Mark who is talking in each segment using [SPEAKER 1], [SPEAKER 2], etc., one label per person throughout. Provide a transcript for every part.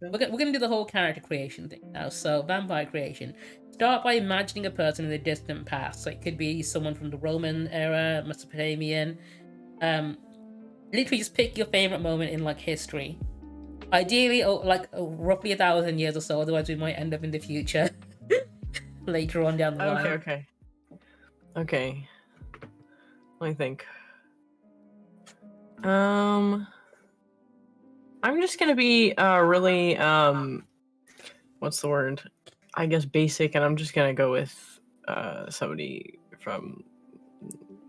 [SPEAKER 1] we're gonna do the whole character creation thing now. So vampire creation. Start by imagining a person in the distant past. So it could be someone from the Roman era, Mesopotamian. Literally just pick your favorite moment in like history. Ideally, roughly 1,000 years or so. Otherwise, we might end up in the future later on down the line.
[SPEAKER 2] Okay. Let me think. I'm just gonna be really what's the word? I guess basic, and I'm just gonna go with somebody from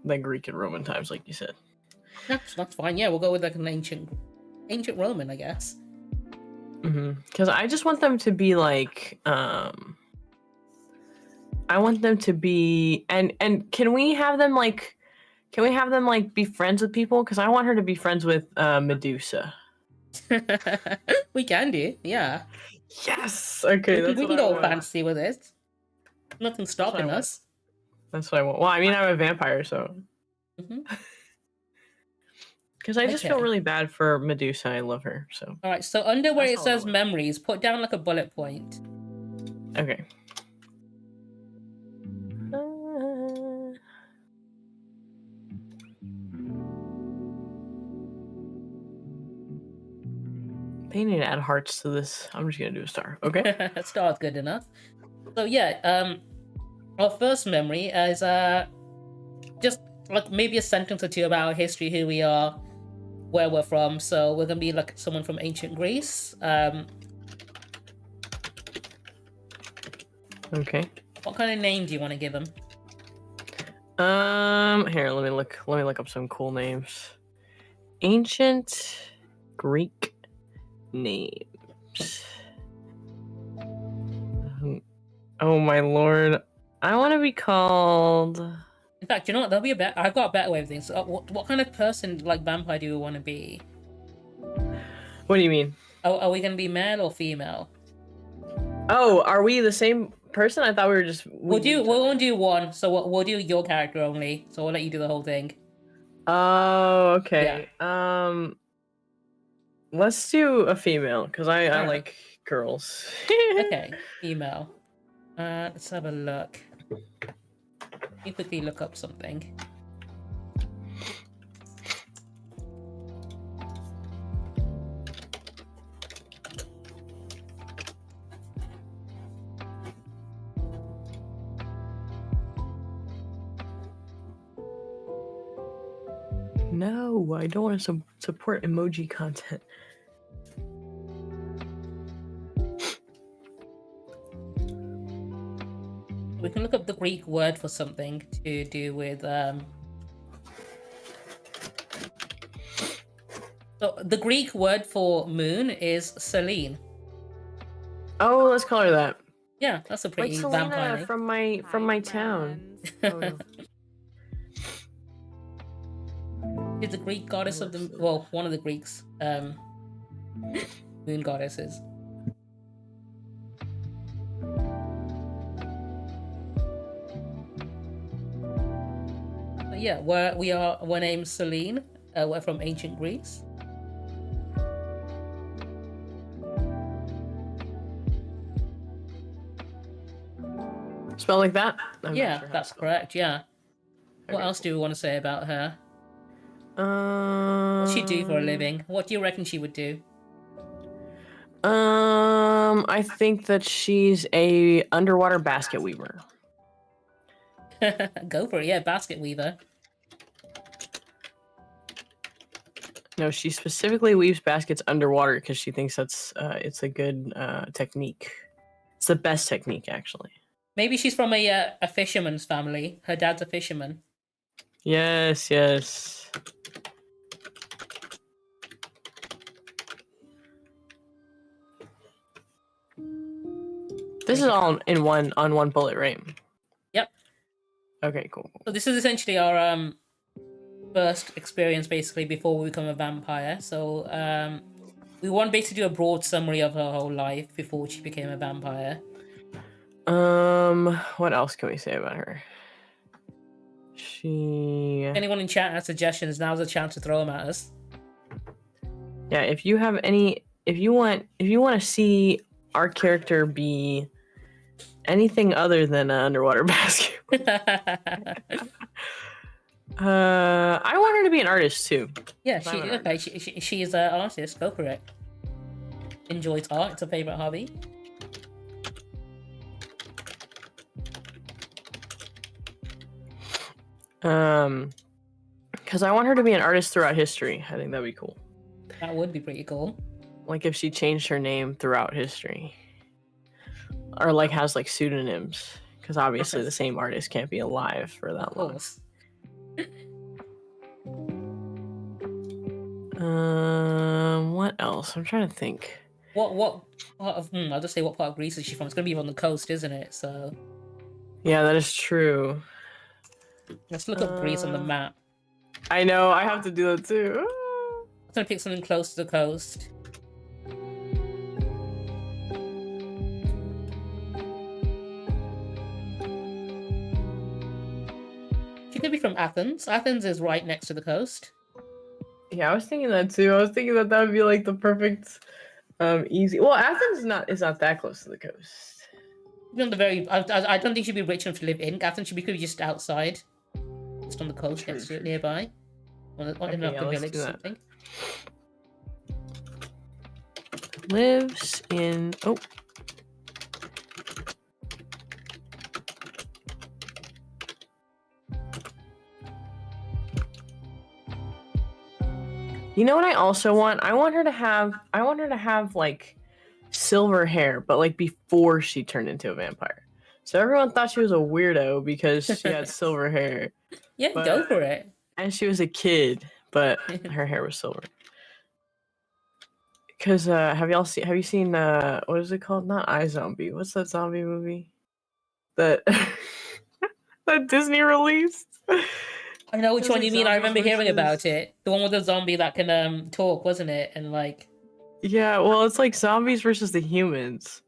[SPEAKER 2] the Greek and Roman times, like you said.
[SPEAKER 1] That's fine. Yeah, we'll go with like an ancient Roman, I guess.
[SPEAKER 2] Because I just want them to be like I want them to be and can we have them like be friends with people? Because I want her to be friends with Medusa.
[SPEAKER 1] We can do, yeah.
[SPEAKER 2] Yes. Okay.
[SPEAKER 1] We can go fancy with it. Nothing's stopping us.
[SPEAKER 2] That's what I want. Well, I mean, I'm a vampire, so. Because I just feel really bad for Medusa. I love her, so.
[SPEAKER 1] All right. So under where it says memories, put down like a bullet point.
[SPEAKER 2] Okay. They need to add hearts to this. I'm just gonna do a star. Okay.
[SPEAKER 1] Star's good enough. So yeah, our first memory is just like maybe a sentence or two about our history, who we are, where we're from. So we're gonna be like someone from ancient Greece.
[SPEAKER 2] Okay.
[SPEAKER 1] What kind of name do you want to give them?
[SPEAKER 2] Here, let me look up some cool names. Ancient Greek names. Oh my lord. I want to be called...
[SPEAKER 1] In fact, you know what? There'll be I've got a better way of things. What kind of person, like vampire, do you want to be?
[SPEAKER 2] What do you mean?
[SPEAKER 1] Are we going to be male or female?
[SPEAKER 2] Oh, are we the same person? I thought we were just...
[SPEAKER 1] We'll do one, so we'll do your character only. So we'll let you do the whole thing.
[SPEAKER 2] Oh, okay. Yeah. Let's do a female, because I like girls.
[SPEAKER 1] Okay, female. Let's have a look. Let me quickly look up something.
[SPEAKER 2] No, I don't want to support emoji content.
[SPEAKER 1] We can look up the Greek word for something to do with So the Greek word for moon is Selene.
[SPEAKER 2] Oh, let's call her that.
[SPEAKER 1] Yeah, that's a pretty
[SPEAKER 2] like
[SPEAKER 1] vampire
[SPEAKER 2] from my town. Oh, no.
[SPEAKER 1] She's the Greek goddess of the one of the Greeks moon goddesses. But yeah, we're named Selene. We're from ancient Greece.
[SPEAKER 2] Spell like that?
[SPEAKER 1] Yeah, that's correct. Yeah. Okay. What else do we want to say about her? What'd she do for a living? What do you reckon she would do?
[SPEAKER 2] I think that she's a underwater basket weaver.
[SPEAKER 1] Go for it, yeah, basket weaver.
[SPEAKER 2] No, she specifically weaves baskets underwater because she thinks that's it's a good technique. It's the best technique, actually.
[SPEAKER 1] Maybe she's from a fisherman's family. Her dad's a fisherman.
[SPEAKER 2] Yes. This is all on one bullet, right?
[SPEAKER 1] Yep.
[SPEAKER 2] Okay, cool.
[SPEAKER 1] So this is essentially our first experience, basically, before we become a vampire. So we want to basically do a broad summary of her whole life before she became a vampire.
[SPEAKER 2] What else can we say about her?
[SPEAKER 1] If anyone in chat has suggestions, now's a chance to throw them at us.
[SPEAKER 2] Yeah, if you have any if you want to see our character be anything other than an underwater basket, I want her to be an artist too.
[SPEAKER 1] Yeah, she's an artist. Go for it. Enjoys art. It's a favorite hobby.
[SPEAKER 2] Because I want her to be an artist throughout history. I think that'd be cool.
[SPEAKER 1] That would be pretty cool.
[SPEAKER 2] Like if she changed her name throughout history, or like has like pseudonyms, because obviously the same artist can't be alive for that long. What else? I'm trying to think.
[SPEAKER 1] What part of? I'll just say what part of Greece is she from? It's gonna be on the coast, isn't it? So.
[SPEAKER 2] Yeah, that is true.
[SPEAKER 1] Let's look up Greece on the map.
[SPEAKER 2] I know, I have to do that too.
[SPEAKER 1] I'm gonna pick something close to the coast. She could be from Athens. Athens is right next to the coast.
[SPEAKER 2] Yeah, I was thinking that too. I was thinking that would be like the perfect, easy. Well, Athens is not that close to the coast.
[SPEAKER 1] On the very, I don't think she'd be rich enough to live in Athens. She could be just outside, just on the coast, next to it, nearby, on the village or something.
[SPEAKER 2] Lives in You know what I also want? I want her to have like silver hair, but like before she turned into a vampire. So everyone thought she was a weirdo because she had silver hair.
[SPEAKER 1] Yeah, go for it.
[SPEAKER 2] And she was a kid, but her hair was silver. Because have you seen what is it called? Not iZombie. What's that zombie movie that that Disney released?
[SPEAKER 1] I know which one you mean. I remember hearing about it. The one with the zombie that can talk, wasn't it? And like,
[SPEAKER 2] yeah, well, it's like zombies versus the humans,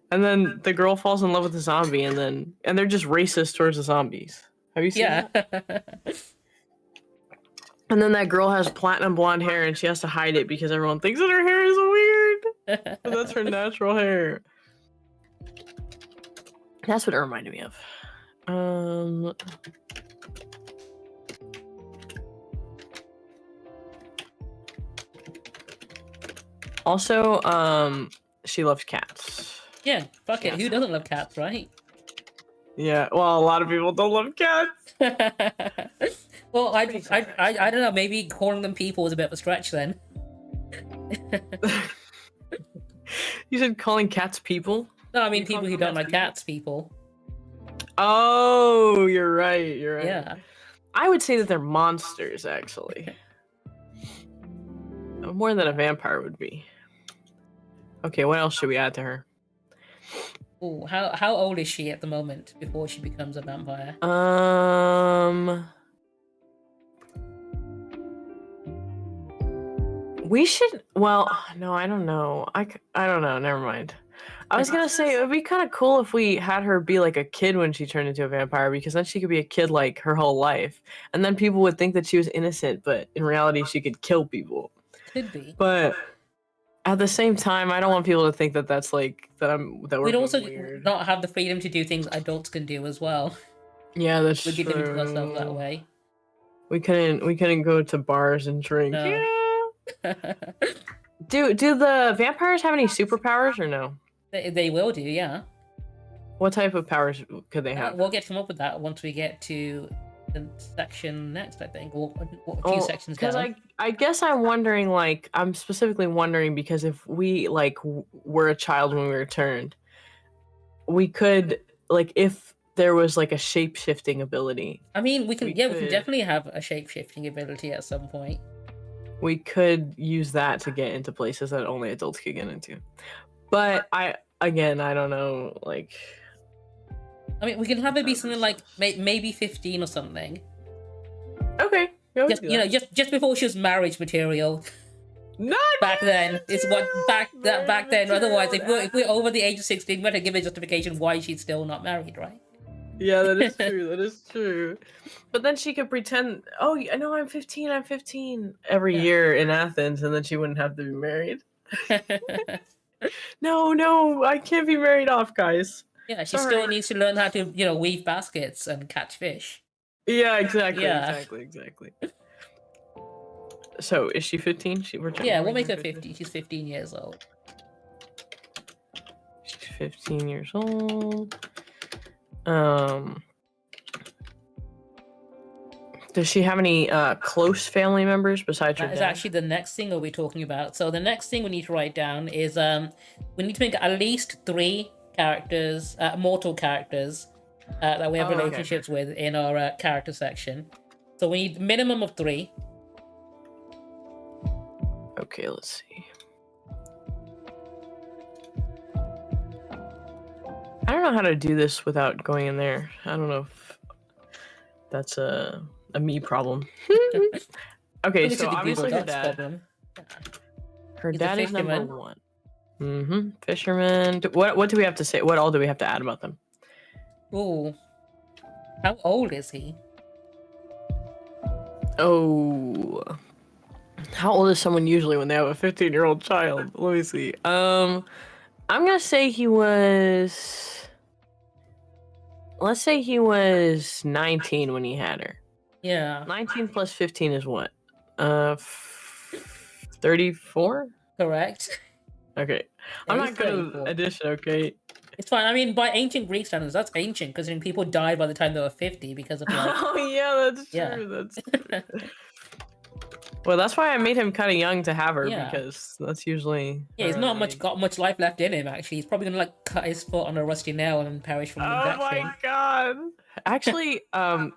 [SPEAKER 2] and then the girl falls in love with the zombie, and they're just racist towards the zombies. Have you seen that? And then that girl has platinum blonde hair, and she has to hide it because everyone thinks that her hair is weird. But that's her natural hair. That's what it reminded me of. Also, she loves cats.
[SPEAKER 1] Yeah, fuck it. Who doesn't love cats, right?
[SPEAKER 2] Yeah, well, a lot of people don't love cats.
[SPEAKER 1] Well, I don't know. Maybe calling them people was a bit of a stretch then.
[SPEAKER 2] You said calling cats people?
[SPEAKER 1] No, I mean people who don't like cats, people.
[SPEAKER 2] Oh, you're right.
[SPEAKER 1] Yeah.
[SPEAKER 2] I would say that they're monsters, actually. More than a vampire would be. Okay, what else should we add to her?
[SPEAKER 1] Ooh, how old is she at the moment before she becomes a vampire?
[SPEAKER 2] We should. Well, no, I don't know. I don't know. Never mind. I was gonna say it would be kind of cool if we had her be like a kid when she turned into a vampire, because then she could be a kid like her whole life, and then people would think that she was innocent, but in reality she could kill people.
[SPEAKER 1] Could be.
[SPEAKER 2] But at the same time, I don't want people to think that that's like that we're
[SPEAKER 1] We'd also
[SPEAKER 2] weird.
[SPEAKER 1] Not have the freedom to do things adults can do as well.
[SPEAKER 2] Yeah, that's true.
[SPEAKER 1] We'd be limiting ourselves that way.
[SPEAKER 2] We couldn't go to bars and drink.
[SPEAKER 1] No.
[SPEAKER 2] Yeah. Do the vampires have any superpowers or no?
[SPEAKER 1] They will do, yeah.
[SPEAKER 2] What type of powers could they have?
[SPEAKER 1] We'll get to come up with that once we get to the section next, I think. Or a few sections down.
[SPEAKER 2] Because I guess I'm specifically wondering because if we like were a child when we returned, we could like if there was like a shape-shifting ability.
[SPEAKER 1] I mean, we can definitely have a shape-shifting ability at some point.
[SPEAKER 2] We could use that to get into places that only adults could get into. But I don't know, like...
[SPEAKER 1] I mean, we can have it be something like maybe 15 or something.
[SPEAKER 2] Okay.
[SPEAKER 1] Just before she was marriage material.
[SPEAKER 2] Not
[SPEAKER 1] back then. It's what back then. Otherwise, if we're over the age of 16, we have to give a justification why she's still not married, right?
[SPEAKER 2] Yeah, that is true. That is true. But then she could pretend, oh, I know I'm 15 every year in Athens, and then she wouldn't have to be married. No, I can't be married off, guys.
[SPEAKER 1] Yeah, she
[SPEAKER 2] Sorry.
[SPEAKER 1] still needs to learn how to, weave baskets and catch fish.
[SPEAKER 2] Yeah, exactly,
[SPEAKER 1] Yeah.
[SPEAKER 2] exactly. So, is she 15?
[SPEAKER 1] Yeah, we'll make her 50. She's 15 years old.
[SPEAKER 2] She's 15 years old. Does she have any close family members besides her
[SPEAKER 1] That is
[SPEAKER 2] dad?
[SPEAKER 1] actually the next thing we'll be talking about. So the next thing we need to write down is we need to make at least 3 characters, mortal characters, that we have relationships with in our character section. So we need minimum of 3.
[SPEAKER 2] Okay, let's see. I don't know how to do this without going in there. I don't know if that's a me problem. Okay, so obviously her dad.
[SPEAKER 1] Problem.
[SPEAKER 2] Her
[SPEAKER 1] He's
[SPEAKER 2] dad
[SPEAKER 1] a
[SPEAKER 2] is number
[SPEAKER 1] fisherman.
[SPEAKER 2] 1. Fisherman. What do we have to say? What all do we have to add about them?
[SPEAKER 1] Ooh. How old is he?
[SPEAKER 2] Oh. How old is someone usually when they have a 15-year-old child? Let me see. I'm gonna say he was. Let's say he was 19 when he had her.
[SPEAKER 1] Yeah.
[SPEAKER 2] 19 plus 15 is what? 34?
[SPEAKER 1] Correct.
[SPEAKER 2] Okay. I'm not good at addition, okay?
[SPEAKER 1] It's fine. I mean, by ancient Greek standards, that's ancient, because people died by the time they were 50 because of like...
[SPEAKER 2] Oh, yeah, that's true. That's true. Well, that's why I made him kind of young to have her, because that's usually...
[SPEAKER 1] Yeah, he's not got much life left in him, actually. He's probably gonna, like, cut his foot on a rusty nail and perish from infection.
[SPEAKER 2] Oh my god! Actually,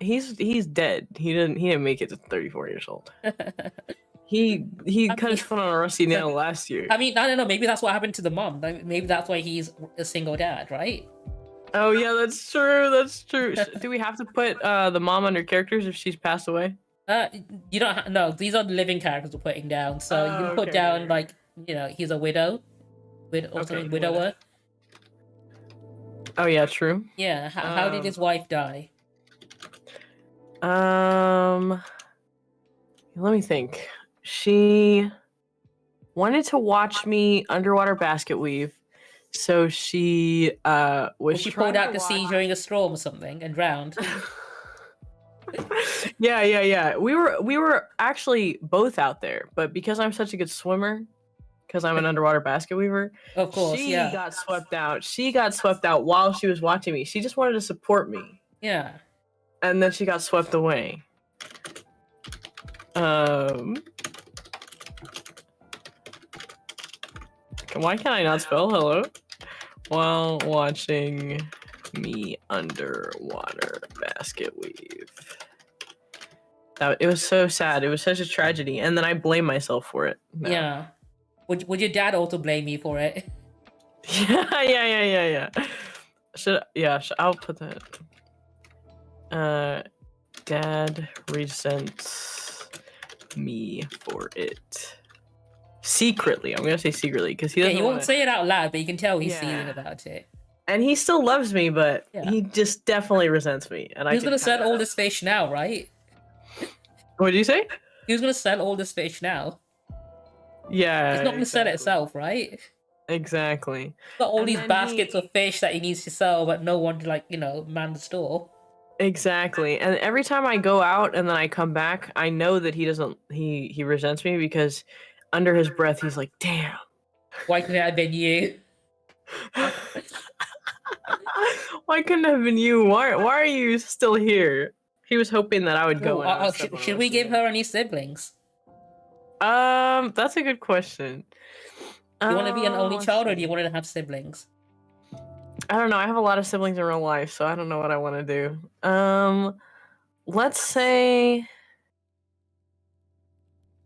[SPEAKER 2] he's dead. He didn't make it to 34 years old. He cut his foot on a rusty nail last year.
[SPEAKER 1] I mean, I don't know. Maybe that's what happened to the mom. Maybe that's why he's a single dad, right?
[SPEAKER 2] Oh yeah, that's true. That's true. Do we have to put the mom under characters if she's passed away?
[SPEAKER 1] You don't. No, these are the living characters we're putting down. So you can put down like he's a widow, widower.
[SPEAKER 2] Oh yeah, true.
[SPEAKER 1] Yeah. How did his wife die?
[SPEAKER 2] Let me think. She wanted to watch me underwater basket weave, so she was.
[SPEAKER 1] She pulled out to sea during a storm or something and drowned.
[SPEAKER 2] Yeah. We were actually both out there, but because I'm such a good swimmer, because I'm an underwater basket weaver,
[SPEAKER 1] of course,
[SPEAKER 2] she got swept out. She got swept out while she was watching me. She just wanted to support me.
[SPEAKER 1] Yeah.
[SPEAKER 2] And then she got swept away. Why can I not spell hello? While watching me underwater basket weave. It was so sad. It was such a tragedy, and then I blame myself for it.
[SPEAKER 1] No. Yeah. Would your dad also blame me for it?
[SPEAKER 2] Yeah. I'll put that. Dad resents me for it. Secretly. I'm gonna say secretly because he doesn't.
[SPEAKER 1] He won't say it out loud, but you can tell he's seething about it.
[SPEAKER 2] And he still loves me, but he just definitely resents me. And
[SPEAKER 1] he's gonna sell all this fish now, right?
[SPEAKER 2] What did you say?
[SPEAKER 1] He was gonna sell all this fish now.
[SPEAKER 2] Yeah.
[SPEAKER 1] It's not gonna sell itself, right?
[SPEAKER 2] Exactly.
[SPEAKER 1] Got all these baskets of fish that he needs to sell, but no one to man the store.
[SPEAKER 2] Exactly. And every time I go out and then I come back, I know that he doesn't. He resents me because under his breath he's like, "Damn.
[SPEAKER 1] Why couldn't it have been you?
[SPEAKER 2] Why couldn't it have been you? Why are you still here?" He was hoping that I would go.
[SPEAKER 1] Should we give her any siblings?
[SPEAKER 2] That's a good question.
[SPEAKER 1] Do you want to be an only child, or do you want to have siblings?
[SPEAKER 2] I don't know. I have a lot of siblings in real life, so I don't know what I want to do. Let's say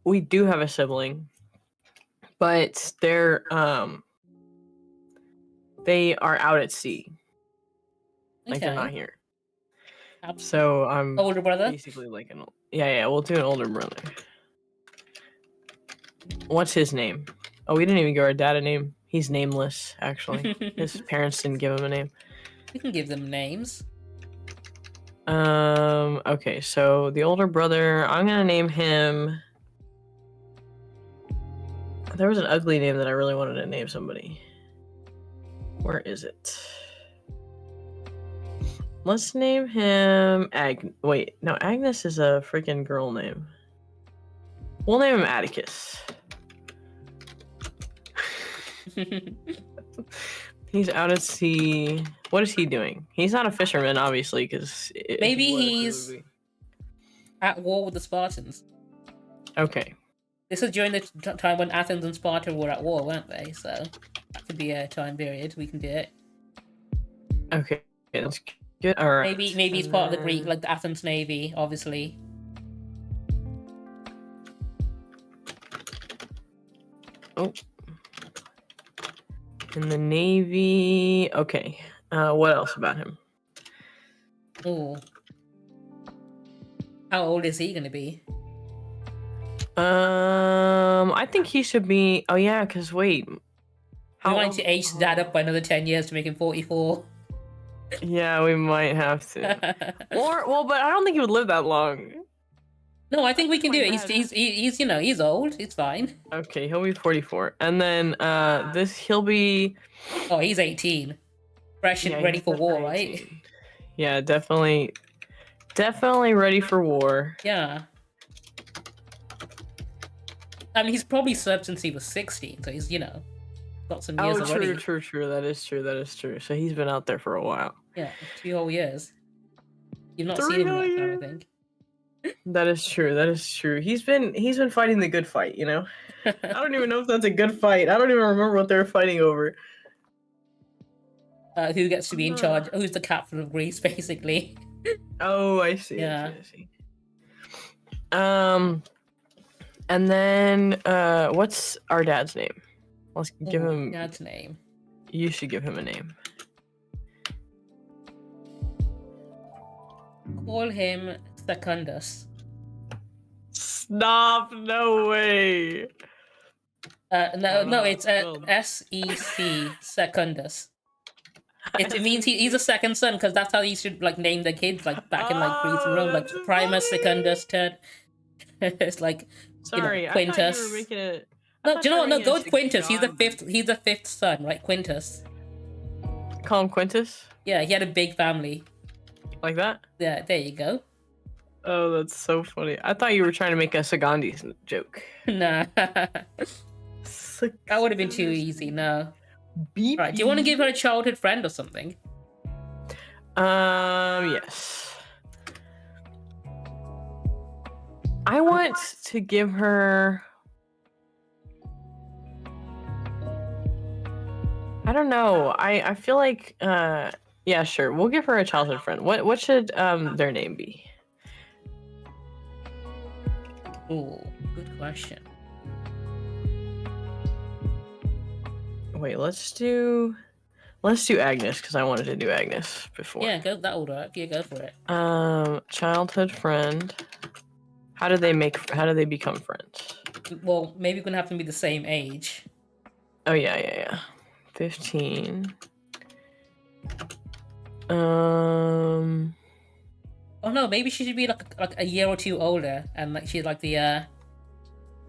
[SPEAKER 2] we do have a sibling, but they are out at sea. Like they're not here. So I'm
[SPEAKER 1] older brother.
[SPEAKER 2] Basically, like we'll do an older brother. What's his name? Oh, we didn't even give our dad a name. He's nameless, actually. His parents didn't give him a name.
[SPEAKER 1] We can give them names.
[SPEAKER 2] Okay, so the older brother, I'm gonna name him There was an ugly name that I really wanted to name somebody. Where is it? Let's name him Wait, no, Agnes is a freaking girl name. We'll name him Atticus. He's out at sea. What is he doing? He's not a fisherman, obviously, because
[SPEAKER 1] maybe he's at war with the Spartans.
[SPEAKER 2] Okay.
[SPEAKER 1] This is during the time when Athens and Sparta were at war, weren't they? So that could be a time period. We can do it.
[SPEAKER 2] Okay, that's good. All right.
[SPEAKER 1] Maybe he's part of the Greek, like the Athens Navy, obviously.
[SPEAKER 2] Oh. In the Navy. Okay. What else about him?
[SPEAKER 1] Oh. How old is he gonna be?
[SPEAKER 2] I think he should be. Oh yeah, because wait.
[SPEAKER 1] We might to age that up by another 10 years to make him 44.
[SPEAKER 2] Yeah, we might have to. But I don't think he would live that long.
[SPEAKER 1] No, I think we can do it. He's you know, he's old. It's fine.
[SPEAKER 2] Okay, he'll be 44. And then he'll be...
[SPEAKER 1] Oh, he's 18. Fresh and ready for war, 18. Right?
[SPEAKER 2] Yeah, definitely ready for war.
[SPEAKER 1] Yeah. I mean, he's probably served since he was 16, so he's, you know, got some years already.
[SPEAKER 2] True. That is true. So he's been out there for a while.
[SPEAKER 1] Yeah, 2 whole years. You've not seen him in that time, I think.
[SPEAKER 2] That is true. He's been fighting the good fight, you know? I don't even know if that's a good fight. I don't even remember what they were fighting over.
[SPEAKER 1] Who gets to be in charge? Who's the captain of Greece, basically?
[SPEAKER 2] Oh, I see.
[SPEAKER 1] Yeah.
[SPEAKER 2] I see. And then what's our dad's name? Let's give him
[SPEAKER 1] dad's name.
[SPEAKER 2] You should give him a name.
[SPEAKER 1] Call him Secundus.
[SPEAKER 2] Stop! No way.
[SPEAKER 1] No, it's SEC Secundus. It means he's a second son because that's how you should like name the kids like back in like Greece and Rome, like Primus, Secundus, Third. It's like
[SPEAKER 2] sorry,
[SPEAKER 1] you know, Quintus.
[SPEAKER 2] I thought you were making it.
[SPEAKER 1] No, do you know what? No, go with Quintus. He's the fifth. He's the fifth son, right? Quintus.
[SPEAKER 2] Call him Quintus.
[SPEAKER 1] Yeah, he had a big family.
[SPEAKER 2] Like that?
[SPEAKER 1] Yeah, there you go.
[SPEAKER 2] Oh, that's so funny. I thought you were trying to make a Sagandhi joke.
[SPEAKER 1] Nah. That would have been too easy, no.
[SPEAKER 2] Beep.
[SPEAKER 1] Right, do you want to give her a childhood friend or something?
[SPEAKER 2] Yes. I want to give her... I don't know. I feel like... yeah, sure. We'll give her a childhood friend. What should their name be?
[SPEAKER 1] Ooh, good question.
[SPEAKER 2] Wait, let's do Agnes because I wanted to do Agnes before.
[SPEAKER 1] Yeah, that'll work. Yeah, go for it.
[SPEAKER 2] Childhood friend. How do they become friends?
[SPEAKER 1] Well, maybe we're gonna have to be the same age.
[SPEAKER 2] Oh yeah. 15.
[SPEAKER 1] Oh no, maybe she should be like a year or two older, and like she's like the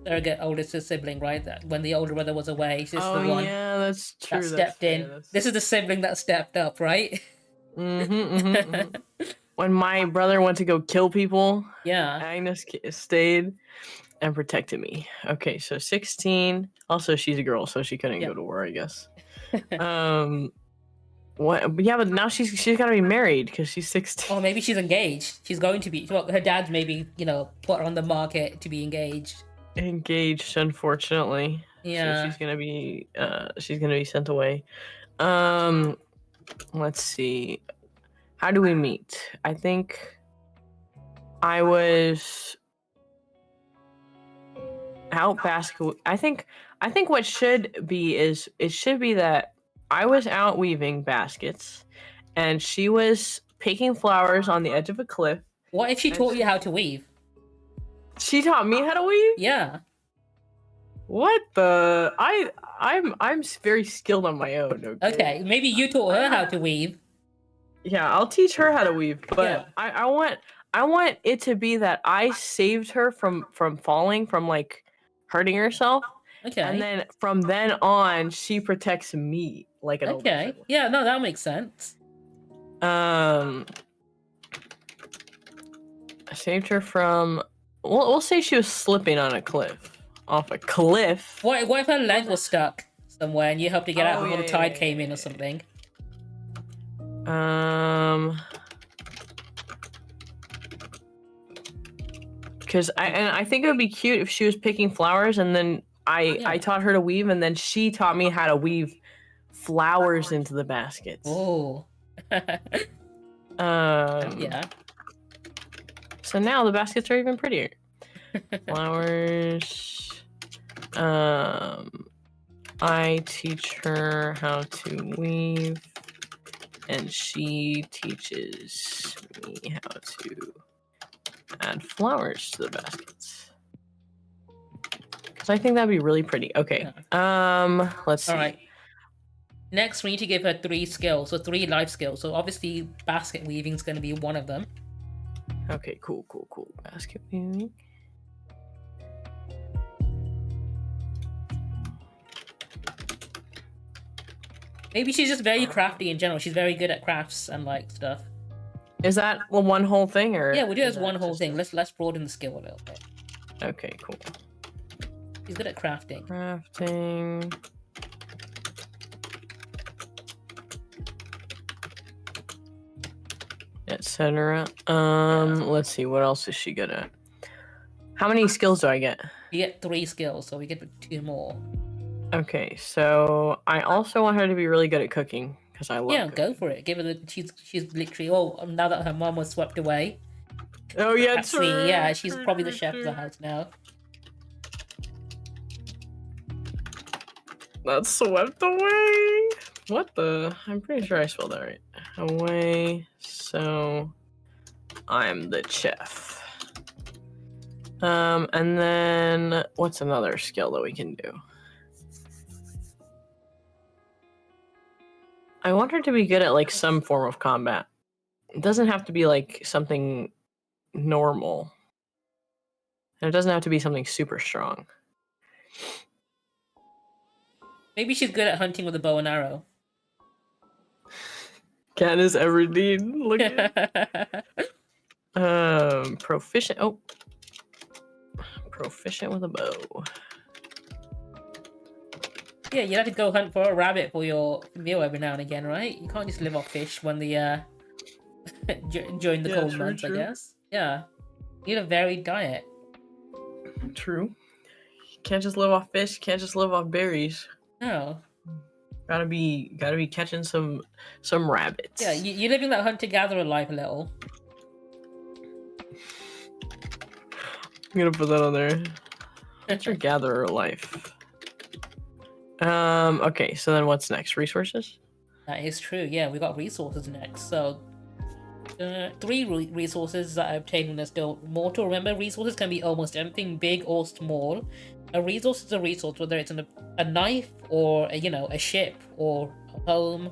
[SPEAKER 1] surrogate oldest sibling, right? That when the older brother was away, she's the one.
[SPEAKER 2] Yeah, that's true.
[SPEAKER 1] That stepped in.
[SPEAKER 2] Yeah,
[SPEAKER 1] This is the sibling that stepped up, right?
[SPEAKER 2] When my brother went to go kill people,
[SPEAKER 1] yeah,
[SPEAKER 2] Agnes stayed and protected me. Okay, so 16. Also, she's a girl, so she couldn't go to war, I guess. What? Yeah, but now she's got to be married because she's 16.
[SPEAKER 1] Or maybe she's engaged. She's going to be. Well, her dad's maybe put her on the market to be engaged.
[SPEAKER 2] Engaged, unfortunately.
[SPEAKER 1] Yeah.
[SPEAKER 2] So she's gonna be sent away. Let's see. How do we meet? I think I was out basket. I think what should be is it should be that I was out weaving baskets, and she was picking flowers on the edge of a cliff.
[SPEAKER 1] What if she taught you how to weave?
[SPEAKER 2] She taught me how to weave?
[SPEAKER 1] Yeah.
[SPEAKER 2] What the? I'm very skilled on my own.
[SPEAKER 1] Okay, maybe you taught her how to weave.
[SPEAKER 2] Yeah, I'll teach her how to weave, but
[SPEAKER 1] Yeah.
[SPEAKER 2] I want it to be that I saved her from falling, from like hurting herself,
[SPEAKER 1] Okay.
[SPEAKER 2] And then from then on, she protects me like an older
[SPEAKER 1] Okay.
[SPEAKER 2] sibling.
[SPEAKER 1] Yeah, no, that makes sense.
[SPEAKER 2] I saved her from. We'll say she was slipping on a cliff. Off a cliff.
[SPEAKER 1] What if her leg was stuck somewhere and you helped her get out before the tide came in or
[SPEAKER 2] yeah.
[SPEAKER 1] something?
[SPEAKER 2] Because I think it would be cute if she was picking flowers and then I taught her to weave and then she taught me how to weave flowers into the baskets.
[SPEAKER 1] Oh. Yeah.
[SPEAKER 2] So now the baskets are even prettier. Flowers. I teach her how to weave, and she teaches me how to add flowers to the baskets. Because I think that'd be really pretty. Okay.
[SPEAKER 1] Yeah.
[SPEAKER 2] Let's see.
[SPEAKER 1] All right. Next, we need to give her 3 skills, so 3 life skills. So obviously, basket weaving is going to be one of them.
[SPEAKER 2] Okay, cool. Basket weaving.
[SPEAKER 1] Maybe she's just very crafty in general. She's very good at crafts and like stuff.
[SPEAKER 2] Is that one whole thing, or
[SPEAKER 1] yeah, we do it as one whole thing. Let's broaden the skill a little bit.
[SPEAKER 2] Okay, cool.
[SPEAKER 1] She's good at crafting.
[SPEAKER 2] Etc. Let's see, what else is she good at? How many skills do I get?
[SPEAKER 1] You get 3 skills, so we get 2 more.
[SPEAKER 2] Okay, so I also want her to be really good at cooking because I love.
[SPEAKER 1] Yeah,
[SPEAKER 2] cooking.
[SPEAKER 1] go for it. Give her the. She's literally. Now that her mom was swept away.
[SPEAKER 2] Oh yeah, true.
[SPEAKER 1] Yeah, she's probably the chef of the house now.
[SPEAKER 2] That's swept away. What the? I'm pretty sure I spelled that right. Away. So I'm the chef. And then what's another skill that we can do? I want her to be good at like some form of combat. It doesn't have to be like something normal. And it doesn't have to be something super strong.
[SPEAKER 1] Maybe she's good at hunting with a bow and arrow.
[SPEAKER 2] Katniss Everdeen. Look at proficient. Oh. Proficient with a bow.
[SPEAKER 1] Yeah, you have to go hunt for a rabbit for your meal every now and again, right? You can't just live off fish when the during the cold months, I guess. Yeah. You need a varied diet.
[SPEAKER 2] True. You can't just live off fish, you can't just live off berries.
[SPEAKER 1] No.
[SPEAKER 2] Gotta be catching some rabbits.
[SPEAKER 1] Yeah, you're living that hunter-gatherer life a little.
[SPEAKER 2] I'm gonna put that on there. Hunter-gatherer life. Okay, so then what's next? Resources?
[SPEAKER 1] That is true, yeah, we got resources next. So, 3 resources that I obtained when they're still mortal. Remember, resources can be almost anything, big or small. A resource is a resource, whether it's a knife or, a ship or a home.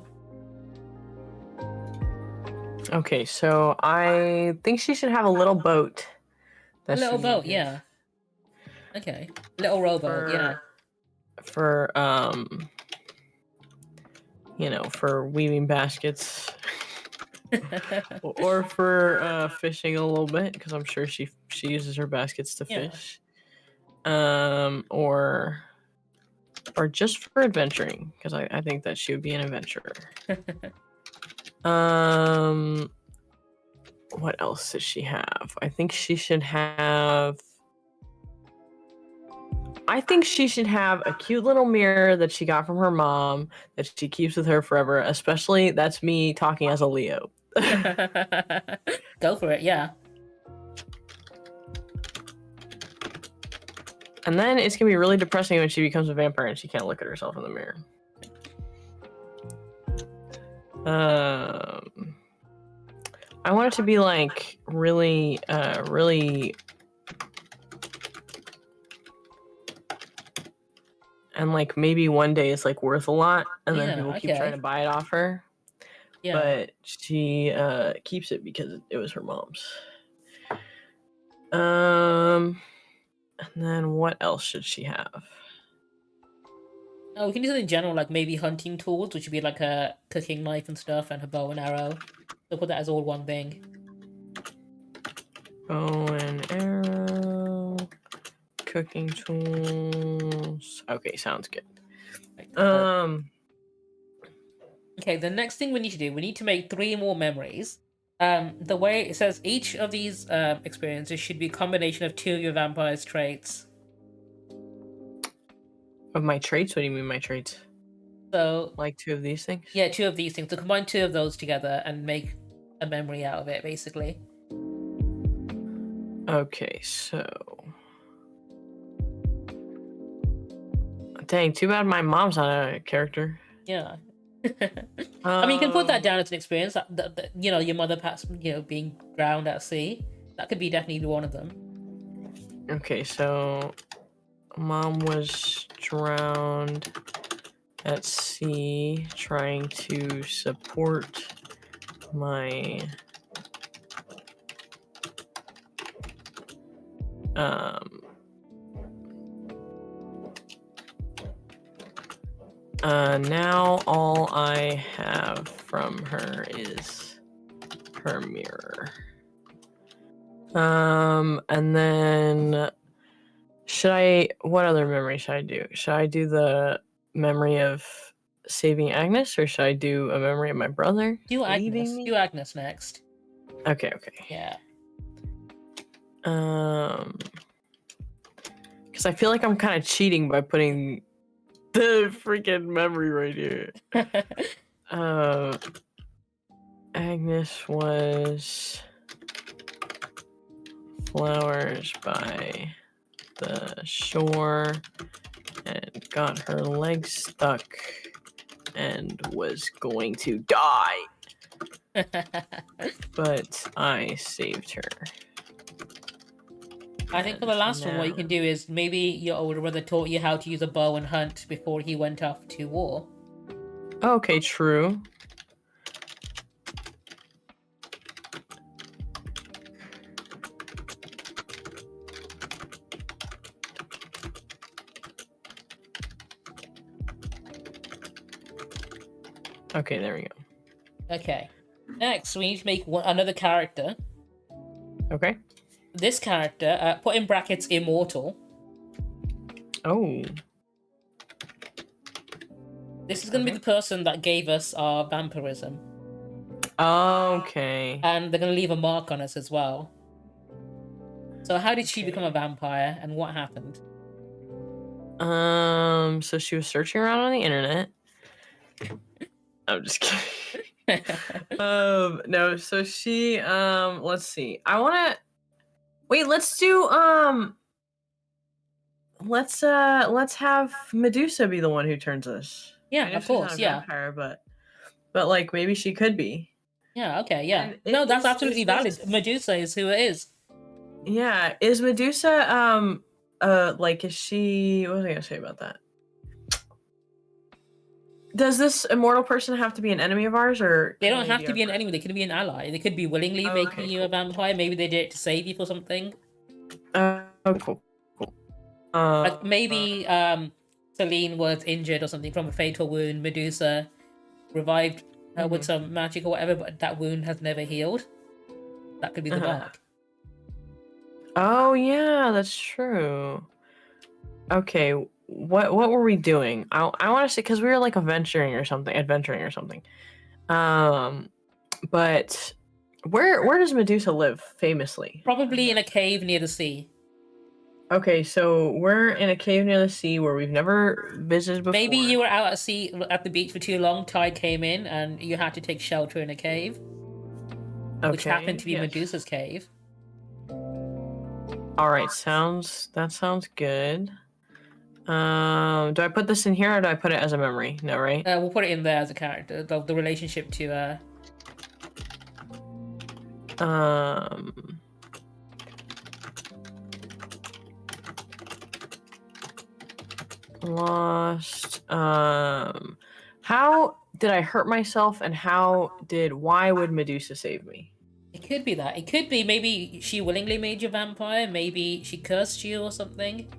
[SPEAKER 2] Okay, so I think she should have a little boat.
[SPEAKER 1] A little boat, yeah. Okay, little rowboat, yeah.
[SPEAKER 2] For for weaving baskets. Or for fishing a little bit, because I'm sure she uses her baskets to fish. Or just for adventuring, because I think that she would be an adventurer. What else does she have? I think she should have a cute little mirror that she got from her mom that she keeps with her forever. Especially, that's me talking as a Leo.
[SPEAKER 1] Go for it, yeah.
[SPEAKER 2] And then it's gonna be really depressing when she becomes a vampire and she can't look at herself in the mirror. I want it to be like really, and like maybe one day it's like worth a lot, and then people keep trying to buy it off her. Yeah. But she keeps it because it was her mom's. And then what else should she have?
[SPEAKER 1] Oh, we can do something in general, like maybe hunting tools, which would be like a cooking knife and stuff, and a bow and arrow. So put that as all one thing.
[SPEAKER 2] Bow and arrow, cooking tools. Okay, sounds good.
[SPEAKER 1] Right, cool. Okay, the next thing we need to do, we need to make 3 more memories. The way it says each of these experiences should be a combination of 2 of your vampire's traits.
[SPEAKER 2] Of my traits? What do you mean my traits?
[SPEAKER 1] So
[SPEAKER 2] Like 2 of these things?
[SPEAKER 1] yeah, 2 of these things. So combine 2 of those together and make a memory out of it, basically.
[SPEAKER 2] Okay, so. Dang, too bad my mom's not a character.
[SPEAKER 1] Yeah. I mean, you can put that down as an experience. You know, your mother passed, being drowned at sea. That could be definitely one of them.
[SPEAKER 2] Okay, so mom was drowned at sea trying to support my now all I have from her is her mirror. And then what other memory should I do? Should I do the memory of saving Agnes, or should I do a memory of my brother leaving me?
[SPEAKER 1] Do Agnes next.
[SPEAKER 2] Okay.
[SPEAKER 1] Yeah.
[SPEAKER 2] Because I feel like I'm kind of cheating by putting the freaking memory right here. Agnes was flowers by the shore and got her legs stuck and was going to die. But I saved her.
[SPEAKER 1] I think for the last one, what you can do is maybe your older brother taught you how to use a bow and hunt before he went off to war.
[SPEAKER 2] Okay, true. Okay, there we go.
[SPEAKER 1] Okay. Next, we need to make another character.
[SPEAKER 2] Okay.
[SPEAKER 1] This character, put in brackets, immortal.
[SPEAKER 2] Oh.
[SPEAKER 1] This is going to be the person that gave us our vampirism.
[SPEAKER 2] Okay.
[SPEAKER 1] And they're going to leave a mark on us as well. So how did she become a vampire, and what happened?
[SPEAKER 2] So she was searching around on the internet. I'm just kidding. No, so she, let's see. Let's do, let's have Medusa be the one who turns us.
[SPEAKER 1] Yeah, of course, yeah.
[SPEAKER 2] Vampire, but like maybe she could be.
[SPEAKER 1] Yeah, okay, yeah. No, that's absolutely valid. Medusa is who it is.
[SPEAKER 2] Yeah, is Medusa, like, is she, what was I gonna say about that? Does this immortal person have to be an enemy of ours, or
[SPEAKER 1] they don't have to be an enemy? They could be an ally. They could be willingly making you a vampire. Maybe they did it to save you for something.
[SPEAKER 2] Cool.
[SPEAKER 1] Like maybe Celine was injured or something from a fatal wound. Medusa revived her with some magic or whatever, but that wound has never healed. That could be the mark.
[SPEAKER 2] Oh yeah, that's true. Okay. What were we doing? I want to say, because we were like adventuring or something. But where does Medusa live famously?
[SPEAKER 1] Probably in a cave near the sea.
[SPEAKER 2] Okay, so we're in a cave near the sea where we've never visited before.
[SPEAKER 1] Maybe you were out at sea at the beach for too long. Tide came in and you had to take shelter in a cave, which happened to be Medusa's cave.
[SPEAKER 2] All right, that sounds good. Do I put this in here or do I put it as a memory? No, right?
[SPEAKER 1] We'll put it in there as a character. The relationship to
[SPEAKER 2] lost. How did I hurt myself, and why would Medusa save me?
[SPEAKER 1] It could be that. It could be maybe she willingly made you a vampire. Maybe she cursed you or something.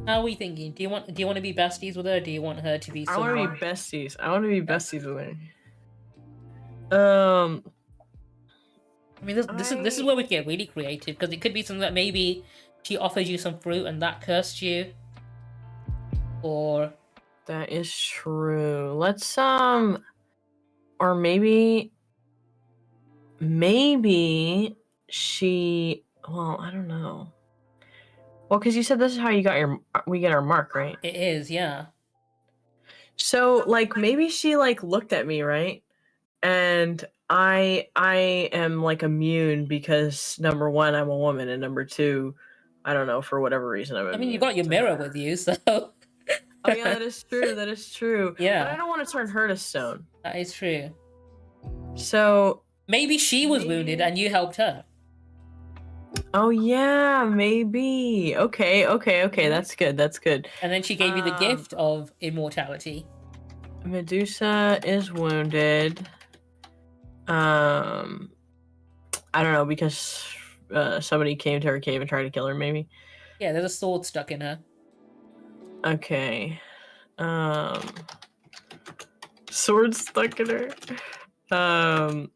[SPEAKER 1] How are we thinking? Do you want to be besties with her? Or do you want her to be
[SPEAKER 2] I want
[SPEAKER 1] someone?
[SPEAKER 2] to be besties. I want to be besties with her.
[SPEAKER 1] I mean, this is where we get really creative, because it could be something that maybe she offers you some fruit and that cursed you, or
[SPEAKER 2] That is true. Let's or maybe she. Well, I don't know. Well, because you said this is how we get our mark, right?
[SPEAKER 1] it is, yeah.
[SPEAKER 2] So like maybe she like looked at me, right? And I am like immune because number one, I'm a woman, and number two, I don't know, for whatever reason I'm
[SPEAKER 1] I
[SPEAKER 2] immune.
[SPEAKER 1] mean, you got your
[SPEAKER 2] to
[SPEAKER 1] mirror
[SPEAKER 2] her.
[SPEAKER 1] with you, so.
[SPEAKER 2] Oh yeah, that is true. That is true.
[SPEAKER 1] Yeah.
[SPEAKER 2] But I don't want to turn her to stone.
[SPEAKER 1] That is true.
[SPEAKER 2] So
[SPEAKER 1] Maybe she was wounded and you helped her.
[SPEAKER 2] oh yeah, maybe. Okay. That's good. That's good.
[SPEAKER 1] And then she gave you the gift of immortality.
[SPEAKER 2] Medusa is wounded. I don't know, because somebody came to her cave and tried to kill her, maybe.
[SPEAKER 1] Yeah, there's a sword stuck in her.
[SPEAKER 2] Okay. Sword stuck in her.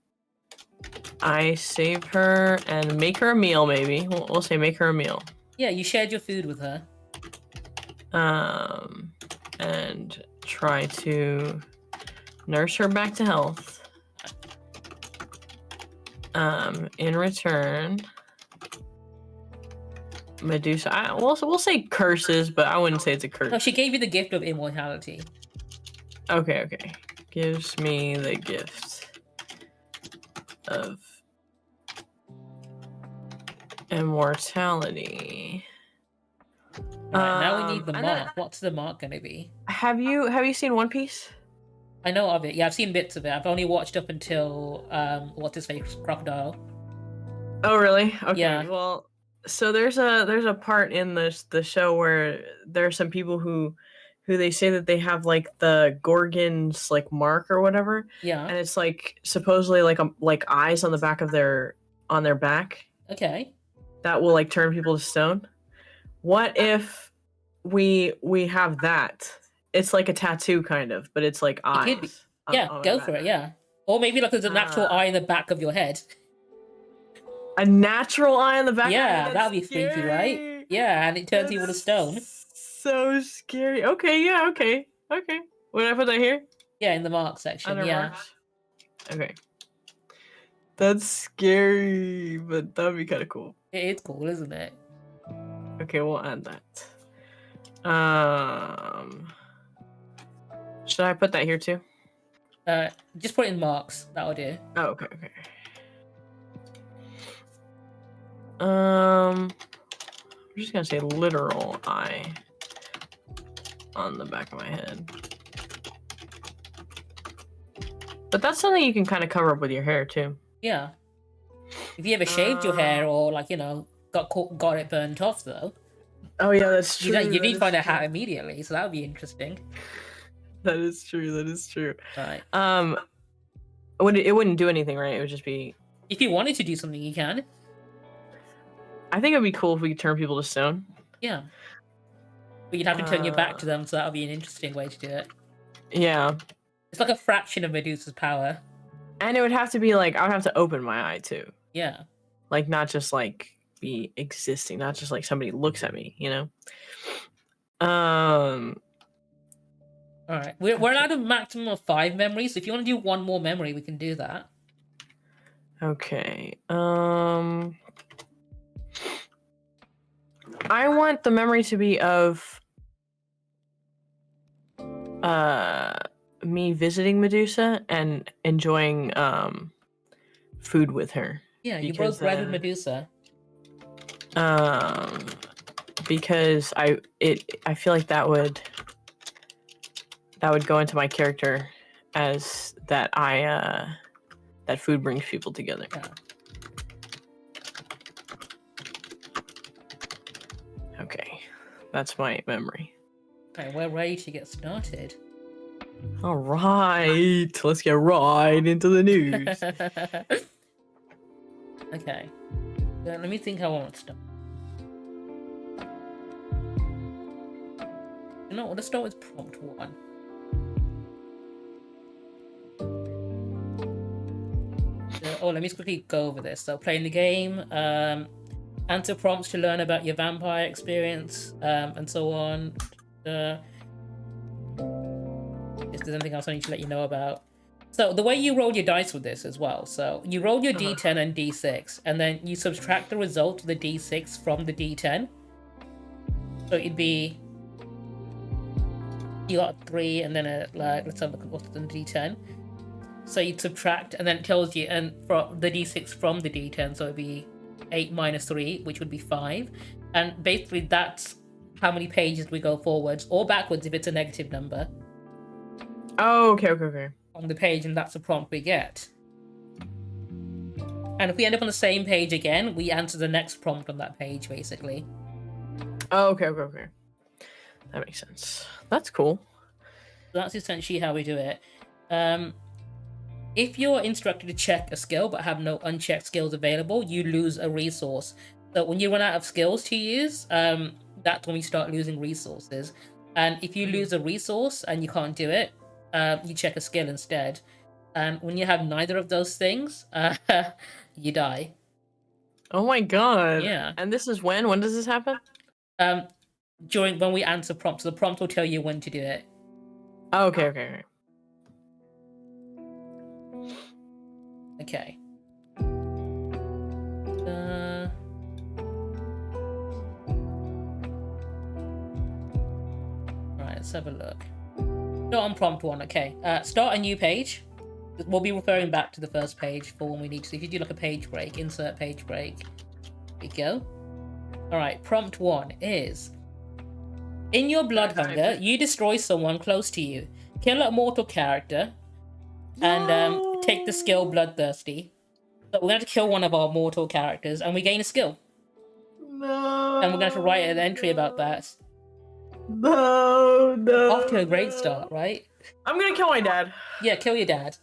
[SPEAKER 2] I save her and make her a meal, maybe. We'll say make her a meal.
[SPEAKER 1] Yeah, you shared your food with her.
[SPEAKER 2] And try to nurse her back to health. In return, Medusa. We'll say curses, but I wouldn't say it's a curse.
[SPEAKER 1] No, she gave you the gift of immortality.
[SPEAKER 2] Okay. Gives me the gift of immortality.
[SPEAKER 1] Alright, now we need the mark. What's the mark gonna be?
[SPEAKER 2] Have you seen One Piece?
[SPEAKER 1] I know of it. Yeah, I've seen bits of it. I've only watched up until what's his face, Crocodile.
[SPEAKER 2] Oh really? Okay.
[SPEAKER 1] Yeah.
[SPEAKER 2] Well, so there's a part in the show where there are some people who they say that they have like the Gorgon's like mark or whatever.
[SPEAKER 1] Yeah.
[SPEAKER 2] And it's like supposedly like eyes on the back of their back.
[SPEAKER 1] Okay.
[SPEAKER 2] That will like turn people to stone. What if we have that? It's like a tattoo kind of, but it's like eyes.
[SPEAKER 1] Yeah, go for it, yeah. Or maybe like there's a natural eye in the back of your head.
[SPEAKER 2] A natural eye in the back of your head?
[SPEAKER 1] Yeah, that'd be freaky, right? Yeah, and it turns people to stone.
[SPEAKER 2] So scary. Okay, yeah, okay. Would I put that here?
[SPEAKER 1] Yeah, in the mark section,
[SPEAKER 2] Under
[SPEAKER 1] yeah.
[SPEAKER 2] marks? Okay. That's scary, but that'd be kind of cool.
[SPEAKER 1] It is cool, isn't it?
[SPEAKER 2] Okay, we'll add that. Should I put that here too?
[SPEAKER 1] Just put it in marks. That'll do.
[SPEAKER 2] Oh, okay. I'm just gonna say literal eye on the back of my head. But that's something you can kind of cover up with your hair too.
[SPEAKER 1] Yeah. If you ever shaved your hair or like got it burnt off though.
[SPEAKER 2] Oh yeah, that's true.
[SPEAKER 1] You need to find a hat immediately, so that would be interesting.
[SPEAKER 2] That is true.
[SPEAKER 1] Right.
[SPEAKER 2] It wouldn't do anything, right? It would just be.
[SPEAKER 1] If you wanted to do something, you can.
[SPEAKER 2] I think it'd be cool if we could turn people to stone.
[SPEAKER 1] Yeah. But you'd have to turn your back to them, so that would be an interesting way to do it.
[SPEAKER 2] Yeah.
[SPEAKER 1] It's like a fraction of Medusa's power.
[SPEAKER 2] And it would have to be like, I would have to open my eye too.
[SPEAKER 1] Yeah.
[SPEAKER 2] Like, not just like be existing, not just like somebody looks at me, you know?
[SPEAKER 1] Alright. We're allowed a maximum of 5 memories. So if you want to do one more memory, we can do that.
[SPEAKER 2] Okay. I want the memory to be of me visiting Medusa and enjoying food with her.
[SPEAKER 1] Yeah, you broke bread with Medusa.
[SPEAKER 2] Because I feel like that would go into my character as that that food brings people together.
[SPEAKER 1] Yeah.
[SPEAKER 2] Okay, that's my memory.
[SPEAKER 1] Okay, we're ready to get started.
[SPEAKER 2] All right, let's get right into the news.
[SPEAKER 1] Okay, let me think how I want to start. No, let's start with prompt 1. Let me just quickly go over this. So, playing the game, answer prompts to learn about your vampire experience, and so on. If there's anything else I need to let you know about. So the way you roll your dice with this as well. So you roll your d10 and d6, and then you subtract the result of the d6 from the d10. So it'd be, you got 3, and then let's have a look at what's the d10. So you'd subtract, and then it tells you, and from the d6 from the d10, so it'd be 8 minus 3, which would be 5. And basically that's how many pages we go forwards or backwards if it's a negative number.
[SPEAKER 2] Oh, okay.
[SPEAKER 1] On the page, and that's the prompt we get. And if we end up on the same page again, we answer the next prompt on that page, basically.
[SPEAKER 2] Oh, okay. That makes sense. That's cool.
[SPEAKER 1] So that's essentially how we do it. If you're instructed to check a skill but have no unchecked skills available, you lose a resource. So when you run out of skills to use, that's when we start losing resources. And if you lose a resource and you can't do it, you check a skill instead. And when you have neither of those things, you die.
[SPEAKER 2] Oh my god.
[SPEAKER 1] Yeah.
[SPEAKER 2] And this is when? When does this happen?
[SPEAKER 1] During when we answer prompts. So the prompt will tell you when to do it.
[SPEAKER 2] Oh, okay.
[SPEAKER 1] Okay. Alright, let's have a look. Start on prompt 1, okay. Start a new page. We'll be referring back to the first page for when we need to. So if you do like a page break, insert page break. There you go. Alright, prompt 1 is... In your blood hunger, you destroy someone close to you. Kill a mortal character. And take the skill Bloodthirsty. So we're going to kill one of our mortal characters, and we gain a skill.
[SPEAKER 2] No.
[SPEAKER 1] And we're going to write an entry about that.
[SPEAKER 2] No.
[SPEAKER 1] Off to a great start, right?
[SPEAKER 2] I'm gonna kill my dad.
[SPEAKER 1] Yeah, kill your dad.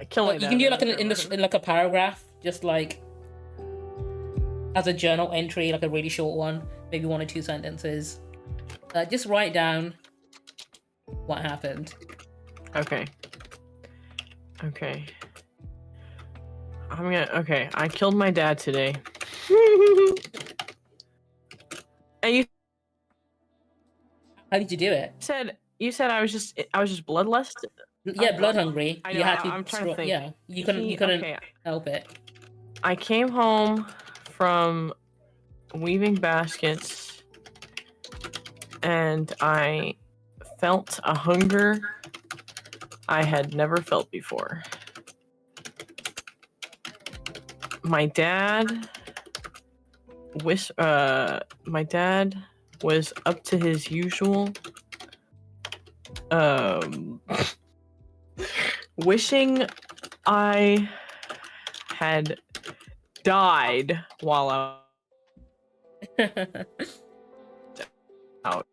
[SPEAKER 2] Kill my
[SPEAKER 1] You
[SPEAKER 2] dad.
[SPEAKER 1] can do like in like a paragraph, just like as a journal entry, like a really short one, maybe 1 or 2 sentences. Just write down what happened.
[SPEAKER 2] Okay. I killed my dad today. And you
[SPEAKER 1] How did you do it?
[SPEAKER 2] You said I was just bloodlust.
[SPEAKER 1] Yeah, blood hungry.
[SPEAKER 2] I know,
[SPEAKER 1] you had to.
[SPEAKER 2] I'm trying to think.
[SPEAKER 1] Yeah, you couldn't help it.
[SPEAKER 2] I came home from weaving baskets, and I felt a hunger I had never felt before. My dad was up to his usual wishing I had died while out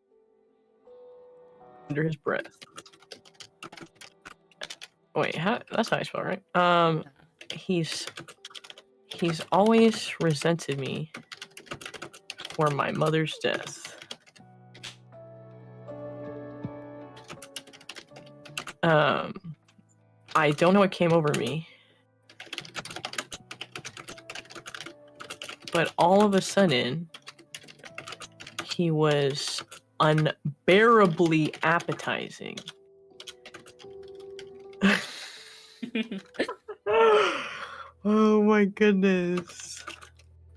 [SPEAKER 2] under his breath. Wait, that's how I spell, right? He's always resented me for my mother's death. I don't know what came over me, but all of a sudden, he was unbearably appetizing. Oh my goodness.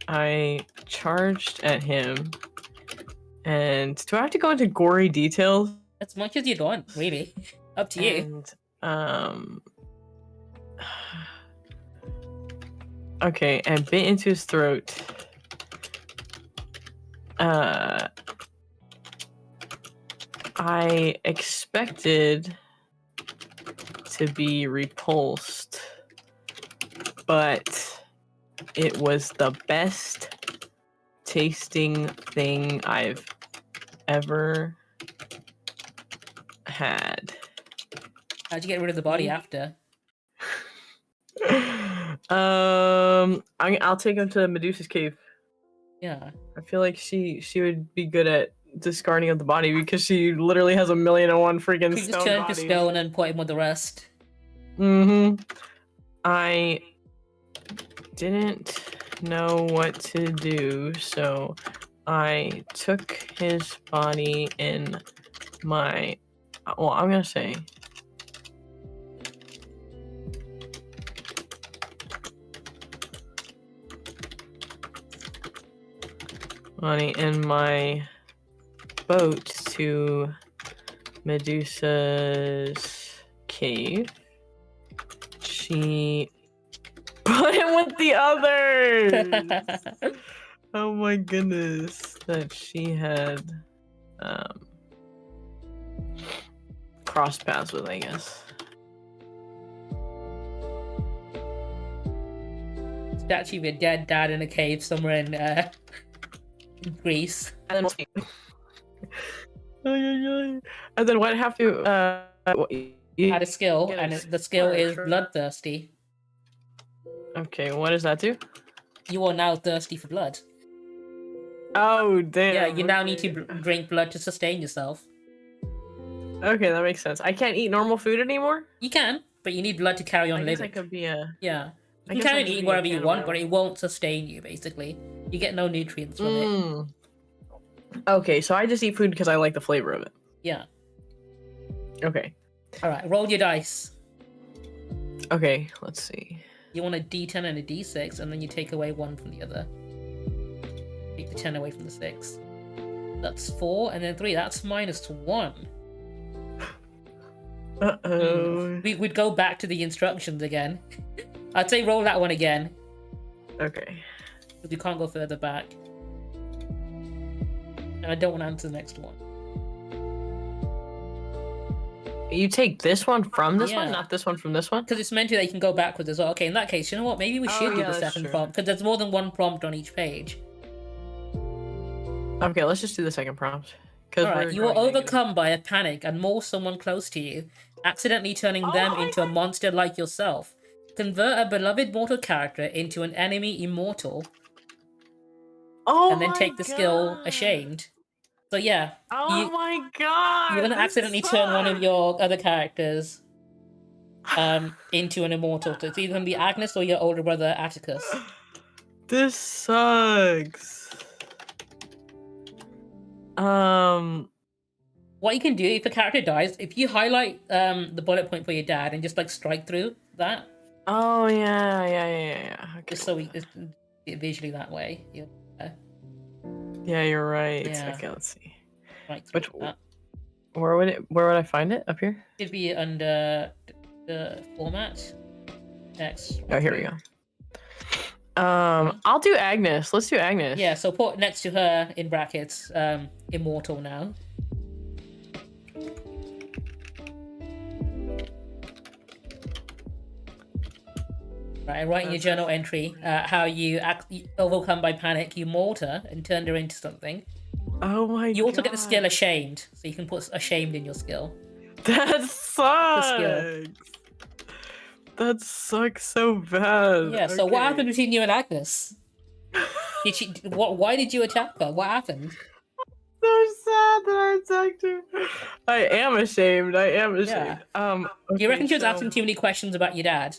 [SPEAKER 2] I charged at him, and do I have to go into gory details?
[SPEAKER 1] As much as you want, really. Up to you.
[SPEAKER 2] Okay, and bit into his throat. I expected to be repulsed, but it was the best tasting thing I've ever had.
[SPEAKER 1] How'd you get rid of the body after?
[SPEAKER 2] I'll take him to Medusa's cave.
[SPEAKER 1] Yeah.
[SPEAKER 2] I feel like she would be good at discarding of the body because she literally has 1,000,001 freaking
[SPEAKER 1] You just
[SPEAKER 2] stone
[SPEAKER 1] turn to
[SPEAKER 2] bodies.
[SPEAKER 1] stone and put him with the rest.
[SPEAKER 2] I didn't know what to do, so I took his body in my. Well, I'm gonna say. Body in my boat to Medusa's cave. She put him with the others. Oh my goodness, that she had crossed paths with, I guess.
[SPEAKER 1] Statue of a dead dad in a cave somewhere in Greece.
[SPEAKER 2] And then what have to you
[SPEAKER 1] Had a skill,
[SPEAKER 2] get
[SPEAKER 1] and
[SPEAKER 2] a
[SPEAKER 1] the skill is
[SPEAKER 2] sure.
[SPEAKER 1] bloodthirsty.
[SPEAKER 2] Okay, what does that do?
[SPEAKER 1] You are now thirsty for blood.
[SPEAKER 2] Oh damn.
[SPEAKER 1] Yeah, you now need to drink blood to sustain yourself.
[SPEAKER 2] Okay, that makes sense. I can't eat normal food anymore?
[SPEAKER 1] You can, but you need blood to carry on
[SPEAKER 2] I guess
[SPEAKER 1] living.
[SPEAKER 2] I could be a...
[SPEAKER 1] Yeah. You
[SPEAKER 2] I
[SPEAKER 1] can
[SPEAKER 2] guess I
[SPEAKER 1] carry on
[SPEAKER 2] could
[SPEAKER 1] eating
[SPEAKER 2] be a
[SPEAKER 1] wherever you want,
[SPEAKER 2] cannibal.
[SPEAKER 1] but it won't sustain you, basically. You get no nutrients from it.
[SPEAKER 2] Okay, so I just eat food because I like the flavor of it.
[SPEAKER 1] Yeah.
[SPEAKER 2] Okay.
[SPEAKER 1] Alright, roll your dice.
[SPEAKER 2] Okay, let's see.
[SPEAKER 1] You want a d10 and a d6, and then you take away one from the other. Take the 10 away from the 6. That's 4, and then 3. That's -1.
[SPEAKER 2] Uh-oh.
[SPEAKER 1] We'd go back to the instructions again. I'd say roll that one again.
[SPEAKER 2] Okay.
[SPEAKER 1] Because you can't go further back. And I don't want to answer the next one.
[SPEAKER 2] You take this one from this one,
[SPEAKER 1] Yeah.
[SPEAKER 2] not this one from this one?
[SPEAKER 1] Because it's meant to that you can go backwards as well. Okay, in that case, you know what? Maybe we should do
[SPEAKER 2] yeah,
[SPEAKER 1] the
[SPEAKER 2] that's
[SPEAKER 1] second
[SPEAKER 2] true.
[SPEAKER 1] prompt. Because there's more than one prompt on each page.
[SPEAKER 2] Okay, let's just do the second prompt.
[SPEAKER 1] Alright, you are overcome by a panic and maul someone close to you, accidentally turning them into a monster like yourself. Convert a beloved mortal character into an enemy immortal, and then take the skill Ashamed. So yeah,
[SPEAKER 2] Oh my god!
[SPEAKER 1] you're gonna
[SPEAKER 2] this
[SPEAKER 1] accidentally
[SPEAKER 2] sucks.
[SPEAKER 1] turn one of your other characters into an immortal. So it's either gonna be Agnes or your older brother Atticus.
[SPEAKER 2] This sucks.
[SPEAKER 1] What you can do if a character dies, if you highlight the bullet point for your dad and just like strike through that.
[SPEAKER 2] Oh yeah. Okay.
[SPEAKER 1] Just so it's visually that way.
[SPEAKER 2] Yeah, you're right.
[SPEAKER 1] Yeah.
[SPEAKER 2] Okay, let's see.
[SPEAKER 1] Which
[SPEAKER 2] Where would I find it? Up here?
[SPEAKER 1] It'd be under the format. Next.
[SPEAKER 2] Oh, here we go. I'll do Agnes. Let's do Agnes.
[SPEAKER 1] Yeah, so put next to her in brackets, immortal now. Right, write in your journal entry how you overcome by panic. You mauled her and turned her into something.
[SPEAKER 2] Oh my god.
[SPEAKER 1] You also get the skill Ashamed, so you can put Ashamed in your skill.
[SPEAKER 2] That sucks. That sucks so bad.
[SPEAKER 1] Yeah, so what happened between you and Agnes? Did she? Why did you attack her? What happened?
[SPEAKER 2] So sad that I attacked her. I am ashamed.
[SPEAKER 1] Yeah.
[SPEAKER 2] Okay,
[SPEAKER 1] Do you reckon she was asking too many questions about your dad?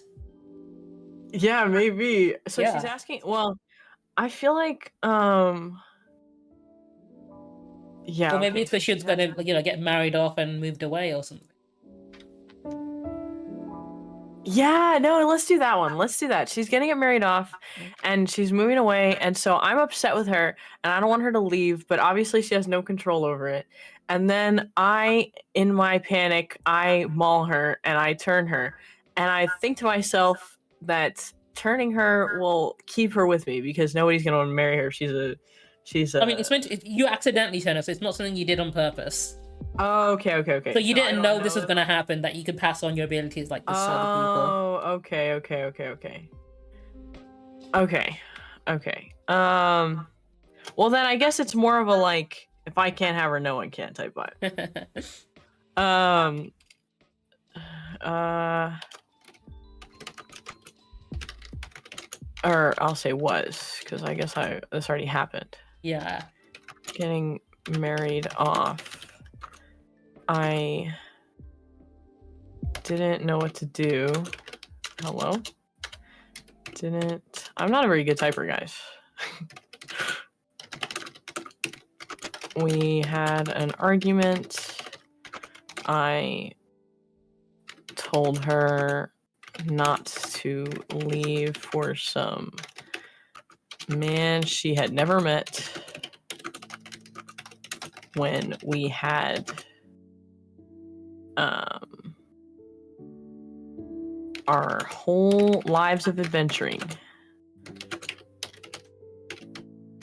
[SPEAKER 2] Yeah, maybe. So
[SPEAKER 1] Yeah.
[SPEAKER 2] she's asking. Well, I feel like yeah.
[SPEAKER 1] Or maybe it's because she was gonna, get married off and moved away or something.
[SPEAKER 2] Yeah, no, let's do that one. Let's do that. She's gonna get married off and she's moving away, and so I'm upset with her and I don't want her to leave, but obviously she has no control over it. And then in my panic, I maul her and I turn her. And I think to myself that turning her will keep her with me because nobody's gonna want to marry her. She's a
[SPEAKER 1] I mean, it's meant to, you accidentally turn her, so it's not something you did on purpose.
[SPEAKER 2] Oh, okay.
[SPEAKER 1] So you didn't know this was gonna happen, that you could pass on your abilities like this to other people.
[SPEAKER 2] Oh, okay. Okay. Well then I guess it's more of a like, if I can't have her, no one can type vibe. Or I'll say was, because I guess this already happened.
[SPEAKER 1] Yeah.
[SPEAKER 2] Getting married off. I didn't know what to do. Hello? I'm not a very good typer, guys. We had an argument. I told her not to leave for some man she had never met when we had our whole lives of adventuring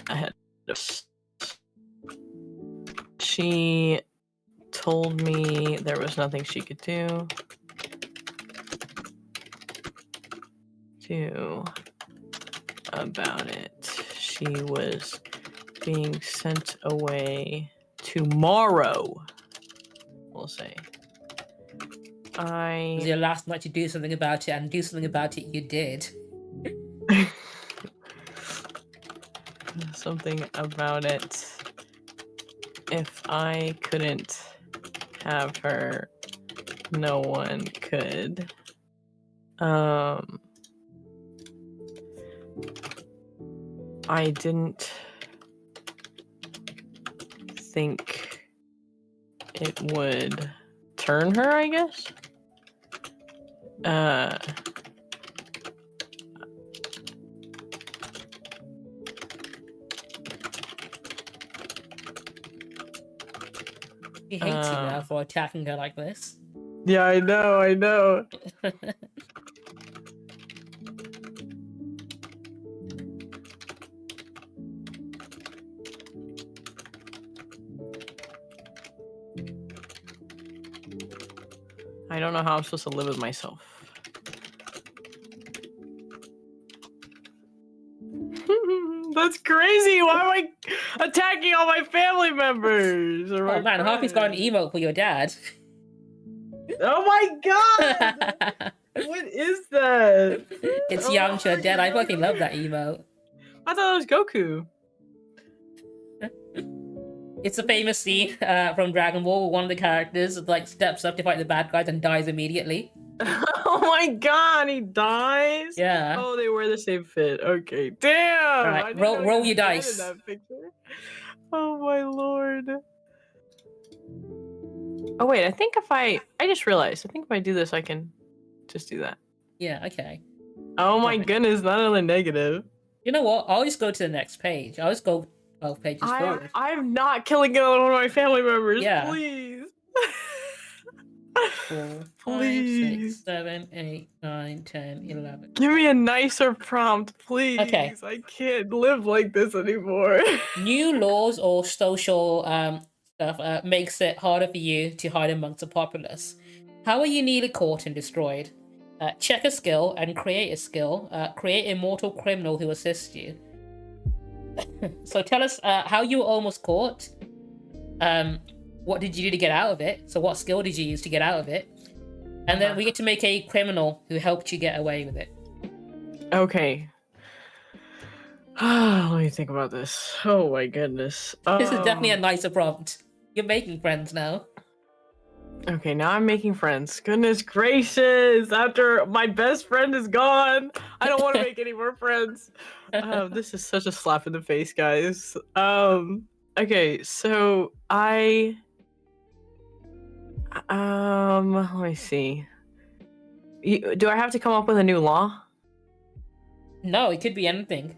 [SPEAKER 2] ahead of us. She told me there was nothing she could do about it. She was being sent away tomorrow, we'll say.
[SPEAKER 1] It was your last night to do something about it, and do something about it you did.
[SPEAKER 2] Something about it. If I couldn't have her, no one could. I didn't think it would turn her, I guess.
[SPEAKER 1] He hates you now for attacking her like this.
[SPEAKER 2] Yeah, I know. I don't know how I'm supposed to live with myself. That's crazy. Why am I attacking all my family members?
[SPEAKER 1] Oh man, Harpy's got an emote for your dad.
[SPEAKER 2] Oh my god! What is that?
[SPEAKER 1] It's Yamcha dead. I fucking love that emote.
[SPEAKER 2] I thought it was Goku.
[SPEAKER 1] It's a famous scene from Dragon Ball where one of the characters like steps up to fight the bad guys and dies immediately.
[SPEAKER 2] Oh my god, he dies?
[SPEAKER 1] Yeah.
[SPEAKER 2] Oh, they wear the same fit. Okay, damn!
[SPEAKER 1] Alright, roll your dice.
[SPEAKER 2] In that picture. Oh my lord. Oh wait, I think if I just realized, I think if I do this, I can just do that.
[SPEAKER 1] Yeah, okay.
[SPEAKER 2] Oh my goodness, not another negative.
[SPEAKER 1] You know what? I'll just go to the next page. I'll just go 12 pages forward.
[SPEAKER 2] I'm not killing one of my family members,
[SPEAKER 1] Yeah.
[SPEAKER 2] please.
[SPEAKER 1] 4, 5,
[SPEAKER 2] Please.
[SPEAKER 1] 6, 7, 8, 9, 10, 11.
[SPEAKER 2] Give me a nicer prompt, please.
[SPEAKER 1] Okay.
[SPEAKER 2] I can't live like this anymore.
[SPEAKER 1] New laws or social stuff makes it harder for you to hide amongst the populace. How are you nearly caught and destroyed? Check a skill and create a skill. Create a mortal criminal who assists you. So tell us how you were almost caught. What did you do to get out of it? So what skill did you use to get out of it? And then we get to make a criminal who helped you get away with it.
[SPEAKER 2] Okay. Let me think about this. Oh my goodness.
[SPEAKER 1] This is definitely a nicer prompt. You're making friends now.
[SPEAKER 2] Okay, now I'm making friends. Goodness gracious! After my best friend is gone, I don't want to make any more friends. This is such a slap in the face, guys. Okay, so let me see. Do I have to come up with a new law?
[SPEAKER 1] No, it could be anything.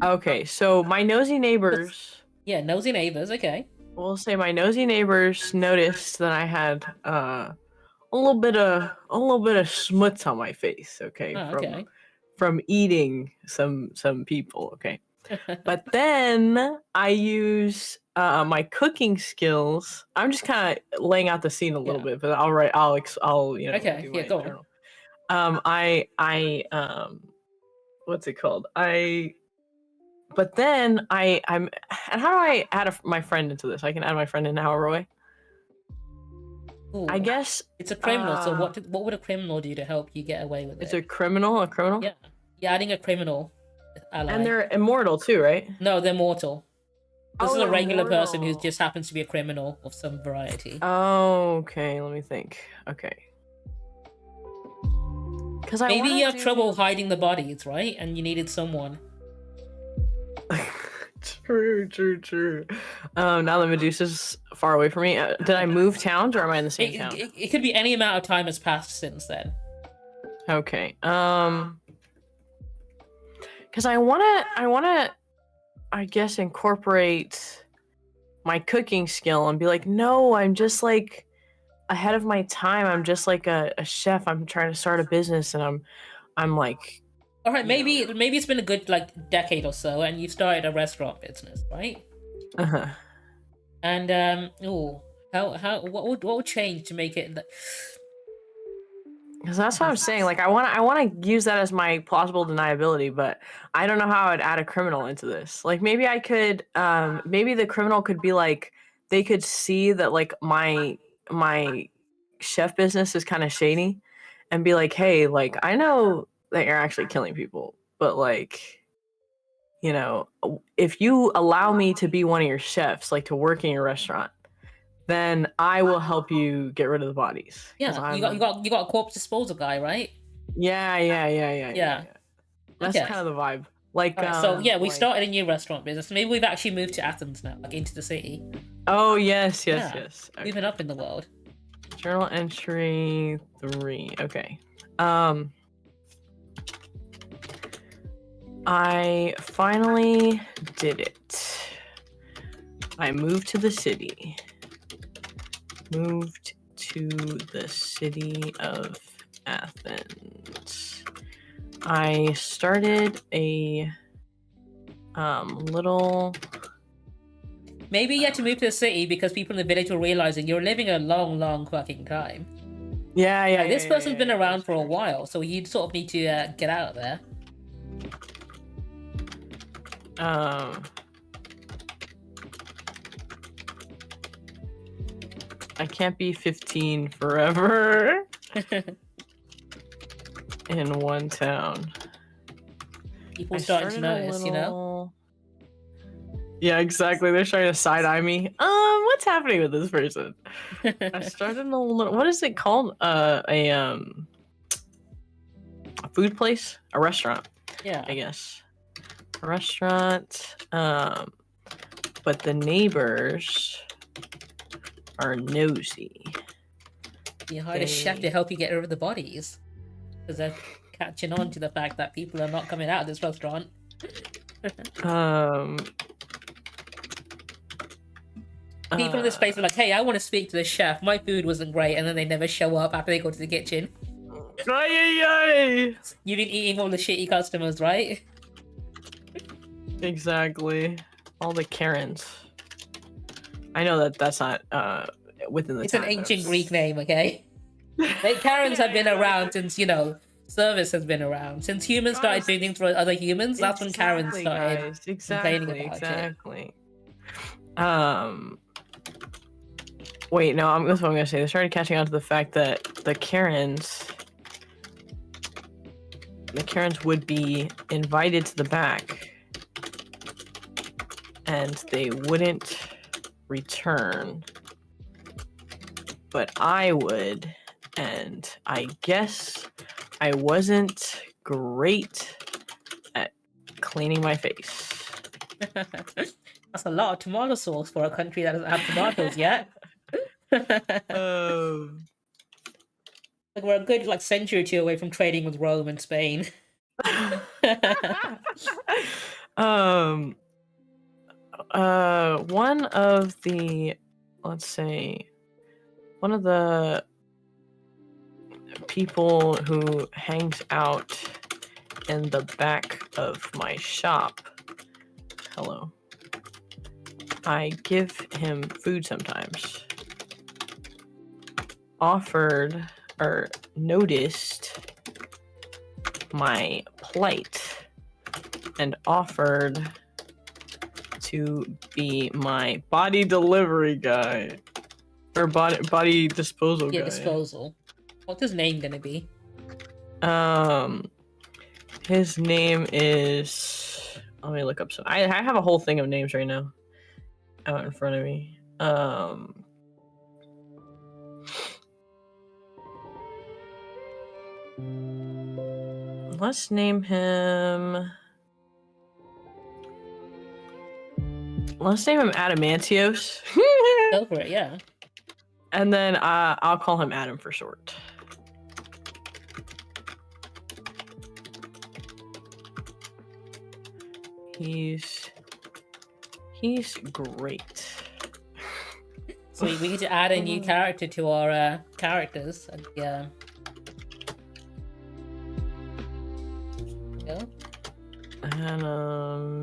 [SPEAKER 2] Okay, so my nosy neighbors.
[SPEAKER 1] Yeah, nosy neighbors. Okay.
[SPEAKER 2] We'll say my nosy neighbors noticed that I had a little bit of schmutz on my face. Okay, from eating some people. Okay, but then I use my cooking skills. I'm just kind of laying out the scene a little bit, but I'll you know.
[SPEAKER 1] Okay,
[SPEAKER 2] do my
[SPEAKER 1] go
[SPEAKER 2] internal. I what's it called? But then I'm and how do I add my friend into this? I can add my friend in however way.
[SPEAKER 1] Ooh,
[SPEAKER 2] I guess
[SPEAKER 1] it's a criminal. So what would a criminal do to help you get away with it?
[SPEAKER 2] It's a criminal.
[SPEAKER 1] Yeah, you're adding a criminal ally.
[SPEAKER 2] And they're immortal too, right?
[SPEAKER 1] No, they're mortal. This is a
[SPEAKER 2] they're
[SPEAKER 1] regular person who
[SPEAKER 2] mortal.
[SPEAKER 1] just happens to be a criminal of some variety.
[SPEAKER 2] Oh, okay. Let me think. Okay. Because I
[SPEAKER 1] Maybe
[SPEAKER 2] want
[SPEAKER 1] you have
[SPEAKER 2] to
[SPEAKER 1] trouble
[SPEAKER 2] do.
[SPEAKER 1] hiding the bodies, right? And you needed someone.
[SPEAKER 2] True. Now that Medusa's far away from me, did I move towns or am I in the same
[SPEAKER 1] It,
[SPEAKER 2] town?
[SPEAKER 1] it could be any amount of time has passed since then.
[SPEAKER 2] Okay. Because I wanna, I guess, incorporate my cooking skill and be like, no, I'm just like ahead of my time. I'm just like a chef. I'm trying to start a business, and I'm like,
[SPEAKER 1] All right,
[SPEAKER 2] you know,
[SPEAKER 1] maybe it's been a good like decade or so, and you've started a restaurant business, right?
[SPEAKER 2] uh-huh.
[SPEAKER 1] And oh, how what would change to make it?
[SPEAKER 2] Because that's what I'm saying. Like, I want to use that as my plausible deniability, but I don't know how I'd add a criminal into this. Like, maybe I could, maybe the criminal could be like, they could see that like my chef business is kind of shady, and be like, hey, like I know that you're actually killing people, but like, you know, if you allow me to be one of your chefs, like to work in your restaurant, then I will help you get rid of the bodies. Because
[SPEAKER 1] Yeah,
[SPEAKER 2] I'm
[SPEAKER 1] you got a corpse disposal guy, right?
[SPEAKER 2] yeah.
[SPEAKER 1] Yeah.
[SPEAKER 2] That's
[SPEAKER 1] Okay.
[SPEAKER 2] kind of the vibe. Like,
[SPEAKER 1] All right. So yeah, we
[SPEAKER 2] like,
[SPEAKER 1] started a new restaurant business. Maybe we've actually moved to Athens now, like into the city.
[SPEAKER 2] oh yes.
[SPEAKER 1] Yeah, moving
[SPEAKER 2] Okay.
[SPEAKER 1] up in the world.
[SPEAKER 2] Journal entry 3. Okay. Um, I finally did it. I moved to the city. Moved to the city of Athens. I started a little.
[SPEAKER 1] Maybe you had to move to the city because people in the village were realizing you're living a long fucking time. Like, this person's been around
[SPEAKER 2] That's
[SPEAKER 1] for a
[SPEAKER 2] true.
[SPEAKER 1] while, so you'd sort of need to get out of there.
[SPEAKER 2] Um, I can't be 15 forever in one town.
[SPEAKER 1] People
[SPEAKER 2] I
[SPEAKER 1] starting to
[SPEAKER 2] started
[SPEAKER 1] notice, you know?
[SPEAKER 2] Yeah, exactly. They're trying to side eye me. What's happening with this person? I started a little. What is it called? A food place, a restaurant,
[SPEAKER 1] Yeah.
[SPEAKER 2] I guess. A restaurant. But the neighbors are nosy.
[SPEAKER 1] You hired a chef to help you get rid of the bodies. Because they're catching on to the fact that people are not coming out of this restaurant.
[SPEAKER 2] Um.
[SPEAKER 1] People in this place were like, hey, I want to speak to the chef. My food wasn't great. And then they never show up after they go to the kitchen.
[SPEAKER 2] Ay.
[SPEAKER 1] You've been eating all the shitty customers, right?
[SPEAKER 2] Exactly. All the Karens. I know that that's not within the
[SPEAKER 1] It's
[SPEAKER 2] time.
[SPEAKER 1] an ancient Greek name, okay? Like, Karens have been around since, you know, service has been around. Since humans started doing things for other humans, that's when Karens started complaining about it.
[SPEAKER 2] Wait, no, that's what I'm gonna say. They started catching on to the fact that the Karens would be invited to the back, and they wouldn't return. But I would, and I guess I wasn't great at cleaning my face.
[SPEAKER 1] That's a lot of tomato sauce for a country that doesn't have tomatoes yet. Like, we're a good like century or two away from trading with Rome and Spain.
[SPEAKER 2] One of the, let's say, one of the people who hangs out in the back of my shop, hello, I give him food sometimes, offered or noticed my plight and offered to be my body delivery guy or body disposal guy.
[SPEAKER 1] Yeah, disposal. What's his name gonna be?
[SPEAKER 2] His name is. Let me look up some. I have a whole thing of names right now. out in front of me. Let's name him. Let's name him Adamantios.
[SPEAKER 1] Go for it, yeah.
[SPEAKER 2] And then I'll call him Adam for short. He's great.
[SPEAKER 1] So we need to add a new character to our characters. And, yeah. Go.
[SPEAKER 2] Adamantios.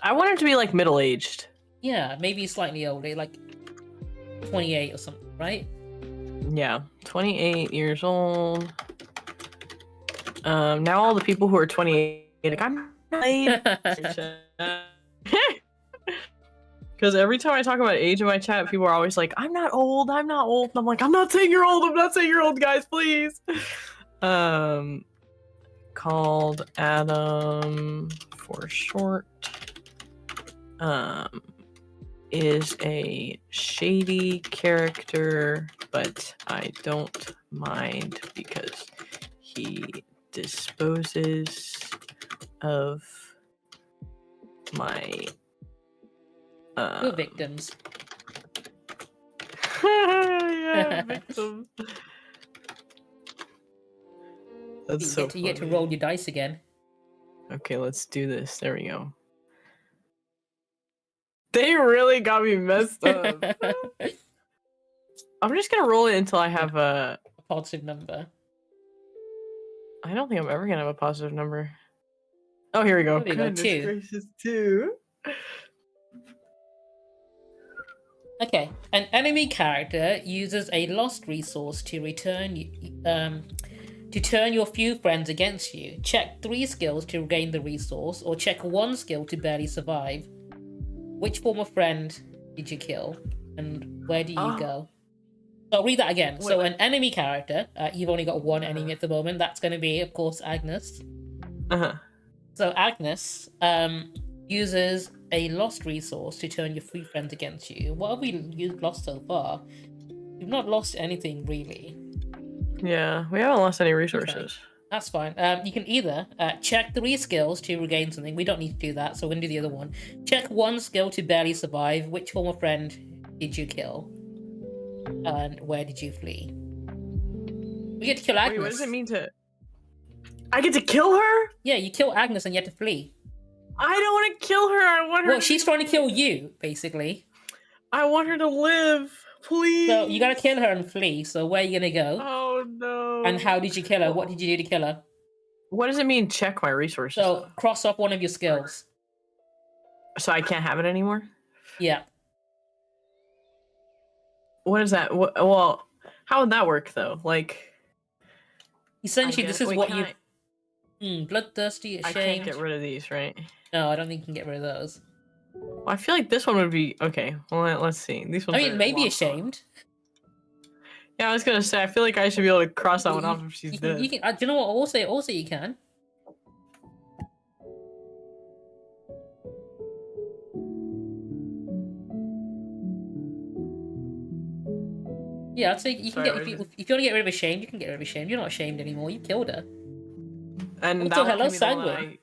[SPEAKER 2] I want him to be like middle-aged.
[SPEAKER 1] Yeah, maybe slightly older, like 28 or something, right?
[SPEAKER 2] Yeah, 28 years old. Now all the people who are 28, like, I'm late. Because every time I talk about age in my chat, people are always like, I'm not old. And I'm like, I'm not saying you're old, guys, please. Called Adam for short. Is a shady character, but I don't mind because he disposes of my
[SPEAKER 1] Your victims.
[SPEAKER 2] Yeah, victims. That's
[SPEAKER 1] You get to roll your dice again.
[SPEAKER 2] Okay, let's do this. There we go. They really got me messed up. I'm just gonna roll it until I have a
[SPEAKER 1] positive number.
[SPEAKER 2] I don't think I'm ever gonna have a positive number. Oh, here we go. Goodness gracious, 2.
[SPEAKER 1] Okay, an enemy character uses a lost resource to turn your few friends against you. Check 3 skills to regain the resource, or check 1 skill to barely survive. Which former friend did you kill, and where do you go? So I'll read that again. Wait. So an enemy character, you've only got 1 enemy at the moment. That's going to be, of course, Agnes. So Agnes uses a lost resource to turn your 3 friends against you. What have we lost so far? We've not lost anything, really.
[SPEAKER 2] Yeah, we haven't lost any resources. Okay.
[SPEAKER 1] That's fine. You can either check 3 skills to regain something. We don't need to do that, so we're going to do the other one. Check 1 skill to barely survive. Which former friend did you kill? And where did you flee? We get to kill Agnes.
[SPEAKER 2] Wait, what does it mean to... I get to kill her?
[SPEAKER 1] Yeah, you kill Agnes and you have to flee.
[SPEAKER 2] I don't want to kill her. I want her...
[SPEAKER 1] Well, she's trying to kill you, basically.
[SPEAKER 2] I want her to live. Please.
[SPEAKER 1] So you gotta kill her and flee. So where are you gonna go?
[SPEAKER 2] Oh no.
[SPEAKER 1] And how did you kill her? What did you do to kill her?
[SPEAKER 2] What does it mean, check my resources?
[SPEAKER 1] So cross off one of your skills.
[SPEAKER 2] So I can't have it anymore?
[SPEAKER 1] Yeah.
[SPEAKER 2] What is that? Well, how would that work though? Like,
[SPEAKER 1] essentially, this is what you... bloodthirsty, ashamed.
[SPEAKER 2] I can't get rid of these, right?
[SPEAKER 1] No, I don't think you can get rid of those.
[SPEAKER 2] Well, I feel like this one would be... Okay, well, let's see. These ones,
[SPEAKER 1] I mean, maybe ashamed.
[SPEAKER 2] Yeah, I was gonna say, I feel like I should be able to cross that one off if she's dead.
[SPEAKER 1] You can, do you know what? Also you can. Yeah, I'd say you can get... If you want to get rid of ashamed, you can get rid of ashamed. You're not ashamed anymore. You killed her.
[SPEAKER 2] And also, hello, Sanguine.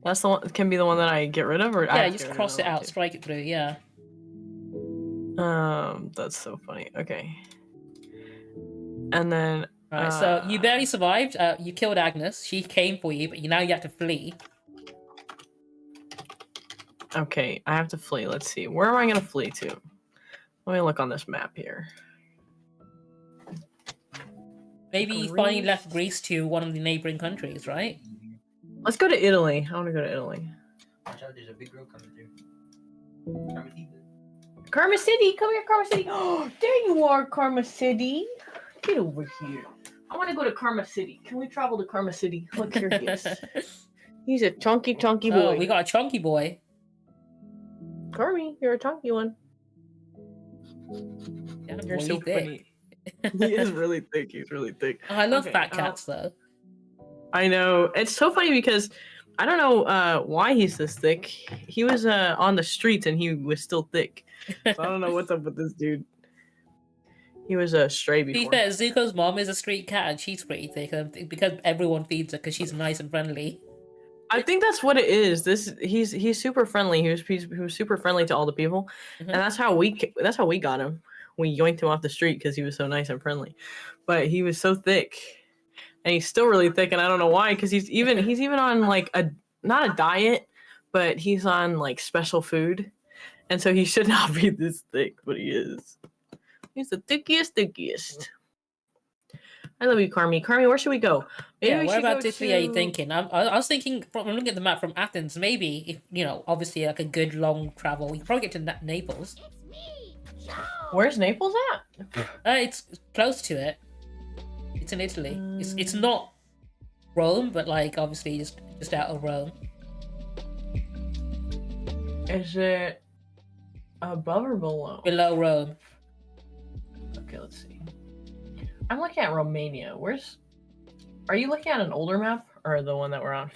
[SPEAKER 2] That's the one. Can be the one that I get rid of, or
[SPEAKER 1] yeah, you just cross it out, strike it through. Yeah.
[SPEAKER 2] That's so funny. Okay. And then.
[SPEAKER 1] Right. So you barely survived. You killed Agnes. She came for you, but now you have to flee.
[SPEAKER 2] Okay, I have to flee. Let's see. Where am I gonna flee to? Let me look on this map here.
[SPEAKER 1] Maybe finally left Greece to one of the neighboring countries, right?
[SPEAKER 2] Let's go to Italy. I want to go to Italy.
[SPEAKER 3] Watch out, there's a big girl coming through.
[SPEAKER 2] Karma City, come here, Karma City. Oh, there you are, Karma City. Get over here. I want to go to Karma City. Can we travel to Karma City? Look, here he is. He's a chunky boy.
[SPEAKER 1] Oh, we got a chunky boy.
[SPEAKER 2] Carmi, you're a chunky one.
[SPEAKER 1] Yeah,
[SPEAKER 2] you're
[SPEAKER 1] really
[SPEAKER 2] so
[SPEAKER 1] thick.
[SPEAKER 2] funny. He is really thick. He's really thick.
[SPEAKER 1] Oh, I love fat cats, though.
[SPEAKER 2] I know. It's so funny because I don't know why he's this thick. He was on the streets and he was still thick. So I don't know what's up with this dude. He was a stray
[SPEAKER 1] To be
[SPEAKER 2] before.
[SPEAKER 1] fair, Zuko's mom is a street cat and she's pretty thick because everyone feeds her because she's nice and friendly.
[SPEAKER 2] I think that's what it is. He's super friendly. He was super friendly to all the people,
[SPEAKER 1] Mhm.
[SPEAKER 2] and that's how we got him. We yoinked him off the street because he was so nice and friendly, but he was so thick, and he's still really thick, and I don't know why. Because he's even on like not a diet, but he's on like special food, and so he should not be this thick, but he is. He's the thickiest. I love you, Carmi. Carmi, where should we go? Maybe
[SPEAKER 1] Yeah,
[SPEAKER 2] we should
[SPEAKER 1] whereabouts
[SPEAKER 2] go
[SPEAKER 1] Italy are you
[SPEAKER 2] to-
[SPEAKER 1] thinking? I was thinking, from looking at the map from Athens, maybe, if, obviously like a good long travel, you could probably get to Naples.
[SPEAKER 2] Where's Naples at?
[SPEAKER 1] It's close to it. It's in Italy. It's not Rome, but like obviously just out of Rome.
[SPEAKER 2] Is it above or below?
[SPEAKER 1] Below Rome.
[SPEAKER 2] Okay, let's see. I'm looking at Romania. Are you looking at an older map or the one that we're on?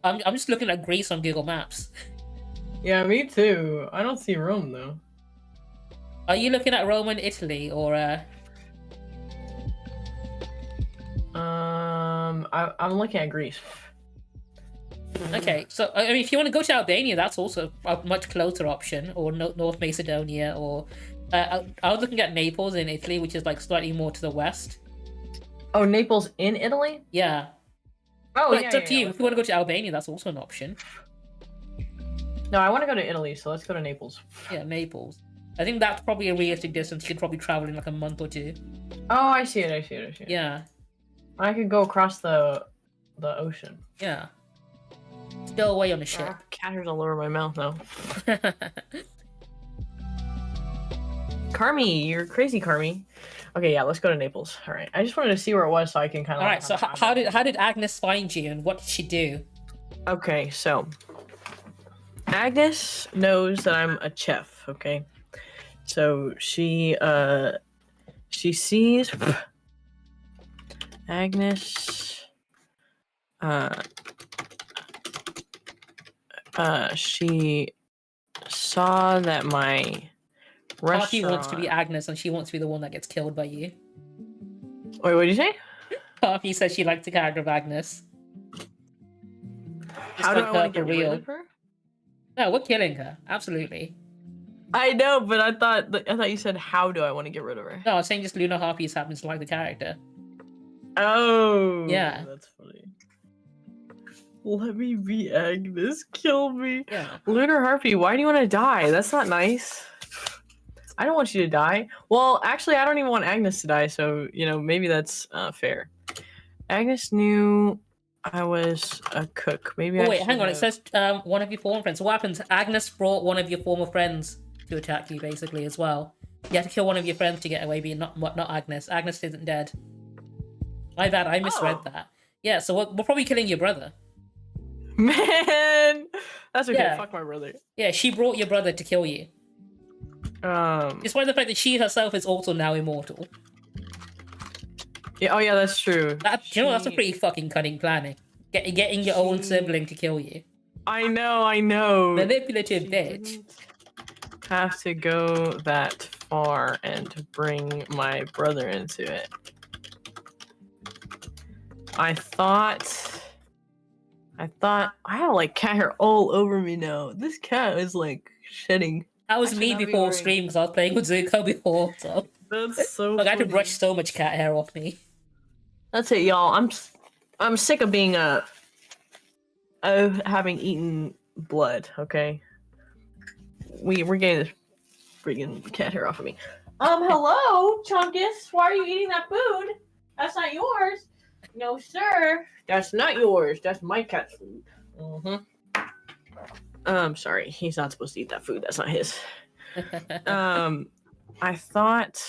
[SPEAKER 1] I'm just looking at Greece on Google Maps.
[SPEAKER 2] Yeah, me too. I don't see Rome though.
[SPEAKER 1] Are you looking at Rome and Italy or
[SPEAKER 2] I'm looking at Greece.
[SPEAKER 1] Okay, so I mean, if you want to go to Albania, that's also a much closer option, or North Macedonia, or I was looking at Naples in Italy, which is like slightly more to the west.
[SPEAKER 2] Oh, Naples in Italy?
[SPEAKER 1] Yeah.
[SPEAKER 2] Oh,
[SPEAKER 1] But
[SPEAKER 2] yeah.
[SPEAKER 1] it's up to you. If you want to go to Albania, that's also an option.
[SPEAKER 2] No, I want to go to Italy, so let's go to Naples.
[SPEAKER 1] Yeah, Naples. I think that's probably a realistic distance. You could probably travel in like a month or two.
[SPEAKER 2] Oh, I see it.
[SPEAKER 1] Yeah,
[SPEAKER 2] I could go across the ocean.
[SPEAKER 1] yeah. Still away on the ship.
[SPEAKER 2] Cat hairs all over my mouth though. Carmi, you're crazy, Carmi. Okay, yeah, let's go to Naples. All right, I just wanted to see where it was so I can kind of.
[SPEAKER 1] All right. So how did Agnes find you, and what did she do?
[SPEAKER 2] Okay, so Agnes knows that I'm a chef. Okay, so she sees Agnes. She saw that my
[SPEAKER 1] Harpy
[SPEAKER 2] restaurant.
[SPEAKER 1] wants to be Agnes, and she wants to be the one that gets killed by you.
[SPEAKER 2] Wait, what did you say?
[SPEAKER 1] Harpy says she likes the character of Agnes.
[SPEAKER 2] How
[SPEAKER 1] like
[SPEAKER 2] do I
[SPEAKER 1] her
[SPEAKER 2] want to
[SPEAKER 1] for
[SPEAKER 2] get rid
[SPEAKER 1] real.
[SPEAKER 2] of her?
[SPEAKER 1] No, we're killing her. Absolutely.
[SPEAKER 2] I know, but I thought you said how do I want to get rid of her?
[SPEAKER 1] No, I was saying just Luna Harpy happens to like the character.
[SPEAKER 2] Oh,
[SPEAKER 1] Yeah.
[SPEAKER 2] that's funny. Let me be Agnes. Kill me.
[SPEAKER 1] Yeah.
[SPEAKER 2] Lunar Harpy, why do you want to die? That's not nice. I don't want you to die. Well, actually, I don't even want Agnes to die, so, maybe that's fair. Agnes knew I was a cook. Maybe
[SPEAKER 1] Oh,
[SPEAKER 2] I
[SPEAKER 1] wait, hang on. It
[SPEAKER 2] should
[SPEAKER 1] says one of your former friends. So what happens? Agnes brought one of your former friends to attack you, basically, as well. You had to kill one of your friends to get away, being not Agnes. Agnes isn't dead. My bad, I misread that. Yeah, so we're probably killing your brother.
[SPEAKER 2] Man! That's okay.
[SPEAKER 1] Yeah.
[SPEAKER 2] Fuck my brother.
[SPEAKER 1] Yeah, she brought your brother to kill you. Despite the fact that she herself is also now immortal.
[SPEAKER 2] Yeah, oh yeah, that's true.
[SPEAKER 1] That's a pretty fucking cunning planning. Getting your own sibling to kill you.
[SPEAKER 2] I know.
[SPEAKER 1] Manipulative bitch.
[SPEAKER 2] Have to go that far and bring my brother into it. I thought I have like cat hair all over me now. This cat is like shedding.
[SPEAKER 1] That was
[SPEAKER 2] I should
[SPEAKER 1] me
[SPEAKER 2] not be
[SPEAKER 1] before
[SPEAKER 2] wearing-
[SPEAKER 1] stream because I was playing with Zuko before, so
[SPEAKER 2] That's so.
[SPEAKER 1] like, I had to
[SPEAKER 2] funny.
[SPEAKER 1] brush so much cat hair off me.
[SPEAKER 2] That's it, y'all. I'm sick of being of having eaten blood. Okay, we're getting this freaking cat hair off of me. Hello, Chunkus. Why are you eating that food? That's not yours. No, sir. That's not yours. That's my cat's food. Sorry. He's not supposed to eat that food. That's not his. I thought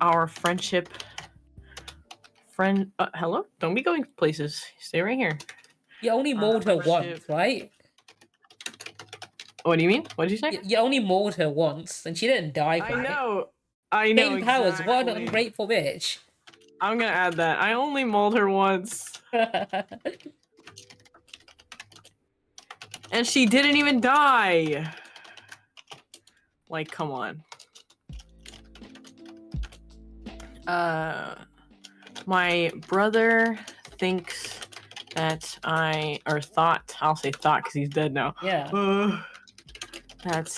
[SPEAKER 2] our friendship. Hello? Don't be going places. Stay right here.
[SPEAKER 1] You only mauled her once,
[SPEAKER 2] shit.
[SPEAKER 1] right?
[SPEAKER 2] What do you mean? What did you say?
[SPEAKER 1] You only mauled her once, and she didn't die for it.
[SPEAKER 2] I know.
[SPEAKER 1] Gain powers. What an
[SPEAKER 2] exactly.
[SPEAKER 1] ungrateful bitch.
[SPEAKER 2] I'm gonna add that. I only mauled her once. And she didn't even die. Like, come on. My brother thinks that I'll say thought because he's dead now.
[SPEAKER 1] Yeah.
[SPEAKER 2] That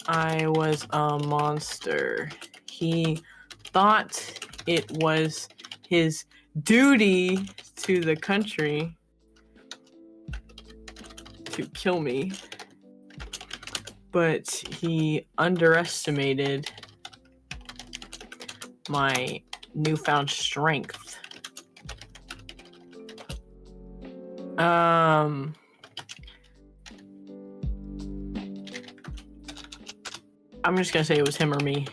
[SPEAKER 2] I was a monster. He thought it was his duty to the country to kill me, but he underestimated my newfound strength. I'm just gonna say it was him or me.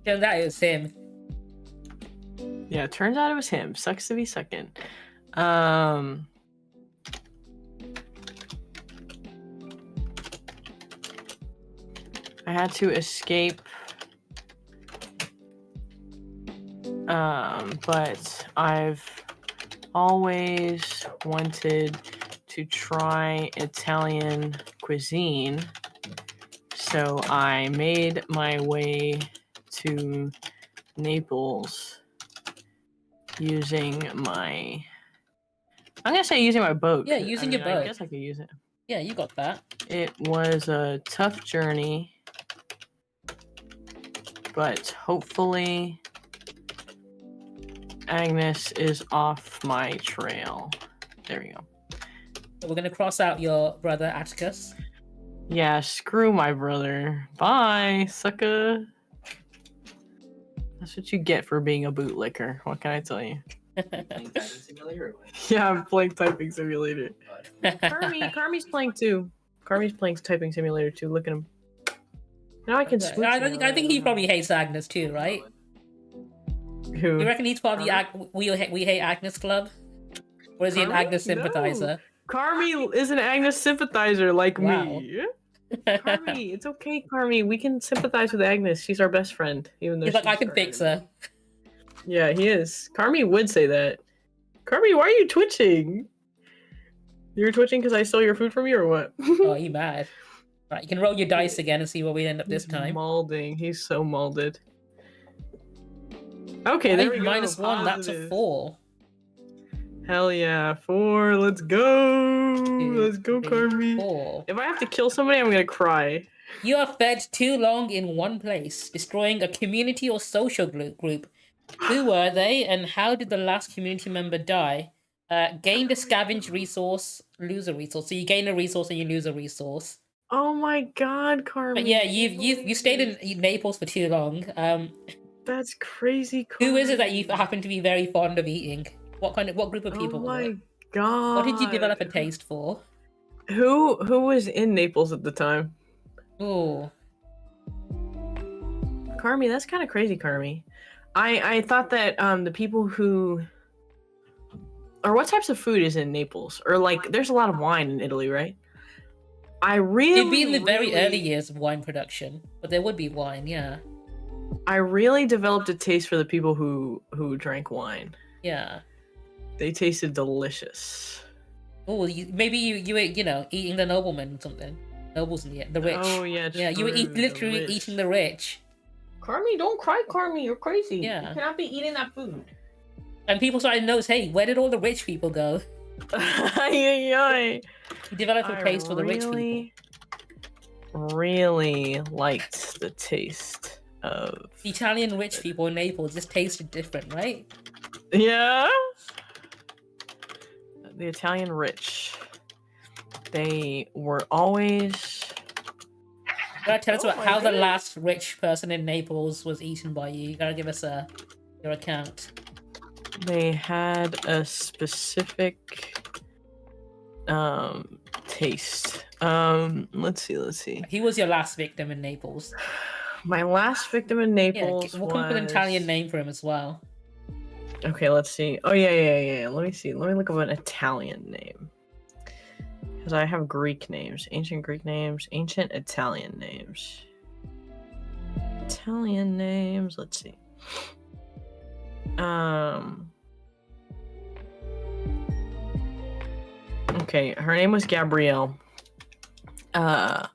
[SPEAKER 1] Turns out it was him.
[SPEAKER 2] Yeah, it turns out it was him. Sucks to be second. I had to escape. But I've always wanted to try Italian cuisine. So I made my way to Naples using my boat.
[SPEAKER 1] Yeah, using your boat.
[SPEAKER 2] I guess I could use it.
[SPEAKER 1] Yeah, you got that.
[SPEAKER 2] It was a tough journey, but hopefully Agnes is off my trail. There we go.
[SPEAKER 1] So we're gonna cross out your brother Atticus.
[SPEAKER 2] Yeah, screw my brother. Bye, sucker. That's what you get for being a bootlicker. What can I tell you?
[SPEAKER 3] Playing Typing Simulator or what?
[SPEAKER 2] Yeah, I'm playing Typing Simulator. Carmi's playing too. Carmi's playing Typing Simulator too. Look at him. Now I can switch.
[SPEAKER 1] I think he probably hates Agnes too, right?
[SPEAKER 2] Who?
[SPEAKER 1] You reckon he's part of the We Hate Agnes club? Or is he an
[SPEAKER 2] Carmi?
[SPEAKER 1] Agnes sympathizer?
[SPEAKER 2] Carmi is an Agnes sympathizer like
[SPEAKER 1] Wow.
[SPEAKER 2] me. Carmi, it's okay, Carmi. We can sympathize with Agnes. She's our best friend, even though
[SPEAKER 1] He's like,
[SPEAKER 2] she's
[SPEAKER 1] I can
[SPEAKER 2] our
[SPEAKER 1] fix
[SPEAKER 2] enemy.
[SPEAKER 1] her.
[SPEAKER 2] Yeah, he is. Carmi would say that. Carmi, why are you twitching? You're twitching because I stole your food from you, or what?
[SPEAKER 1] Oh, you mad? Right, you can roll your dice again and see where we end up this
[SPEAKER 2] He's
[SPEAKER 1] time.
[SPEAKER 2] Malding. He's so malded. Okay, there we go.
[SPEAKER 1] -1, that's a
[SPEAKER 2] Positive.
[SPEAKER 1] 4.
[SPEAKER 2] Hell yeah, 4. Let's go. Let's go, Carmi.
[SPEAKER 1] 4.
[SPEAKER 2] If I have to kill somebody, I'm gonna cry.
[SPEAKER 1] You are fed too long in one place, destroying a community or social group. Who were they, and how did the last community member die? Gained a scavenge resource, lose a resource. So you gain a resource and you lose a resource.
[SPEAKER 2] Oh my god, Carmi.
[SPEAKER 1] But yeah, you stayed in Naples for too long.
[SPEAKER 2] That's crazy, Carmi.
[SPEAKER 1] Who is it that you happen to be very fond of eating? What group of people?
[SPEAKER 2] Oh
[SPEAKER 1] were
[SPEAKER 2] my
[SPEAKER 1] it?
[SPEAKER 2] god.
[SPEAKER 1] What did you develop a taste for?
[SPEAKER 2] Who was in Naples at the time?
[SPEAKER 1] Ooh.
[SPEAKER 2] Carmi, that's kind of crazy, Carmi. I thought that the people who, or what types of food is in Naples? Or like, there's a lot of wine in Italy, right?
[SPEAKER 1] It'd be in the very early years of wine production, but there would be wine, yeah.
[SPEAKER 2] I really developed a taste for the people who drank wine.
[SPEAKER 1] Yeah.
[SPEAKER 2] They tasted delicious.
[SPEAKER 1] Oh, maybe you ate, eating the nobleman or something. Nobles, the rich.
[SPEAKER 2] Oh yeah,
[SPEAKER 1] yeah. You were literally eating the rich.
[SPEAKER 2] Carmi, don't cry, Carmi. You're crazy.
[SPEAKER 1] Yeah.
[SPEAKER 2] You cannot be eating that food.
[SPEAKER 1] And people started to notice, hey, where did all the rich people go?
[SPEAKER 2] You
[SPEAKER 1] developed a taste for the rich people.
[SPEAKER 2] Really liked the taste of
[SPEAKER 1] the Italian rich people in Naples just tasted different, right?
[SPEAKER 2] Yeah. The Italian rich. They were always.
[SPEAKER 1] You gotta tell us about how the last rich person in Naples was eaten by you. You gotta give us your account.
[SPEAKER 2] They had a specific taste. Let's see.
[SPEAKER 1] He was your last victim in Naples.
[SPEAKER 2] My last victim in Naples.
[SPEAKER 1] We'll come up with an Italian name for him as well.
[SPEAKER 2] Okay, let's see. Oh yeah. Let me see. Let me look up an Italian name. Because I have Greek names, ancient Greek names, ancient Italian names. Italian names. Let's see. Okay, her name was Gabrielle. I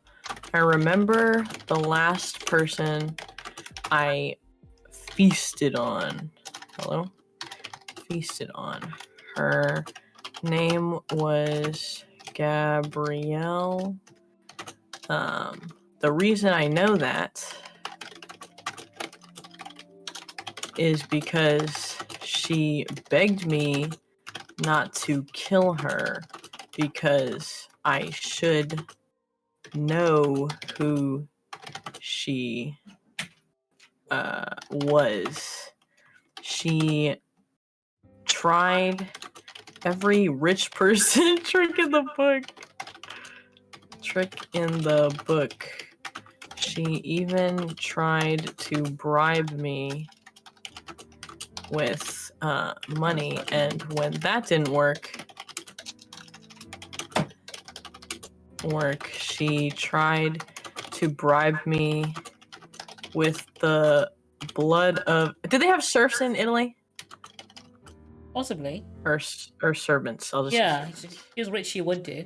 [SPEAKER 2] remember the last person I feasted on. Hello? Feasted on. Her name was Gabrielle. The reason I know that is because she begged me not to kill her because I should know who she was. She tried every rich person trick in the book. She even tried to bribe me with money, and when that didn't work, she tried to bribe me with the blood of... Did they have serfs in Italy?
[SPEAKER 1] Possibly.
[SPEAKER 2] Or servants? I'll just
[SPEAKER 1] Yeah,
[SPEAKER 2] say servants.
[SPEAKER 1] she was rich, she would do.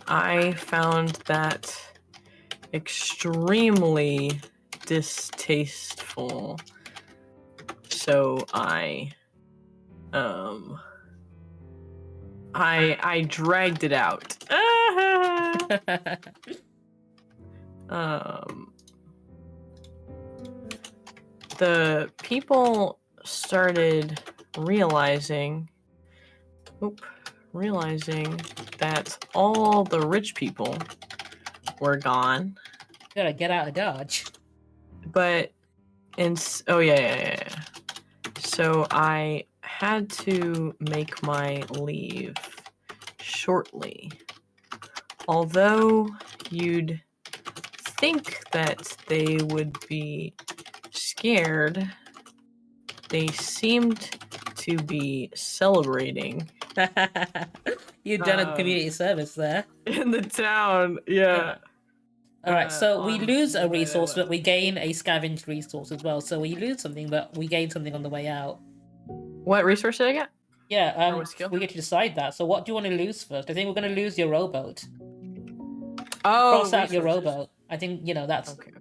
[SPEAKER 2] I found that extremely distasteful, so I dragged it out. The people started realizing that all the rich people were gone.
[SPEAKER 1] Gotta get out of Dodge.
[SPEAKER 2] But so I had to make my leave shortly. Although you'd think that they would be scared, they seemed to be celebrating.
[SPEAKER 1] You've done a community service there.
[SPEAKER 2] In the town, yeah.
[SPEAKER 1] Alright, so we lose a
[SPEAKER 2] on the
[SPEAKER 1] resource,
[SPEAKER 2] night I
[SPEAKER 1] but we gain a scavenged resource as well. So we lose something, but we gain something on the way out.
[SPEAKER 2] What resource did I get?
[SPEAKER 1] Yeah,
[SPEAKER 2] Or what skill?
[SPEAKER 1] we get to decide that. So what do you want to lose first? I think we're going to lose your rowboat.
[SPEAKER 2] Oh,
[SPEAKER 1] Cross out your
[SPEAKER 2] resources.
[SPEAKER 1] rowboat. I think, that's
[SPEAKER 2] Okay.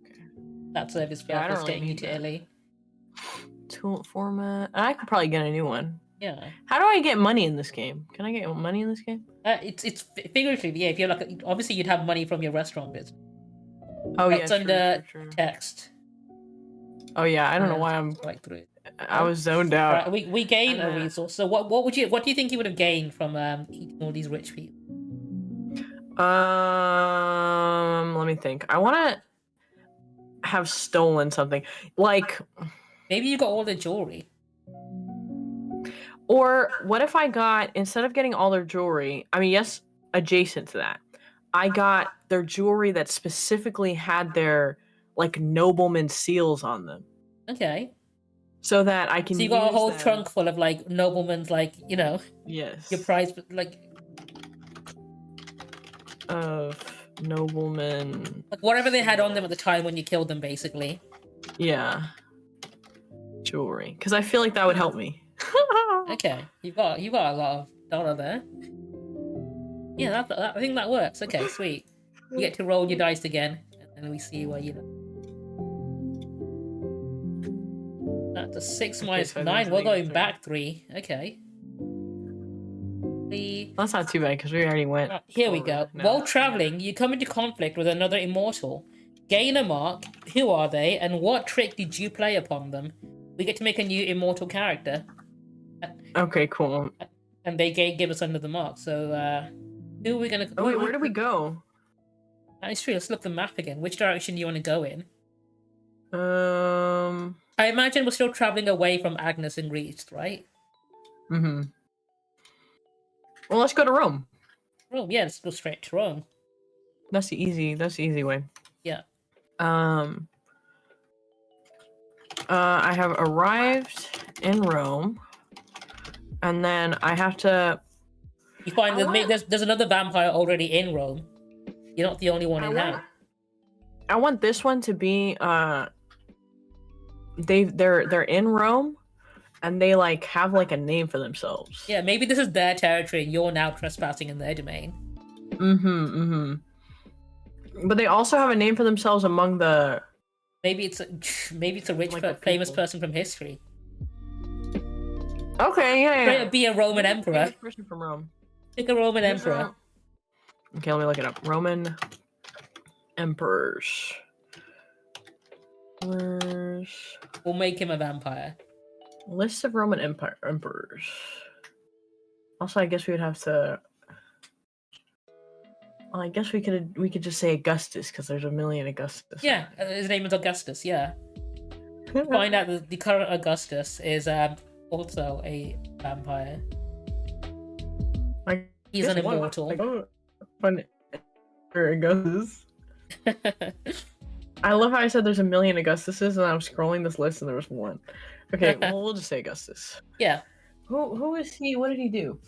[SPEAKER 1] that service
[SPEAKER 2] Yeah, I don't
[SPEAKER 1] purpose
[SPEAKER 2] really
[SPEAKER 1] getting you
[SPEAKER 2] need
[SPEAKER 1] to
[SPEAKER 2] that.
[SPEAKER 1] Italy.
[SPEAKER 2] Tool format. I could probably get a new one.
[SPEAKER 1] Yeah.
[SPEAKER 2] How do I get money in this game? Can I get money in this game?
[SPEAKER 1] It's figuratively, yeah. If you're obviously you'd have money from your restaurant business.
[SPEAKER 2] Oh
[SPEAKER 1] That's
[SPEAKER 2] yeah,
[SPEAKER 1] under
[SPEAKER 2] true.
[SPEAKER 1] text.
[SPEAKER 2] Oh yeah, I don't know why I'm.
[SPEAKER 1] Right through it.
[SPEAKER 2] I was zoned out.
[SPEAKER 1] Right, we gain a resource. So what do you think you would have gained from eating all these rich people?
[SPEAKER 2] Let me think. I want to have stolen something, like
[SPEAKER 1] maybe you got all the jewelry.
[SPEAKER 2] Or what if I got, instead of getting all their jewelry, I mean, yes, adjacent to that, I got their jewelry that specifically had their like nobleman seals on them.
[SPEAKER 1] Okay.
[SPEAKER 2] So that I can.
[SPEAKER 1] So you got a whole trunk full of like noblemen's, like
[SPEAKER 2] Yes.
[SPEAKER 1] your prize, like
[SPEAKER 2] of noblemen.
[SPEAKER 1] Like whatever they had on them at the time when you killed them, basically.
[SPEAKER 2] Yeah. Jewelry, because I feel like that would help me.
[SPEAKER 1] Okay, you've got a lot of dollar there. Yeah, I think that works. Okay, sweet. You get to roll your dice again, and then we see where That's a 6 minus
[SPEAKER 2] so
[SPEAKER 1] 9. We're
[SPEAKER 2] there's
[SPEAKER 1] going
[SPEAKER 2] 3.
[SPEAKER 1] back 3. Okay.
[SPEAKER 2] That's not too bad because we already went.
[SPEAKER 1] Here we go. While traveling, you come into conflict with another immortal. Gain a mark. Who are they, and what trick did you play upon them? We get to make a new immortal character.
[SPEAKER 2] Okay, cool.
[SPEAKER 1] And they give us another mark. So, who are we gonna?
[SPEAKER 2] Oh wait, where do we go?
[SPEAKER 1] That's true. Let's look at the map again. Which direction do you want to go in?
[SPEAKER 2] I
[SPEAKER 1] imagine we're still traveling away from Agnes and Reach, right?
[SPEAKER 2] Mm-hmm. Well, let's go to Rome.
[SPEAKER 1] Rome, yeah, let's go straight to Rome.
[SPEAKER 2] That's the easy way.
[SPEAKER 1] Yeah.
[SPEAKER 2] I have arrived in Rome, and then I have to.
[SPEAKER 1] You find there's another vampire already in Rome. You're not the only one in now.
[SPEAKER 2] I want this one to be they're in Rome and they like have like a name for themselves.
[SPEAKER 1] Yeah, maybe this is their territory and you're now trespassing in their domain.
[SPEAKER 2] But they also have a name for themselves among the.
[SPEAKER 1] Maybe it's a rich,
[SPEAKER 2] Like the
[SPEAKER 1] famous
[SPEAKER 2] people.
[SPEAKER 1] person from history.
[SPEAKER 2] Okay, yeah.
[SPEAKER 1] Be a Roman emperor.
[SPEAKER 2] Famous person from Rome.
[SPEAKER 1] Pick a Roman
[SPEAKER 2] Who's
[SPEAKER 1] emperor.
[SPEAKER 2] Rome? Okay, let me look it up. Roman emperors.
[SPEAKER 1] We'll make him a vampire.
[SPEAKER 2] List of Roman emperors. Also, I guess we would have to. Well, I guess we could just say Augustus because there's a million Augustus.
[SPEAKER 1] Yeah, his name is Augustus. Yeah. Find out that the current Augustus is also a vampire. He's an immortal.
[SPEAKER 2] Fun Augustus. I love how I said there's a million Augustuses, and I was scrolling this list, and there was one. Okay, well, we'll just say Augustus.
[SPEAKER 1] Yeah.
[SPEAKER 2] Who is he? What did he do?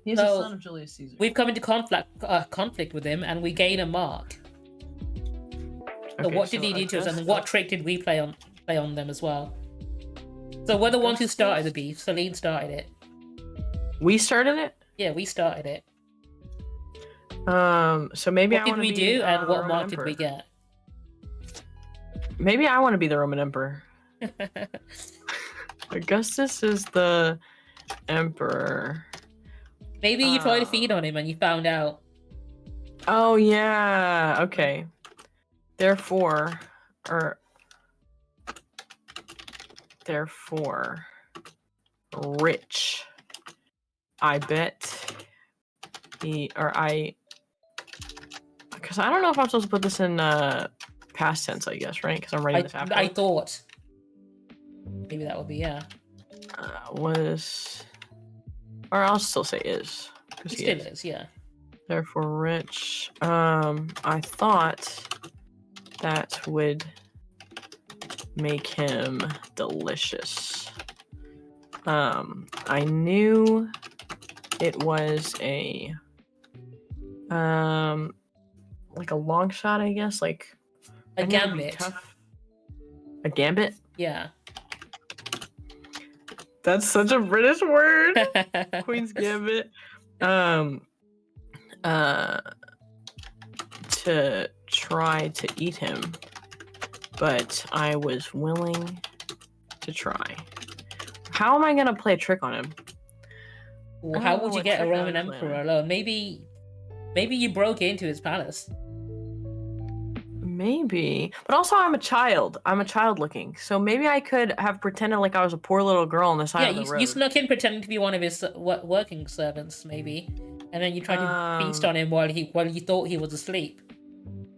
[SPEAKER 2] He's the son of Julius Caesar.
[SPEAKER 1] We've come into conflict with him, and we gain a mark. So what did he do to us, and what trick did we play on them as well? So we're the ones who started the beef. Celine started it.
[SPEAKER 2] We started it?
[SPEAKER 1] Yeah, we started it.
[SPEAKER 2] So maybe
[SPEAKER 1] what did we do, and what mark did we get?
[SPEAKER 2] Maybe I want to be the Roman emperor. Augustus is the emperor.
[SPEAKER 1] Maybe you tried to feed on him and you found out.
[SPEAKER 2] Oh yeah. Okay. Therefore, rich. I bet because I don't know if I'm supposed to put this in past tense, I guess, right? Because I'm writing this after.
[SPEAKER 1] I thought maybe that would be
[SPEAKER 2] or I'll still say is.
[SPEAKER 1] It still is, yeah.
[SPEAKER 2] Therefore rich. I thought that would make him delicious. I knew it was a like a long shot, I guess, like
[SPEAKER 1] a gambit.
[SPEAKER 2] A gambit?
[SPEAKER 1] Yeah.
[SPEAKER 2] That's such a British word. Queen's Gambit. To try to eat him, but I was willing to try. How am I gonna play a trick on him?
[SPEAKER 1] Well, how would you get a Roman emperor alone? Maybe you broke into his palace.
[SPEAKER 2] Maybe, but also I'm a child. I'm a child looking, so maybe I could have pretended like I was a poor little girl on the side of the road.
[SPEAKER 1] Yeah, you snuck in pretending to be one of his working servants, maybe, and then you tried to feast on him while you thought he was asleep.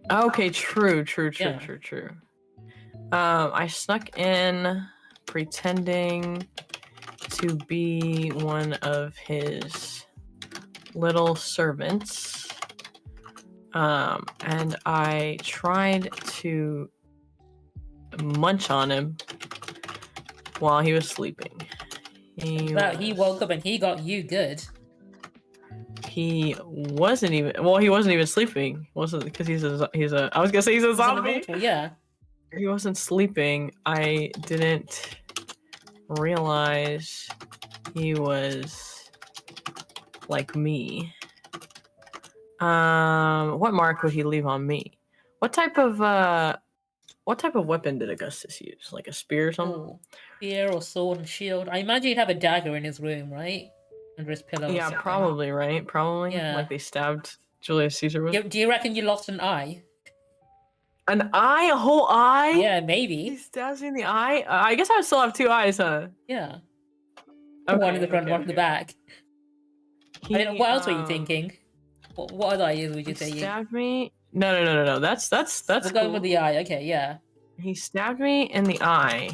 [SPEAKER 2] Okay, true. I snuck in pretending to be one of his little servants. And I tried to munch on him while he was sleeping. He
[SPEAKER 1] woke up and he got you good.
[SPEAKER 2] He wasn't even sleeping. Wasn't because he's a I was gonna say he's a zombie.
[SPEAKER 1] Yeah.
[SPEAKER 2] He wasn't sleeping. I didn't realize he was like me. What mark would he leave on me? What type of weapon did Augustus use? Like a spear or something?
[SPEAKER 1] Ooh, spear or sword and shield. I imagine he'd have a dagger in his room, right? Under his pillow.
[SPEAKER 2] Yeah, probably, right? Probably.
[SPEAKER 1] Yeah.
[SPEAKER 2] Like they stabbed Julius Caesar with.
[SPEAKER 1] Do you reckon you lost an eye?
[SPEAKER 2] An eye? A whole eye?
[SPEAKER 1] Yeah, maybe.
[SPEAKER 2] He stabs me in the eye? I guess I would still have two eyes, huh?
[SPEAKER 1] Yeah.
[SPEAKER 2] Okay,
[SPEAKER 1] one in the front, one in the back. What else were you thinking? What other eyes would you say?
[SPEAKER 2] He stabbed me? No. That's
[SPEAKER 1] We're
[SPEAKER 2] cool.
[SPEAKER 1] going with the eye. Okay, yeah.
[SPEAKER 2] He stabbed me in the eye.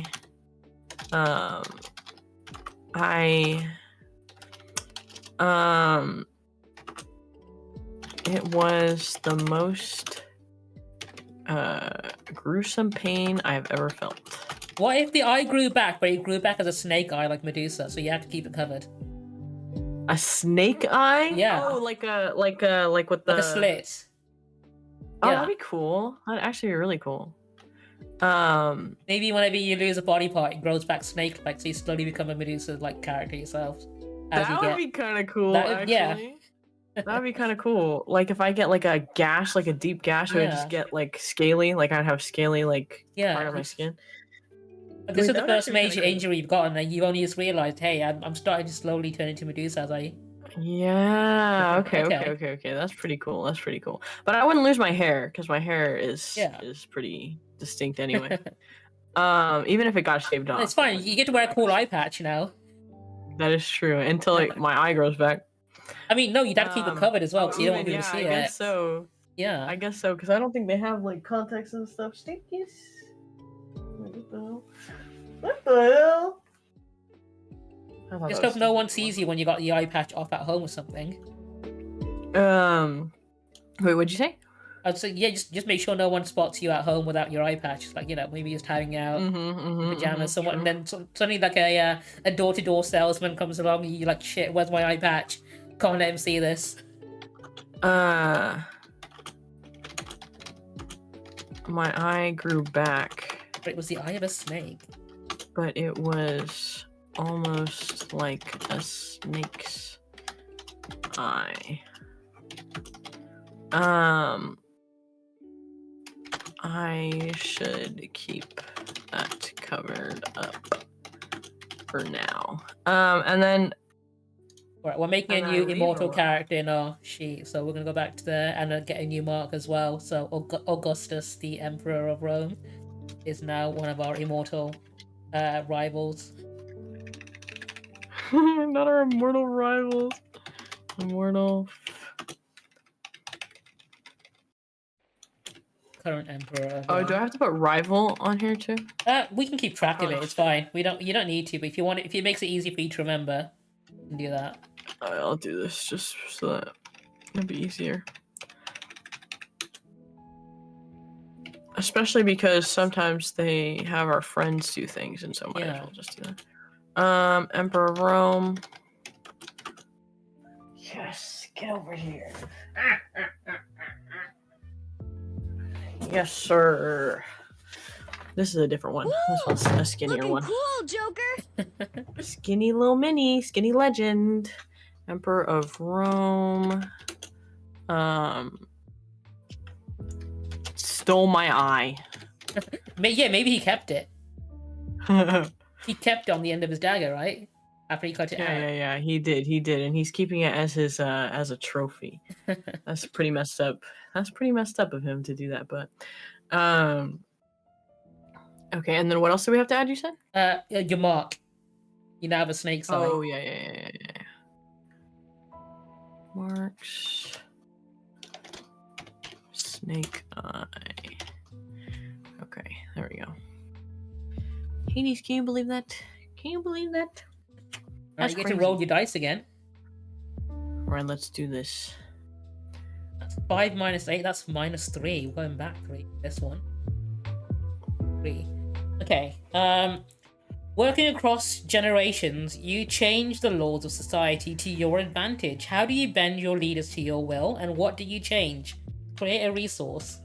[SPEAKER 2] It was the most gruesome pain I've ever felt.
[SPEAKER 1] What if the eye grew back, but it grew back as a snake eye like Medusa, so you have to keep it covered?
[SPEAKER 2] A snake eye?
[SPEAKER 1] Yeah.
[SPEAKER 2] Oh, like with the
[SPEAKER 1] a slit.
[SPEAKER 2] Oh,
[SPEAKER 1] Yeah.
[SPEAKER 2] that'd be cool. That'd actually be really cool.
[SPEAKER 1] Maybe whenever you lose a body part, it grows back snake-like, so you slowly become a Medusa-like character yourself. As
[SPEAKER 2] That
[SPEAKER 1] you
[SPEAKER 2] would
[SPEAKER 1] get.
[SPEAKER 2] be kind of cool,
[SPEAKER 1] That, yeah.
[SPEAKER 2] actually. That'd be kind of cool. Like if I get like a gash, like a deep gash, I would just
[SPEAKER 1] Yeah.
[SPEAKER 2] get like scaly. Like I'd have scaly like
[SPEAKER 1] Yeah.
[SPEAKER 2] part of my skin.
[SPEAKER 1] But this
[SPEAKER 2] Wait,
[SPEAKER 1] is the
[SPEAKER 2] that would
[SPEAKER 1] first
[SPEAKER 2] actually be kinda
[SPEAKER 1] major
[SPEAKER 2] cool.
[SPEAKER 1] injury you've gotten, and you've only just realized, hey, I'm starting to slowly turn into Medusa as I.
[SPEAKER 2] Yeah. Okay. Okay.
[SPEAKER 1] Okay.
[SPEAKER 2] Okay. Okay. That's pretty cool. That's pretty cool. But I wouldn't lose my hair because my hair is
[SPEAKER 1] Yeah.
[SPEAKER 2] pretty distinct anyway. Even if it got shaved off.
[SPEAKER 1] It's fine. You get to wear a cool eye patch, you know.
[SPEAKER 2] That is true. Until like, my eye grows back.
[SPEAKER 1] I mean, no, you'd have to keep it covered as well, because you don't want people to see
[SPEAKER 2] I
[SPEAKER 1] it.
[SPEAKER 2] guess so.
[SPEAKER 1] Yeah.
[SPEAKER 2] I guess so, because I don't think they have like contacts and stuff. Stinkies. What the hell? What the hell? I thought
[SPEAKER 1] Just
[SPEAKER 2] that
[SPEAKER 1] hope
[SPEAKER 2] was
[SPEAKER 1] no one
[SPEAKER 2] stupid.
[SPEAKER 1] sees you when you got the eye patch off at home or something.
[SPEAKER 2] Wait, what'd you say?
[SPEAKER 1] I'd say, yeah, just make sure no one spots you at home without your eye patch. Like, you know, maybe just hanging out in pajamas, someone, and then suddenly like a door-to-door salesman comes along, and you're like, shit, where's my eye patch? Can't let him see this.
[SPEAKER 2] My eye grew back,
[SPEAKER 1] But it was the eye of a snake.
[SPEAKER 2] but it was almost like a snake's eye. I should keep that covered up for now. And then
[SPEAKER 1] Alright, we're making
[SPEAKER 2] And
[SPEAKER 1] a
[SPEAKER 2] I
[SPEAKER 1] new
[SPEAKER 2] leave
[SPEAKER 1] immortal
[SPEAKER 2] or what?
[SPEAKER 1] character in our sheet, so we're gonna go back to there and get a new mark as well. So Augustus, the Emperor of Rome, is now one of our immortal rivals.
[SPEAKER 2] not our immortal rivals. Immortal.
[SPEAKER 1] Current Emperor of
[SPEAKER 2] Oh,
[SPEAKER 1] Rome.
[SPEAKER 2] do I have to put rival on here too?
[SPEAKER 1] We can keep track of it. It's fine. You don't need to, but if you want it, if it makes it easy for you to remember, you can do that.
[SPEAKER 2] I'll do this just so that it'll be easier. Especially because sometimes they have our friends do things, and so might as
[SPEAKER 1] Yeah.
[SPEAKER 2] well just do that. Emperor of Rome. Yes, get over here. Yes, sir. This is a different one. This one's a skinnier
[SPEAKER 4] Looking
[SPEAKER 2] one.
[SPEAKER 4] cool, Joker.
[SPEAKER 2] Skinny little mini, skinny legend. Emperor of Rome. Stole my eye.
[SPEAKER 1] Maybe he kept it.
[SPEAKER 2] yeah,
[SPEAKER 1] He kept it on the end of his dagger, right? After he cut it out.
[SPEAKER 2] yeah. He did, and he's keeping it as his as a trophy. That's pretty messed up. That's pretty messed up of him to do that, but okay, and then what else do we have to add, you said?
[SPEAKER 1] Your mark. You now have a snake's eye.
[SPEAKER 2] Oh, yeah. Marks. Snake eye. Okay, there we go. Hades, can you believe that? Can you believe that?
[SPEAKER 1] Alright, you get to roll your dice again.
[SPEAKER 2] Alright, let's do this.
[SPEAKER 1] That's 5 minus 8, that's minus 3. We're going back 3. This one. 3. Okay. Working across generations, you change the laws of society to your advantage. How do you bend your leaders to your will, and what do you change? Create a resource.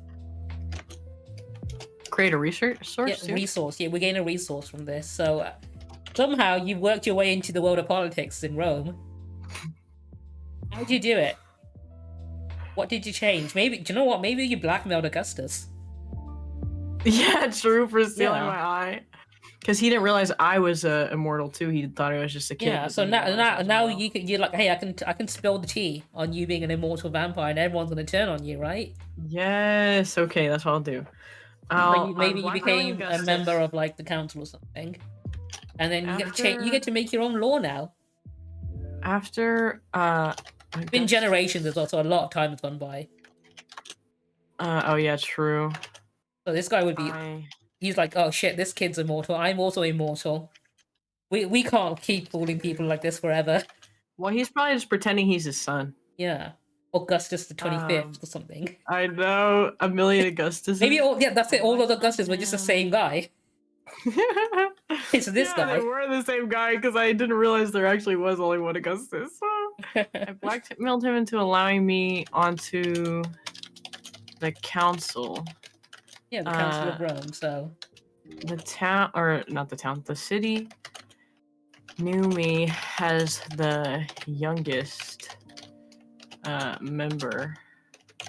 [SPEAKER 2] Create a research source?
[SPEAKER 1] Yeah, resource. Yeah, we gain a resource from this. So somehow you've worked your way into the world of politics in Rome. How did you do it? What did you change? Maybe, do you know what? Maybe you blackmailed Augustus.
[SPEAKER 2] Yeah, true, for stealing
[SPEAKER 1] Yeah.
[SPEAKER 2] my eye. Because he didn't realize I was immortal too. He thought I was just a kid.
[SPEAKER 1] Yeah. So now you're like, hey, I can spill the tea on you being an immortal vampire, and everyone's gonna turn on you, right?
[SPEAKER 2] Yes. Okay, that's what I'll do.
[SPEAKER 1] Maybe you became a member of like the council or something, and then you get to change. You get to make your own law now.
[SPEAKER 2] After
[SPEAKER 1] It's been generations as well, so a lot of time has gone by.
[SPEAKER 2] Oh yeah, true.
[SPEAKER 1] So this guy would be. He's like, oh shit, this kid's immortal. I'm also immortal. We can't keep fooling people like this forever.
[SPEAKER 2] Well, he's probably just pretending he's his son.
[SPEAKER 1] Yeah. Augustus the 25th or something.
[SPEAKER 2] I know. A million Augustus.
[SPEAKER 1] Maybe that's it. All those Augustus were just the same guy. It's this guy.
[SPEAKER 2] They were the same guy because I didn't realize there actually was only one Augustus. I blackmailed him into allowing me onto the council.
[SPEAKER 1] Yeah, the Council of Rome. So
[SPEAKER 2] The town, or not the town, the city knew me has the youngest member.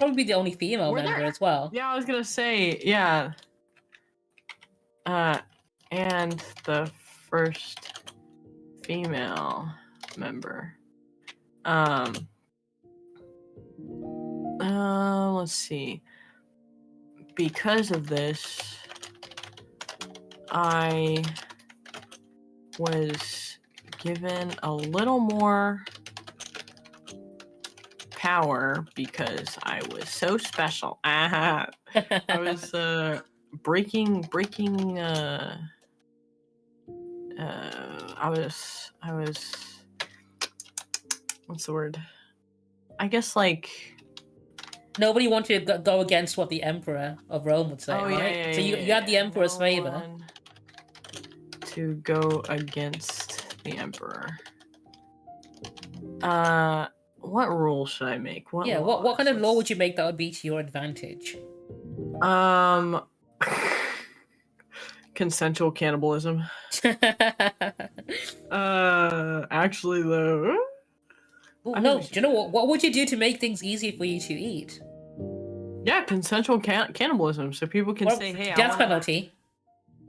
[SPEAKER 1] probably be the only female
[SPEAKER 2] Were
[SPEAKER 1] member
[SPEAKER 2] there-
[SPEAKER 1] as well.
[SPEAKER 2] Yeah, I was gonna say, yeah. And the first female member. Let's see. Because of this, I was given a little more power because I was so special. I was breaking I was what's the word? I guess like
[SPEAKER 1] Nobody wanted to go against what the Emperor of Rome would say, right? So you had the Emperor's favor.
[SPEAKER 2] To go against the Emperor. What rule should I make?
[SPEAKER 1] What kind of law would you make that would be to your advantage?
[SPEAKER 2] Consensual cannibalism. Actually though.
[SPEAKER 1] Ooh, no, do you know what? What would you do to make things easier for you to eat?
[SPEAKER 2] Yeah, consensual cannibalism, so people can say, "Hey,
[SPEAKER 1] death penalty.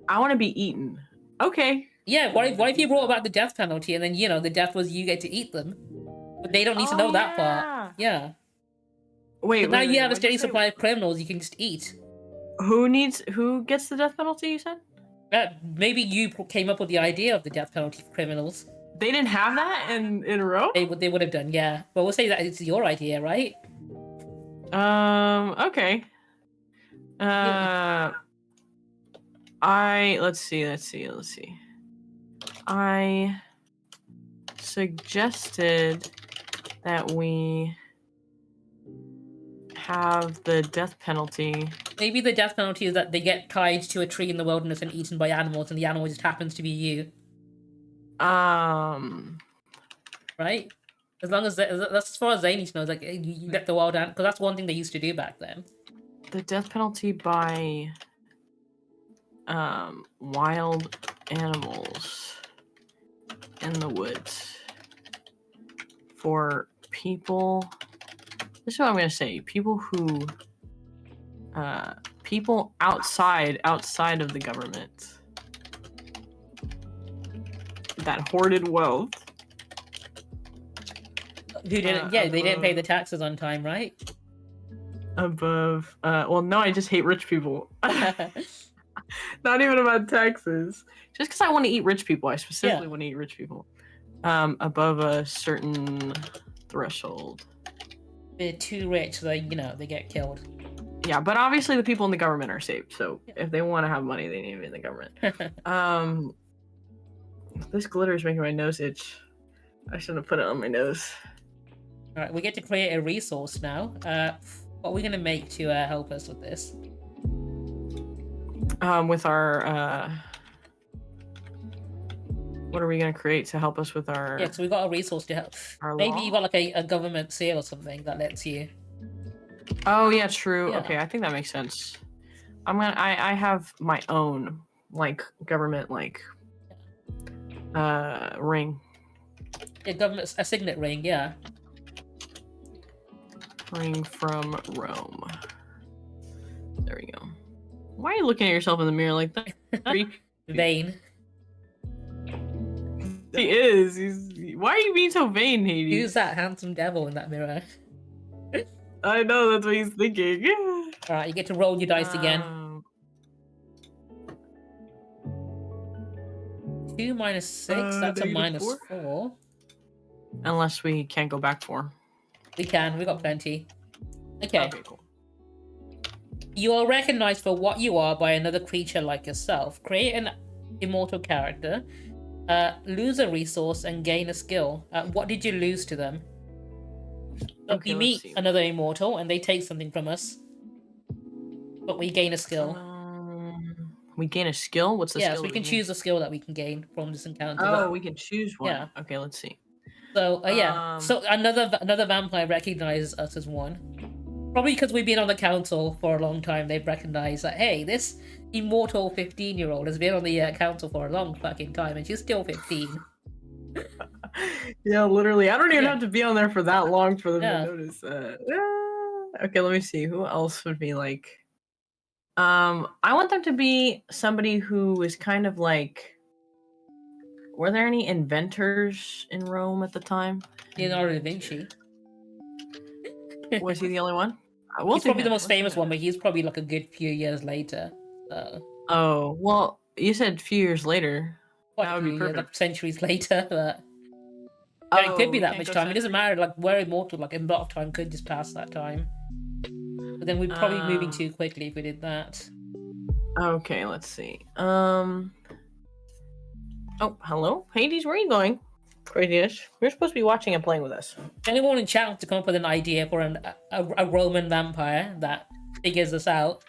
[SPEAKER 2] I want to be eaten." Okay.
[SPEAKER 1] Yeah, what if you brought about the death penalty and then the death was you get to eat them, but they don't need to know that part. Yeah.
[SPEAKER 2] Wait.
[SPEAKER 1] So now you have a steady supply of criminals you can just eat.
[SPEAKER 2] Who gets the death penalty? You said.
[SPEAKER 1] Maybe you came up with the idea of the death penalty for criminals.
[SPEAKER 2] They didn't have that in Rome?
[SPEAKER 1] They would have done, yeah. But we'll say that it's your idea, right?
[SPEAKER 2] Okay. Let's see. I suggested that we have the death penalty.
[SPEAKER 1] Maybe the death penalty is that they get tied to a tree in the wilderness and eaten by animals, and the animal just happens to be you. Right? As long as that's as far as they need to know. It's like you let the wild animal, because that's one thing they used to do back then.
[SPEAKER 2] The death penalty by wild animals in the woods for people. This is what I'm gonna say. People who people outside of the government that hoarded wealth.
[SPEAKER 1] Who didn't? They didn't pay the taxes on time, right?
[SPEAKER 2] Well, no, I just hate rich people. Not even about taxes. Just because I want to eat rich people. I specifically want to eat rich people. Above a certain threshold.
[SPEAKER 1] They're too rich, so they get killed.
[SPEAKER 2] Yeah, but obviously the people in the government are saved. So if they want to have money, they need to be in the government. This glitter is making my nose itch. I shouldn't have put it on my nose.
[SPEAKER 1] All right, we get to create a resource now. What are we gonna make to help us with this?
[SPEAKER 2] With our what are we gonna create to help us with our?
[SPEAKER 1] Yeah, so we got a resource to help. Maybe you got like a government seal or something that lets you.
[SPEAKER 2] Oh yeah, true.
[SPEAKER 1] Yeah.
[SPEAKER 2] Okay, I think that makes sense. I have my own government ring.
[SPEAKER 1] Yeah, government a signet ring. Yeah.
[SPEAKER 2] Ring from Rome. There we go. Why are you looking at yourself in the mirror like that?
[SPEAKER 1] Vain.
[SPEAKER 2] He is. Why are you being so vain, Hades?
[SPEAKER 1] Who's that handsome devil in that mirror?
[SPEAKER 2] I know, that's what he's thinking.
[SPEAKER 1] Alright, you get to roll your dice again. 2 minus 6, that's a minus 4.
[SPEAKER 2] Unless we can't go back 4.
[SPEAKER 1] We can, we got plenty. Okay.
[SPEAKER 2] Cool.
[SPEAKER 1] You are recognized for what you are by another creature like yourself. Create an immortal character. Lose a resource and gain a skill. What did you lose to them? So
[SPEAKER 2] Okay,
[SPEAKER 1] we meet another immortal and they take something from us. But we gain a skill.
[SPEAKER 2] We gain a skill? What's the skill?
[SPEAKER 1] Yeah, so we can choose a skill that we can gain from this encounter.
[SPEAKER 2] Oh, we can choose one.
[SPEAKER 1] Yeah.
[SPEAKER 2] Okay, let's see.
[SPEAKER 1] So, yeah. So another vampire recognizes us as one. Probably because we've been on the council for a long time, they've recognized that, hey, this immortal 15-year-old has been on the council for a long fucking time, and she's still 15.
[SPEAKER 2] Yeah, literally. I don't even
[SPEAKER 1] Yeah.
[SPEAKER 2] have to be on there for that long for them
[SPEAKER 1] Yeah.
[SPEAKER 2] to notice that. Okay, let me see. Who else would be like? I want them to be somebody who is kind of like. Were there any inventors in Rome at the time?
[SPEAKER 1] Leonardo da Vinci.
[SPEAKER 2] Was he the only one? We'll
[SPEAKER 1] He's
[SPEAKER 2] do
[SPEAKER 1] probably the
[SPEAKER 2] him.
[SPEAKER 1] most
[SPEAKER 2] Let's do
[SPEAKER 1] famous
[SPEAKER 2] him.
[SPEAKER 1] one, but he's probably like a good few years later. So,
[SPEAKER 2] Oh, well, you said a few years later.
[SPEAKER 1] quite
[SPEAKER 2] That
[SPEAKER 1] a
[SPEAKER 2] would
[SPEAKER 1] few
[SPEAKER 2] be
[SPEAKER 1] years,
[SPEAKER 2] perfect.
[SPEAKER 1] like centuries later, but yeah, it could be
[SPEAKER 2] we
[SPEAKER 1] that
[SPEAKER 2] can't
[SPEAKER 1] much
[SPEAKER 2] go
[SPEAKER 1] time. It doesn't
[SPEAKER 2] centuries?
[SPEAKER 1] matter. Like, we're immortal. Like, a lot of time could just pass that time. But then we'd probably be moving too quickly if we did that.
[SPEAKER 2] Okay, let's see. Oh, hello? Hades, where are you going? Crazy-ish. You're supposed to be watching and playing with us.
[SPEAKER 1] If anyone in chat wants to come up with an idea for a Roman vampire that figures us out,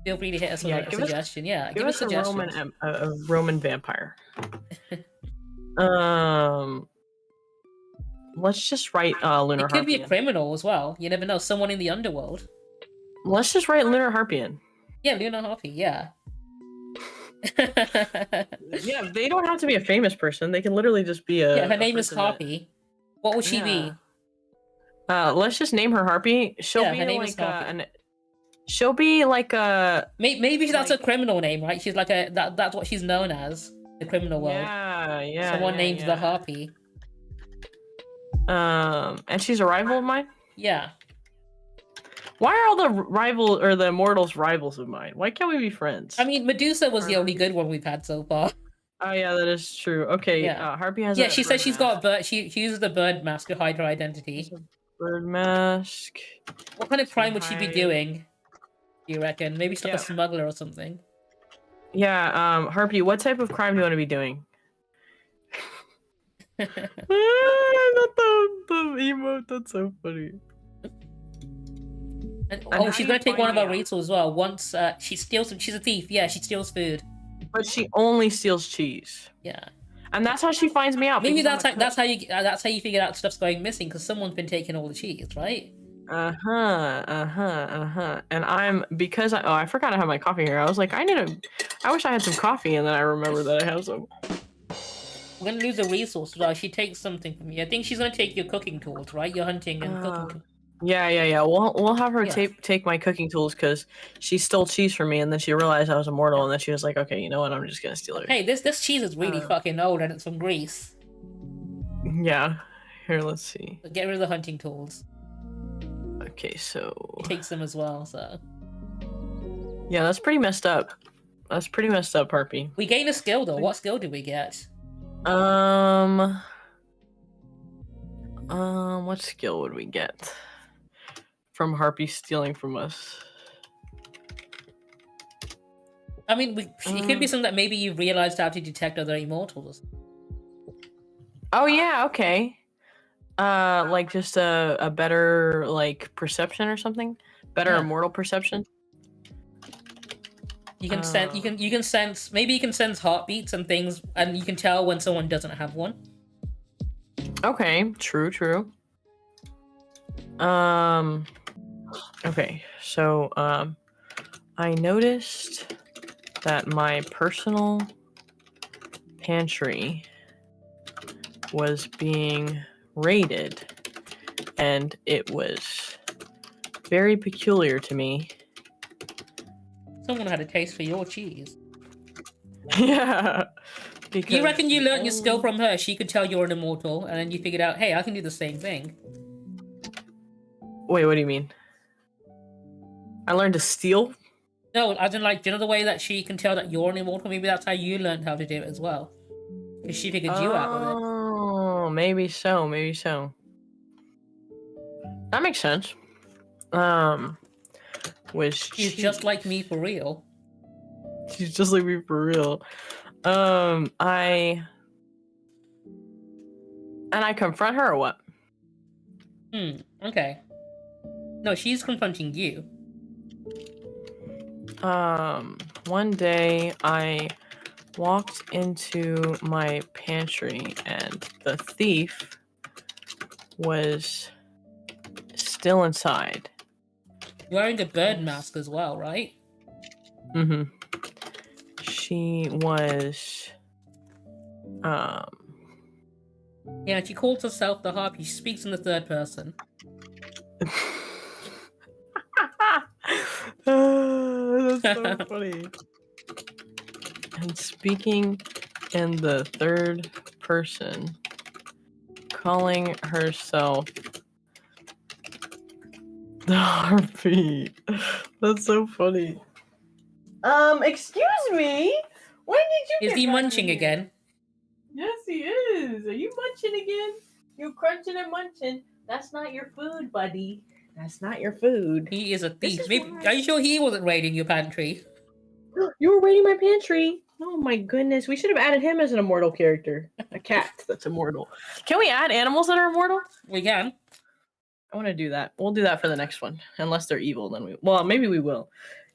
[SPEAKER 1] feel free to hit us with a suggestion. Give us
[SPEAKER 2] a
[SPEAKER 1] suggestions.
[SPEAKER 2] Roman vampire. Let's just write Lunar
[SPEAKER 1] It could be a
[SPEAKER 2] Harpian.
[SPEAKER 1] criminal as well. You never know. Someone in the underworld.
[SPEAKER 2] Let's just write Lunar Harpian.
[SPEAKER 1] Yeah, Lunar Harpy, yeah.
[SPEAKER 2] Yeah, they don't have to be a famous person. They can literally just be a.
[SPEAKER 1] Yeah, her name is
[SPEAKER 2] person that-
[SPEAKER 1] Harpy. What would she be?
[SPEAKER 2] Let's just name her Harpy. She'll be
[SPEAKER 1] her name
[SPEAKER 2] like
[SPEAKER 1] is Harpy.
[SPEAKER 2] she'll be like a.
[SPEAKER 1] Maybe that's
[SPEAKER 2] like-
[SPEAKER 1] a criminal name, right? She's like that's what she's known as, the criminal world.
[SPEAKER 2] Yeah.
[SPEAKER 1] Someone named the Harpy.
[SPEAKER 2] And she's a rival of mine?
[SPEAKER 1] Yeah.
[SPEAKER 2] Why are all the immortals rivals of mine? Why can't we be friends?
[SPEAKER 1] I mean, Medusa was the only good one we've had so far.
[SPEAKER 2] Oh yeah, that is true. Okay,
[SPEAKER 1] Yeah.
[SPEAKER 2] Harpy has.
[SPEAKER 1] Yeah, she says she's got a bird. She uses the bird mask to hide her identity.
[SPEAKER 2] Bird mask.
[SPEAKER 1] What kind of crime would she be
[SPEAKER 2] hide-
[SPEAKER 1] doing? Do you reckon? Maybe she's like
[SPEAKER 2] Yeah.
[SPEAKER 1] a smuggler or something.
[SPEAKER 2] Yeah, Harpy, what type of crime do you want to be doing? Not the emote. That's so funny.
[SPEAKER 1] And,
[SPEAKER 2] And how
[SPEAKER 1] she's
[SPEAKER 2] do
[SPEAKER 1] gonna
[SPEAKER 2] you
[SPEAKER 1] take one of
[SPEAKER 2] find
[SPEAKER 1] our
[SPEAKER 2] out?
[SPEAKER 1] resources as well. Once she steals some, she's a thief. Yeah, she steals food.
[SPEAKER 2] But she only steals cheese,
[SPEAKER 1] Yeah.
[SPEAKER 2] and that's how she finds me out.
[SPEAKER 1] Maybe
[SPEAKER 2] because I'm
[SPEAKER 1] that's how you figure out stuff's going missing because someone's been taking all the cheese, right?
[SPEAKER 2] And I forgot I have my coffee here. I was like, I wish I had some coffee, and then I remember that I have some.
[SPEAKER 1] We're gonna lose a resource. Well, she takes something from you. I think she's gonna take your cooking tools, right? Your hunting and cooking tools.
[SPEAKER 2] Yeah. We'll have her
[SPEAKER 1] Yeah.
[SPEAKER 2] take my cooking tools because she stole cheese from me, and then she realized I was immortal, and then she was like, okay, you know what? I'm just gonna steal it.
[SPEAKER 1] Hey, this cheese is really fucking old and it's from Greece.
[SPEAKER 2] Yeah. Here, let's see.
[SPEAKER 1] But get rid of the hunting tools.
[SPEAKER 2] Okay, so
[SPEAKER 1] She takes them as well. So
[SPEAKER 2] yeah, that's pretty messed up. That's pretty messed up, Harpy.
[SPEAKER 1] we gain a skill though. What skill did we get?
[SPEAKER 2] What skill would we get from Harpy stealing from us?
[SPEAKER 1] I mean, it could be something that maybe you realized how to detect other immortals.
[SPEAKER 2] Oh yeah, okay. Like just a better like perception or something. Better
[SPEAKER 1] Yeah.
[SPEAKER 2] immortal perception.
[SPEAKER 1] You can sense. You can sense. Maybe you can sense heartbeats and things, and you can tell when someone doesn't have one.
[SPEAKER 2] Okay, true. Okay, so I noticed that my personal pantry was being raided, and it was very peculiar to me.
[SPEAKER 1] Someone had a taste for your cheese.
[SPEAKER 2] Yeah. Because
[SPEAKER 1] You reckon you learned your skill from her? She could tell you're an immortal, and then you figured out, hey, I can do the same thing.
[SPEAKER 2] Wait, what do you mean? I learned to steal?
[SPEAKER 1] No, as in like, do you know the way that she can tell that you're an immortal? Maybe that's how you learned how to do it as well. Because she figured you out with it.
[SPEAKER 2] Oh, maybe so. That makes sense.
[SPEAKER 1] She's just like me for real.
[SPEAKER 2] She's just like me for real. I confront her or what?
[SPEAKER 1] Okay. No, she's confronting you.
[SPEAKER 2] One day I walked into my pantry and the thief was still inside.
[SPEAKER 1] You're wearing a bird mask as well, right?
[SPEAKER 2] Mm-hmm. She was
[SPEAKER 1] Yeah, she calls herself the harpy. She speaks in the third person.
[SPEAKER 2] That's so funny. And speaking in the third person, calling herself the harpy. That's so funny. Excuse me? When did you
[SPEAKER 1] Is
[SPEAKER 2] get
[SPEAKER 1] he
[SPEAKER 2] back
[SPEAKER 1] munching
[SPEAKER 2] in here?
[SPEAKER 1] again?
[SPEAKER 2] Yes, he is. Are you munching again? You crunching and munching. That's not your food, buddy. That's not your food.
[SPEAKER 1] He is a
[SPEAKER 2] This
[SPEAKER 1] thief.
[SPEAKER 2] is
[SPEAKER 1] Maybe,
[SPEAKER 2] why-
[SPEAKER 1] are you sure he wasn't raiding your pantry?
[SPEAKER 2] You were raiding my pantry. Oh my goodness. We should have added him as an immortal character. A cat that's immortal. Can we add animals that are immortal?
[SPEAKER 1] We can.
[SPEAKER 2] I want to do that. We'll do that for the next one. Unless they're evil, then we. Well, maybe we will.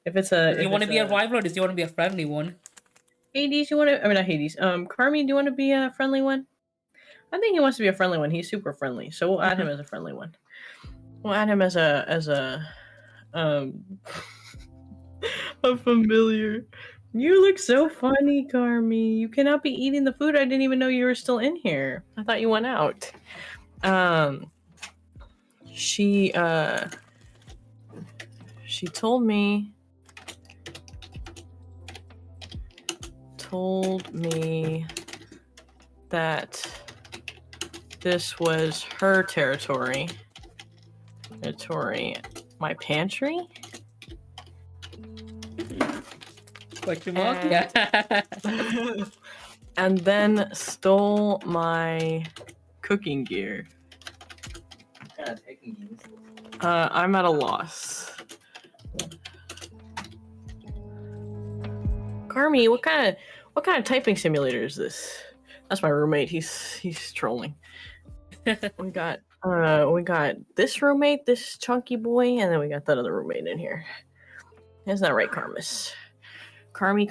[SPEAKER 2] If it's a.
[SPEAKER 1] Do you want to be a rival or do you want to be a friendly one?
[SPEAKER 2] Hades, you want to? I mean, not Hades. Carmi, do you want to be a friendly one? I think he wants to be a friendly one. He's super friendly, so we'll add him as a friendly one. We'll add him as a a familiar. You look so funny, Carmi. You cannot be eating the food. I didn't even know you were still in here. I thought you went out. She told me that this was her territory. My pantry?
[SPEAKER 1] Question mark? Yeah.
[SPEAKER 2] And then stole my cooking gear. I'm at a loss. Carmi, what kind of typing simulator is this? That's my roommate. He's trolling. We got this roommate, this chunky boy, and then we got that other roommate in here. Isn't that right, Carmus? Carmi.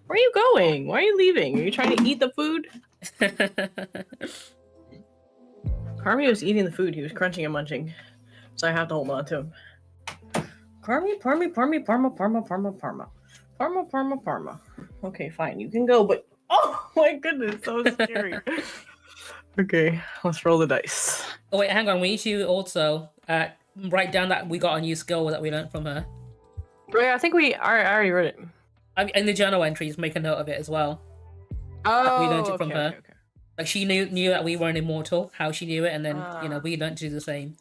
[SPEAKER 2] Where are you going? Why are you leaving? Are you trying to eat the food? Carmi was eating the food. He was crunching and munching. So I have to hold on to him. Carmi, Parma. Okay, fine. You can go, but oh my goodness, that was scary. Okay, let's roll the dice.
[SPEAKER 1] Oh wait, hang on. We need to also write down that we got a new skill that we learned from her.
[SPEAKER 2] Right, I think I already wrote it.
[SPEAKER 1] In the journal entries, make a note of it as well.
[SPEAKER 2] Oh,
[SPEAKER 1] we learned it from her.
[SPEAKER 2] Okay.
[SPEAKER 1] Like she knew that we weren't immortal, how she knew it, and then we learned to do the same.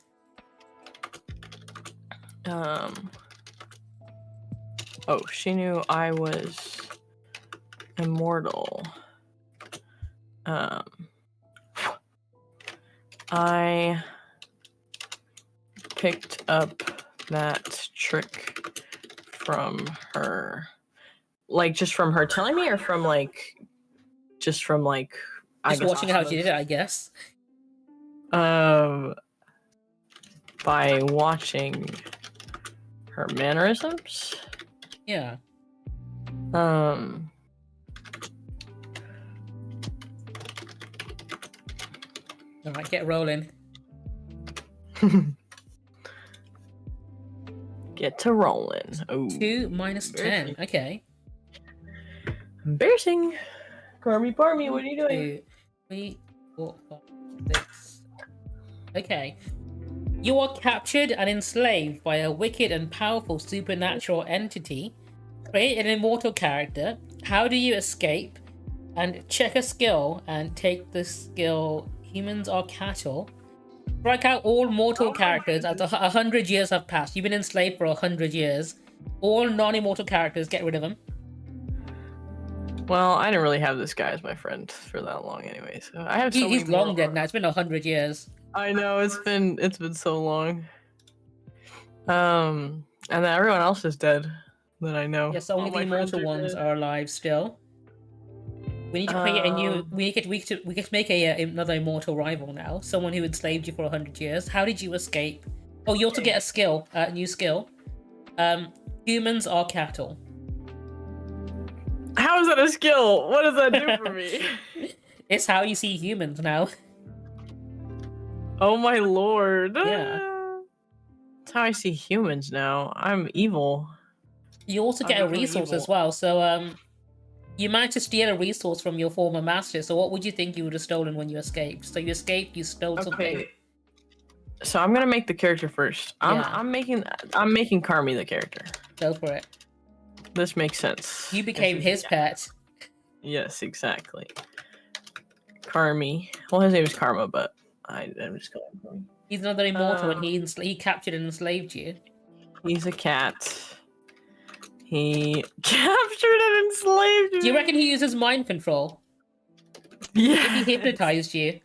[SPEAKER 2] Oh, she knew I was immortal. I picked up that trick from her. Like, just from her telling me, or from just
[SPEAKER 1] Watching how she did it, I guess.
[SPEAKER 2] By watching her mannerisms.
[SPEAKER 1] Yeah. Alright, get rolling.
[SPEAKER 2] Get to rolling. Oh.
[SPEAKER 1] 2 minus 10. Okay.
[SPEAKER 2] Embarrassing. Parmy, what are you doing?
[SPEAKER 1] 2, 3, 4, 5, 6. Okay. You are captured and enslaved by a wicked and powerful supernatural entity. Create an immortal character. How do you escape? And check a skill and take the skill Humans Are Cattle. Strike out all mortal characters after 100 years have passed. You've been enslaved for 100 years. All non-immortal characters, get rid of them.
[SPEAKER 2] Well, I didn't really have this guy as my friend for that long anyway, so I have so many
[SPEAKER 1] He's long dead now. It's been 100 years.
[SPEAKER 2] I know, it's been so long. And then everyone else is dead that I know.
[SPEAKER 1] Yes, only the immortal ones are alive still. We need to create a new. We could make another immortal rival now. Someone who enslaved you for 100 years. How did you escape? Oh, you also get a skill, new skill. Humans Are Cattle.
[SPEAKER 2] How is that a skill? What does that do for me?
[SPEAKER 1] It's how you see humans now.
[SPEAKER 2] Oh my lord.
[SPEAKER 1] Yeah.
[SPEAKER 2] That's how I see humans now. I'm evil.
[SPEAKER 1] You also
[SPEAKER 2] I've
[SPEAKER 1] get a
[SPEAKER 2] become
[SPEAKER 1] resource as
[SPEAKER 2] evil.
[SPEAKER 1] well. So you managed to steal a resource from your former master. So what would you think you would have stolen when you escaped? So you escaped, you stole something.
[SPEAKER 2] Okay. So I'm gonna make the character first.
[SPEAKER 1] Yeah.
[SPEAKER 2] I'm making Carmi the character.
[SPEAKER 1] Go for it.
[SPEAKER 2] This makes sense.
[SPEAKER 1] You became his pet.
[SPEAKER 2] Yes, exactly. Carmi. Well, his name is Karma, but I'm just calling him Carmi.
[SPEAKER 1] He's another immortal, and he captured and enslaved you.
[SPEAKER 2] He's a cat. He captured and enslaved me.
[SPEAKER 1] Do you reckon he uses mind control?
[SPEAKER 2] Yeah.
[SPEAKER 1] If he hypnotized you?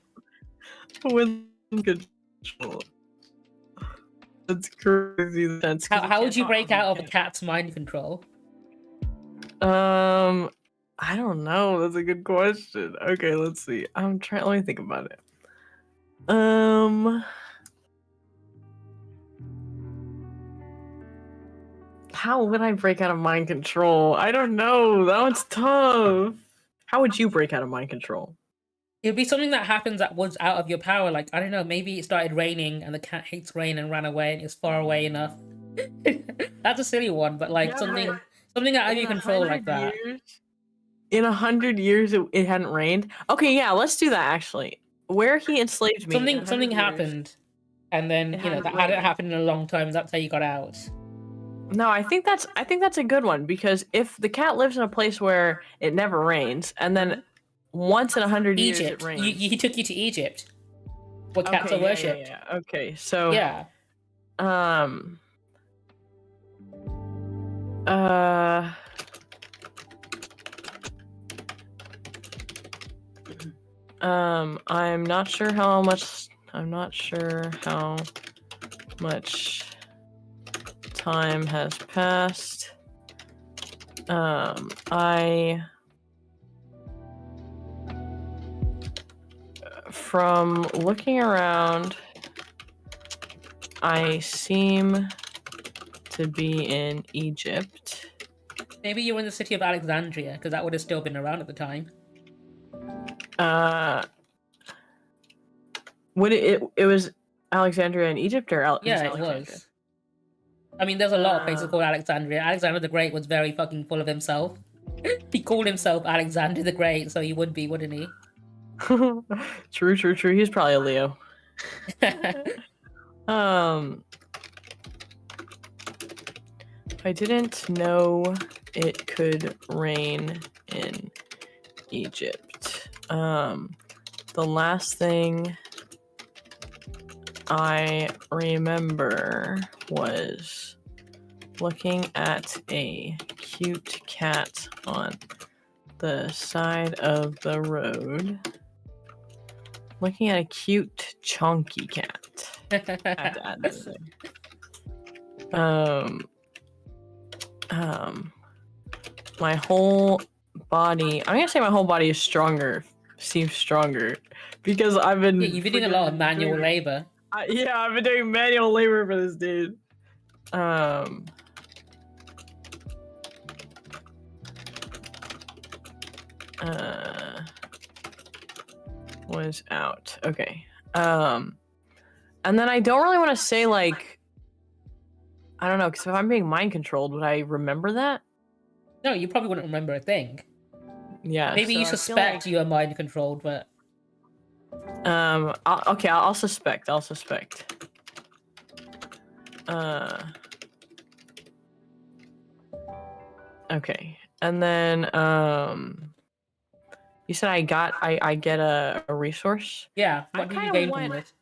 [SPEAKER 2] With control. That's crazy. That's
[SPEAKER 1] How would you break out of a cat's mind control?
[SPEAKER 2] I don't know. That's a good question. Okay, let's see. Let me think about it. How would I break out of mind control? I don't know. That one's tough. How would you break out of mind control?
[SPEAKER 1] It'd be something that happens that was out of your power. Like, I don't know, maybe it started raining and the cat hates rain and ran away and it's far away enough. That's a silly one, but like something out of your control like that.
[SPEAKER 2] In 100 years, it hadn't rained. Okay, yeah, let's do that actually. Where he enslaved me.
[SPEAKER 1] Something happened, and then that hadn't happened in a long time. And that's how you got out.
[SPEAKER 2] No, I think that's a good one, because if the cat lives in a place where it never rains, and then once in 100 years it rains.
[SPEAKER 1] He took you to Egypt, where cats are worshipped.
[SPEAKER 2] Yeah. Okay, so
[SPEAKER 1] yeah.
[SPEAKER 2] I'm not sure how much time has passed. From looking around, I seem to be in Egypt.
[SPEAKER 1] Maybe you were in the city of Alexandria, because that would have still been around at the time.
[SPEAKER 2] Would it was Alexandria in Egypt, or
[SPEAKER 1] yeah, it was. I mean, there's a lot of places called Alexandria. Alexander the Great was very fucking full of himself. He called himself Alexander the Great, so he would be, wouldn't he?
[SPEAKER 2] True. He's probably a Leo. I didn't know it could rain in Egypt. The last thing I remember was looking at a cute cat on the side of the road. Looking at a cute, chunky cat. I have to add that in. My whole body. I'm gonna say my whole body is stronger. Seems stronger because I've been.
[SPEAKER 1] Yeah, you've been doing a lot of manual labor.
[SPEAKER 2] I've been doing manual labor for this dude. Was out. Okay. And then I don't really want to say, like, I don't know, because if I'm being mind controlled, would I remember that?
[SPEAKER 1] No, you probably wouldn't remember a thing.
[SPEAKER 2] Yeah.
[SPEAKER 1] Maybe you suspect you are mind controlled, but.
[SPEAKER 2] I'll suspect. Okay. And then you said I get a resource?
[SPEAKER 1] Yeah, what did you gain from it?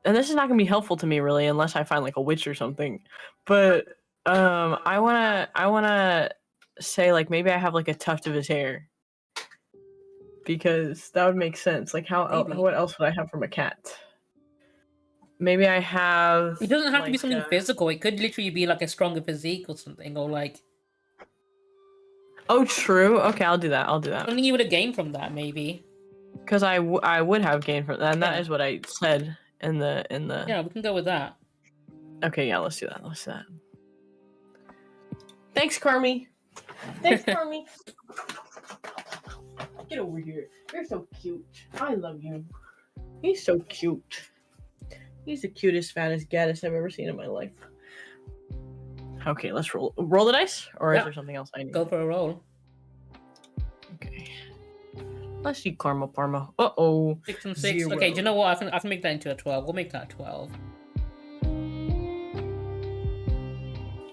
[SPEAKER 2] And this is not gonna be helpful to me really unless I find like a witch or something. But I wanna say, like, maybe I have like a tuft of his hair. Because that would make sense. Like, what else would I have from a cat? Maybe I have.
[SPEAKER 1] It doesn't have to be something physical. It could literally be like a stronger physique or something, or like.
[SPEAKER 2] Oh, true. Okay, I'll do that.
[SPEAKER 1] Something you would have gained from that, maybe.
[SPEAKER 2] Because I would have gained from that, and that is what I said in the.
[SPEAKER 1] Yeah, we can go with that.
[SPEAKER 2] Okay, yeah, let's do that. Thanks, Carmi. Get over here. You're so cute. I love you. He's so cute. He's the cutest, fattest gaddis I've ever seen in my life. Okay, let's roll the dice, or is
[SPEAKER 1] Yeah.
[SPEAKER 2] there something else I need?
[SPEAKER 1] Go for a roll.
[SPEAKER 2] Okay. Let's see Karma Parma. Uh-oh.
[SPEAKER 1] 6 and 6.
[SPEAKER 2] 0.
[SPEAKER 1] Okay, do you know what? I can make that into a 12. We'll make that a 12.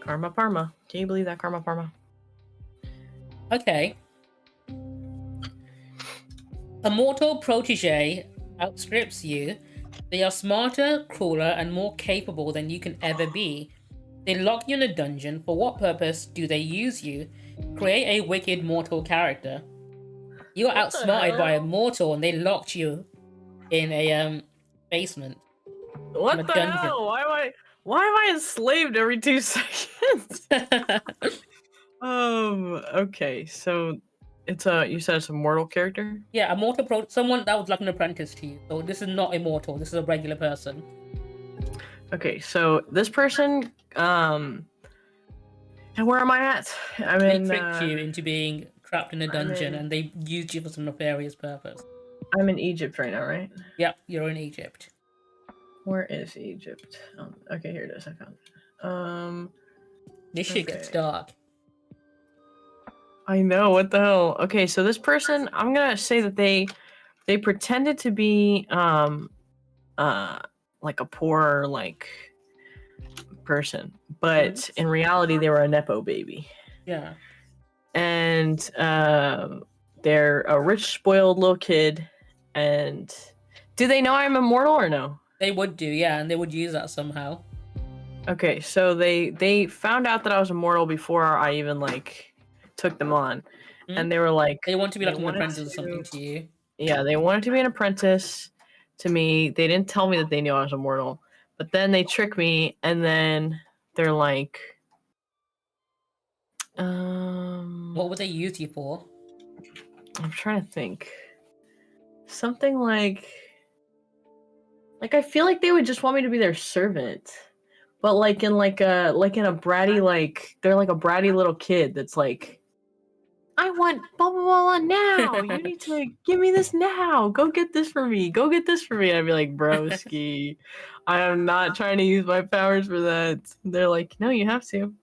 [SPEAKER 2] Karma Parma. Can you believe that, Karma Parma?
[SPEAKER 1] Okay. A mortal protege outstrips you. They are smarter, crueler, and more capable than you can ever be. They lock you in a dungeon. For what purpose do they use you? Create a wicked mortal character. You are
[SPEAKER 2] What the
[SPEAKER 1] outsmarted by a
[SPEAKER 2] hell?
[SPEAKER 1] mortal, and they locked you in a basement.
[SPEAKER 2] What
[SPEAKER 1] a
[SPEAKER 2] the
[SPEAKER 1] dungeon.
[SPEAKER 2] hell? Why am I enslaved every 2 seconds? Okay, so it's you said it's a mortal character?
[SPEAKER 1] Yeah, a mortal someone that was like an apprentice to you. So this is not immortal. This is a regular person.
[SPEAKER 2] Okay, so this person, and where am I at? I'm
[SPEAKER 1] They
[SPEAKER 2] in.
[SPEAKER 1] tricked you into being trapped in a dungeon,
[SPEAKER 2] in-
[SPEAKER 1] and they used you for some nefarious purpose.
[SPEAKER 2] I'm in Egypt right now, right?
[SPEAKER 1] Yep, you're in Egypt.
[SPEAKER 2] Where is Egypt? Okay, here it is. I found it.
[SPEAKER 1] This shit gets
[SPEAKER 2] Okay.
[SPEAKER 1] dark.
[SPEAKER 2] I know, what the hell. Okay, so this person, I'm gonna say that they pretended to be like a poor person, but in reality they were a nepo baby.
[SPEAKER 1] Yeah.
[SPEAKER 2] And they're a rich, spoiled little kid. And do they know I'm immortal or no?
[SPEAKER 1] They would do, yeah, and they would use that somehow.
[SPEAKER 2] Okay, so they found out that I was immortal before I even took them on, and they were like,
[SPEAKER 1] They want to be like an
[SPEAKER 2] wanted
[SPEAKER 1] apprentice or something to you.
[SPEAKER 2] Yeah, they wanted to be an apprentice to me. They didn't tell me that they knew I was immortal, but then they trick me, and then they're like,
[SPEAKER 1] What would they use you for?
[SPEAKER 2] I'm trying to think. Something like I feel like they would just want me to be their servant. But in a bratty they're like a bratty little kid that's like, I want blah blah blah now. You need to give me this now. Go get this for me. Go get this for me. And I'd be like, broski, I am not trying to use my powers for that. They're like, no, you have to.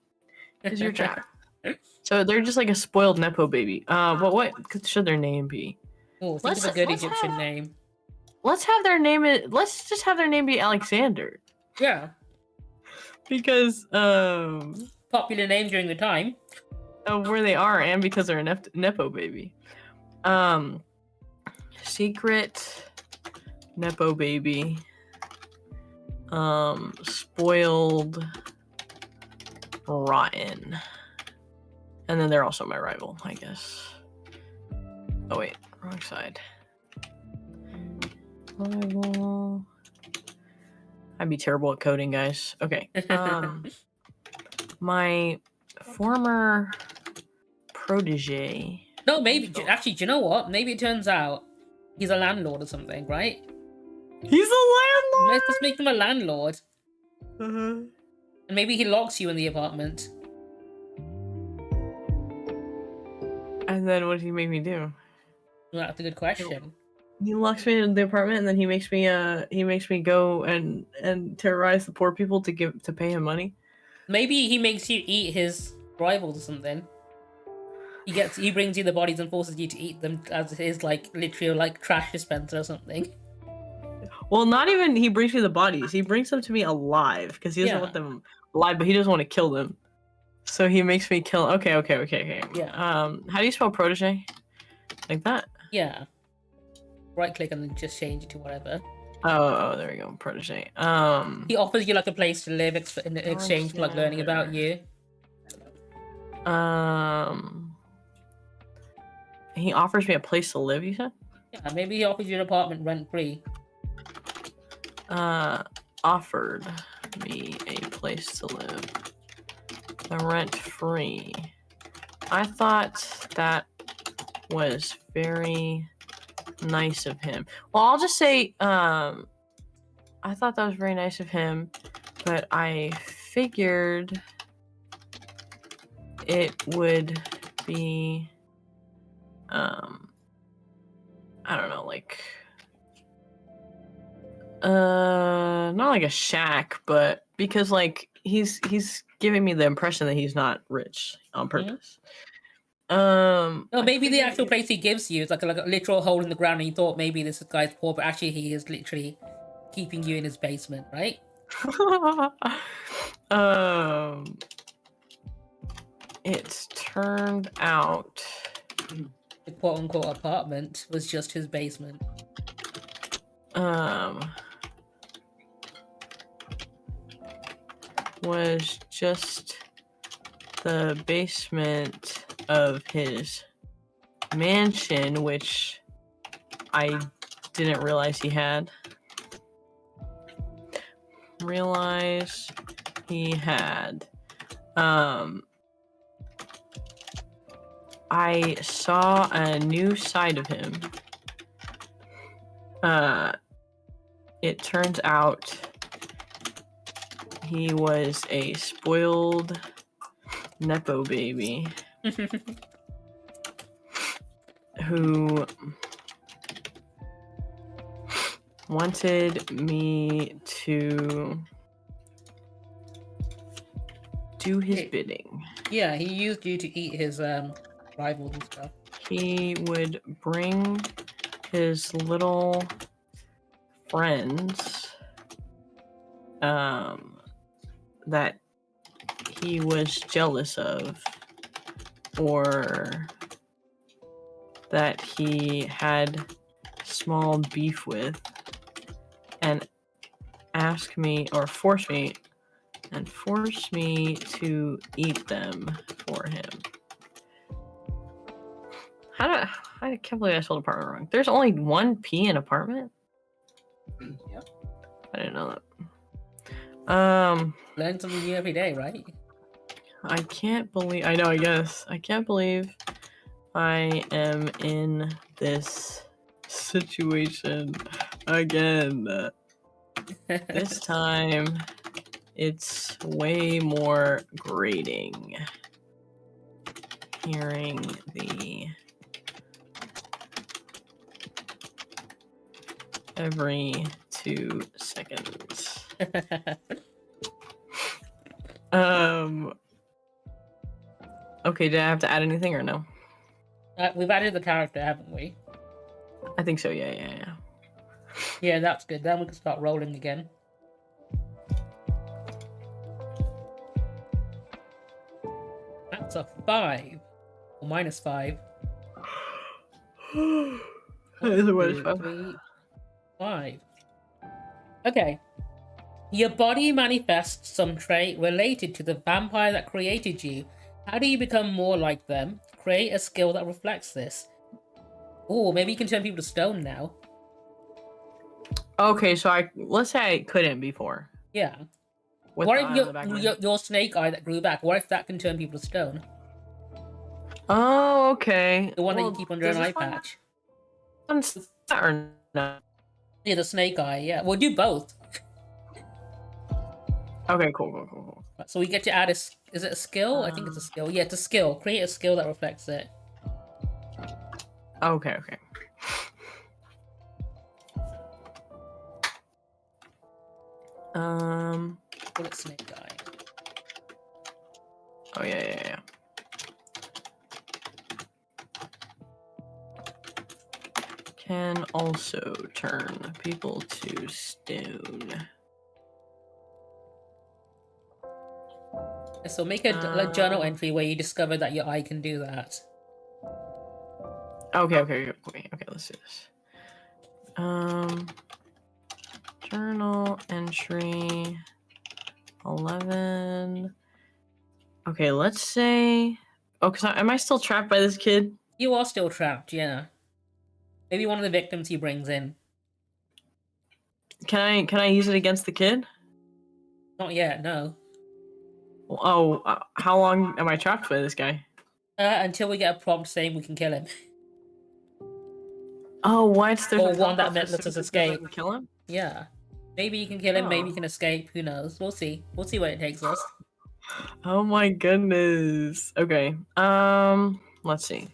[SPEAKER 2] Because you're trapped. So they're just like a spoiled nepo baby. But what should their name be?
[SPEAKER 1] Oh, think of a good Egyptian name.
[SPEAKER 2] Let's have their name. Let's just have their name be Alexander.
[SPEAKER 1] Yeah.
[SPEAKER 2] Because
[SPEAKER 1] popular name during the time.
[SPEAKER 2] Of where they are, and because they're a nepo baby. Secret nepo baby. Spoiled rotten. And then they're also my rival, I guess. Oh wait, wrong side. Rival. I'd be terrible at coding, guys. Okay. My former protege.
[SPEAKER 1] No, maybe actually, do you know what? Maybe it turns out he's a landlord or something, right?
[SPEAKER 2] He's a landlord.
[SPEAKER 1] Let's just make him a landlord,
[SPEAKER 2] Uh-huh.
[SPEAKER 1] and maybe he locks you in the apartment.
[SPEAKER 2] And then what does he make me do?
[SPEAKER 1] Well, that's a good question.
[SPEAKER 2] He locks me in the apartment, and then he makes me go and terrorize the poor people to pay him money.
[SPEAKER 1] Maybe he makes you eat his rivals or something. He brings you the bodies and forces you to eat them as his literal trash dispenser or something.
[SPEAKER 2] Well, not even he brings me the bodies. He brings them to me alive because he doesn't want them alive, but he doesn't want to kill them. So he makes me kill. Okay.
[SPEAKER 1] Yeah.
[SPEAKER 2] How do you spell protege? Like that?
[SPEAKER 1] Yeah. Right click and then just change it to whatever.
[SPEAKER 2] Oh, there we go. Protege.
[SPEAKER 1] He offers you a place to live in exchange for learning about you.
[SPEAKER 2] He offers me a place to live, you said?
[SPEAKER 1] Yeah, maybe he offers you an apartment rent free.
[SPEAKER 2] Offered me a place to live. Rent free. I thought that was very nice of him. Well, I'll just say, I thought that was very nice of him, but I figured it would be, I don't know, Not like a shack, but because like he's giving me the impression that he's not rich on purpose.
[SPEAKER 1] No,
[SPEAKER 2] I
[SPEAKER 1] maybe the actual
[SPEAKER 2] figured-
[SPEAKER 1] place he gives you is like a literal hole in the ground, and you thought maybe this guy's poor, but actually he is literally keeping you in his basement, right?
[SPEAKER 2] It turned out
[SPEAKER 1] The quote unquote apartment was just his basement.
[SPEAKER 2] was just the basement of his mansion, which I didn't realize he had. I saw a new side of him. It turns out he was a spoiled Nepo baby who wanted me to do his bidding.
[SPEAKER 1] Yeah, he used you to eat his rivals and stuff.
[SPEAKER 2] He would bring his little friends that he was jealous of or that he had small beef with and ask me or force me to eat them for him. I can't believe I spelled apartment wrong. There's only one P in apartment?
[SPEAKER 3] Yep.
[SPEAKER 2] I didn't know that.
[SPEAKER 1] Learn something new every day, right?
[SPEAKER 2] I can't believe I can't believe I am in this situation again. This time it's way more grating. Hearing the every 2 seconds. Okay, did I have to add anything or no?
[SPEAKER 1] We've added the character, haven't we?
[SPEAKER 2] I think so, yeah.
[SPEAKER 1] Yeah, that's good. Then we can start rolling again. That's a 5. Or -5.
[SPEAKER 2] That is a
[SPEAKER 1] One,
[SPEAKER 2] minus
[SPEAKER 1] two,
[SPEAKER 2] 5.
[SPEAKER 1] 3, 5. Okay. Your body manifests some trait related to the vampire that created you. How do you become more like them? Create a skill that reflects this. Oh, maybe you can turn people to stone now.
[SPEAKER 2] Okay, so let's say I couldn't before.
[SPEAKER 1] Yeah.
[SPEAKER 2] With
[SPEAKER 1] What
[SPEAKER 2] the
[SPEAKER 1] if
[SPEAKER 2] eye on the back of my head.
[SPEAKER 1] your snake eye that grew back? What if that can turn people to stone?
[SPEAKER 2] Oh, okay.
[SPEAKER 1] The one that you keep under an eye patch.
[SPEAKER 2] Or no?
[SPEAKER 1] Yeah, the snake eye. Yeah, we'll do both.
[SPEAKER 2] Okay, cool.
[SPEAKER 1] So we get to add is it a skill? I think it's a skill. Yeah, it's a skill. Create a skill that reflects it.
[SPEAKER 2] Okay.
[SPEAKER 1] Call it snake eye.
[SPEAKER 2] Oh yeah. Can also turn people to stone.
[SPEAKER 1] So make a journal entry where you discover that your eye can do that.
[SPEAKER 2] Okay, let's do this. Journal entry 11. Okay, let's say. Oh, am I still trapped by this kid?
[SPEAKER 1] You are still trapped, yeah. Maybe one of the victims he brings in.
[SPEAKER 2] Can I use it against the kid?
[SPEAKER 1] Not yet, no.
[SPEAKER 2] Oh, how long am I trapped by this guy?
[SPEAKER 1] Until we get a prompt saying we can kill him.
[SPEAKER 2] Oh, what? There's
[SPEAKER 1] Or
[SPEAKER 2] a
[SPEAKER 1] one that
[SPEAKER 2] prompt
[SPEAKER 1] lets us
[SPEAKER 2] specifically
[SPEAKER 1] escape.
[SPEAKER 2] so I can kill him?
[SPEAKER 1] Yeah. Maybe you can kill him, maybe
[SPEAKER 2] Oh.
[SPEAKER 1] you can escape, who knows. We'll see. We'll see where it takes us.
[SPEAKER 2] Oh my goodness. Okay. Let's see.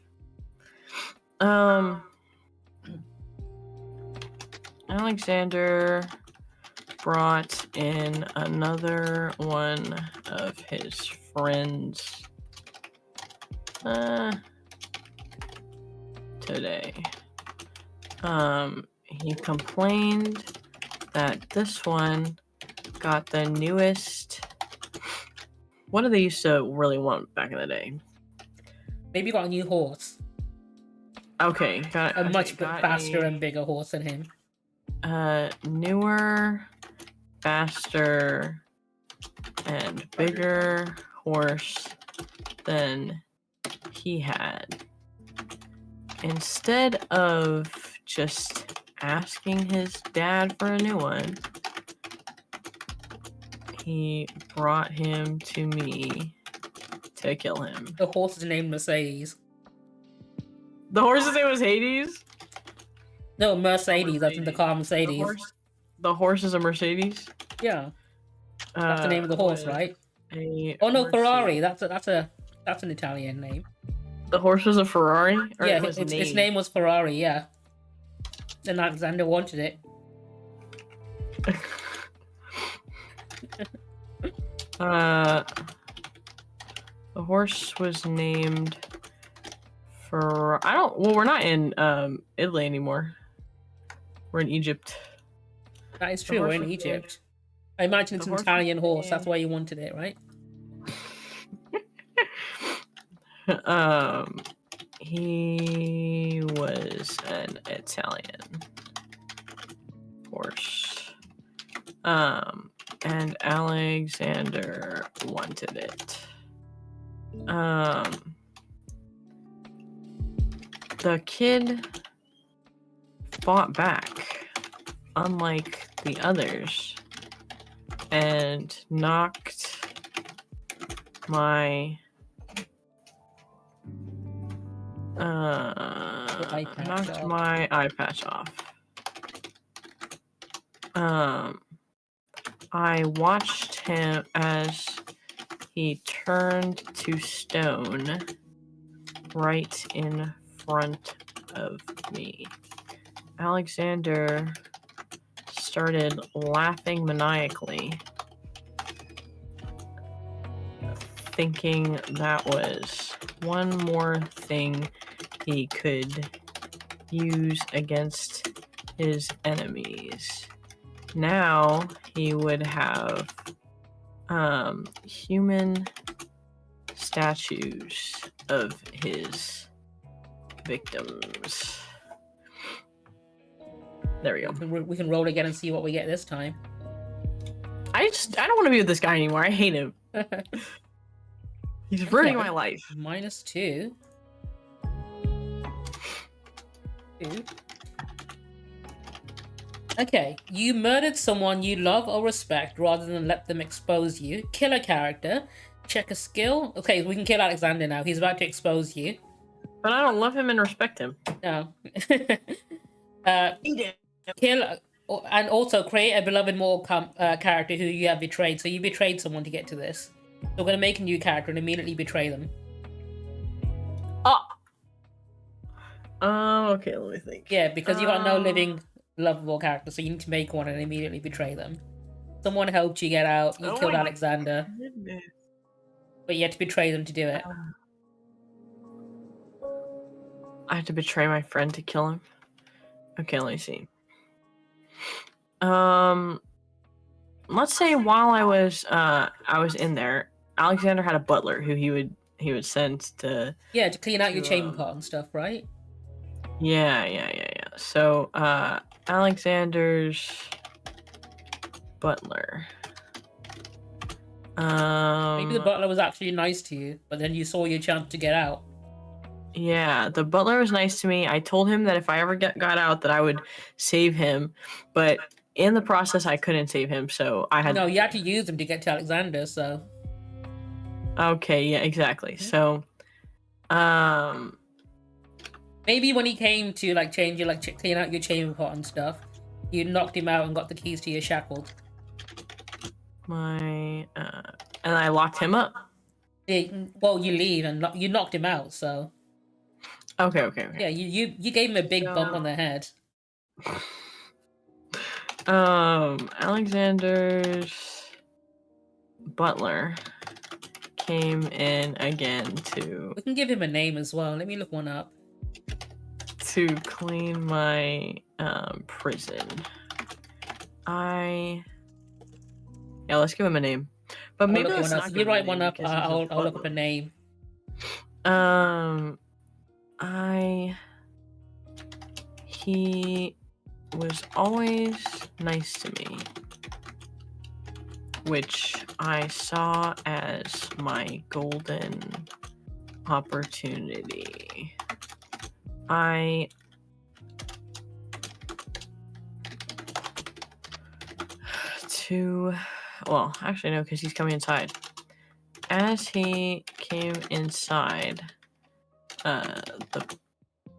[SPEAKER 2] Alexander brought in another one of his friends today. He complained that this one got the newest. What do they used to really want back in the day?
[SPEAKER 1] Maybe got a new horse.
[SPEAKER 2] Okay, got
[SPEAKER 1] A
[SPEAKER 2] okay,
[SPEAKER 1] much
[SPEAKER 2] got
[SPEAKER 1] faster
[SPEAKER 2] a,
[SPEAKER 1] and bigger horse than him.
[SPEAKER 2] newer, faster, and bigger horse than he had. Instead of just asking his dad for a new one, he brought him to me to kill him.
[SPEAKER 1] The horse is named Mercedes.
[SPEAKER 2] The horse's name was Hades?
[SPEAKER 1] No, Mercedes. That's in the car Mercedes.
[SPEAKER 2] The horse is a Mercedes?
[SPEAKER 1] Yeah, that's the name of the horse,
[SPEAKER 2] with
[SPEAKER 1] right?
[SPEAKER 2] A
[SPEAKER 1] Oh no,
[SPEAKER 2] Mercedes.
[SPEAKER 1] Ferrari. That's an Italian name.
[SPEAKER 2] The horse was a Ferrari? Or
[SPEAKER 1] Yeah,
[SPEAKER 2] it was
[SPEAKER 1] its name was Ferrari. Yeah, and Alexander wanted it.
[SPEAKER 2] The horse was named for we're not in Italy anymore. We're in Egypt.
[SPEAKER 1] That is true. We're in Egypt. I imagine it's an Italian horse. That's why you wanted it, right?
[SPEAKER 2] He was an Italian horse. And Alexander wanted it. The kid fought back, unlike the others, and knocked my eye patch off. I watched him as he turned to stone right in front of me. Alexander started laughing maniacally, thinking that was one more thing he could use against his enemies. Now he would have human statues of his victims. There we go.
[SPEAKER 1] We can roll again and see what we get this time.
[SPEAKER 2] I don't want to be with this guy anymore. I hate him. He's ruining my life.
[SPEAKER 1] -2. 2. Okay, you murdered someone you love or respect rather than let them expose you. Kill a character. Check a skill. Okay, we can kill Alexander now. He's about to expose you.
[SPEAKER 2] But I don't love him and respect him.
[SPEAKER 1] No. Kill and also create a beloved mortal character who you have betrayed. So you betrayed someone to get to this. So we're going to make a new character and immediately betray them.
[SPEAKER 2] Oh, okay, let me think.
[SPEAKER 1] Yeah, because you got no living lovable character, so you need to make one and immediately betray them. Someone helped you get out, you killed Alexander.
[SPEAKER 2] Goodness.
[SPEAKER 1] But you had to betray them to do it.
[SPEAKER 2] I have to betray my friend to kill him? Okay, let me see. Let's say while I was in there, Alexander had a butler who he would send to
[SPEAKER 1] clean out your chamber pot and stuff, right?
[SPEAKER 2] Yeah. So Alexander's butler.
[SPEAKER 1] Maybe the butler was actually nice to you, but then you saw your chance to get out.
[SPEAKER 2] Yeah, the butler was nice to me. I told him that if I ever got out that I would save him, but in the process I couldn't save him, so I had
[SPEAKER 1] No, you had to use him to get to Alexander, so
[SPEAKER 2] okay, yeah, exactly. So
[SPEAKER 1] maybe when he came to change your clean out your chamber pot and stuff, you knocked him out and got the keys to your shackles.
[SPEAKER 2] And I locked him up.
[SPEAKER 1] Yeah, well, you leave and you knocked him out, so
[SPEAKER 2] Okay.
[SPEAKER 1] yeah, you gave him a big bump on the head.
[SPEAKER 2] Alexander's butler came in again
[SPEAKER 1] We can give him a name as well. Let me look one up.
[SPEAKER 2] to clean my prison. Yeah, let's give him a name. But
[SPEAKER 1] I'll
[SPEAKER 2] maybe
[SPEAKER 1] look
[SPEAKER 2] let's
[SPEAKER 1] one up.
[SPEAKER 2] not
[SPEAKER 1] If
[SPEAKER 2] give
[SPEAKER 1] you
[SPEAKER 2] him a
[SPEAKER 1] write one
[SPEAKER 2] name
[SPEAKER 1] up,
[SPEAKER 2] because he's a
[SPEAKER 1] I'll look up a
[SPEAKER 2] butler.
[SPEAKER 1] name.
[SPEAKER 2] He was always nice to me, which I saw as my golden opportunity. Well, actually no, because he's coming inside. As he came inside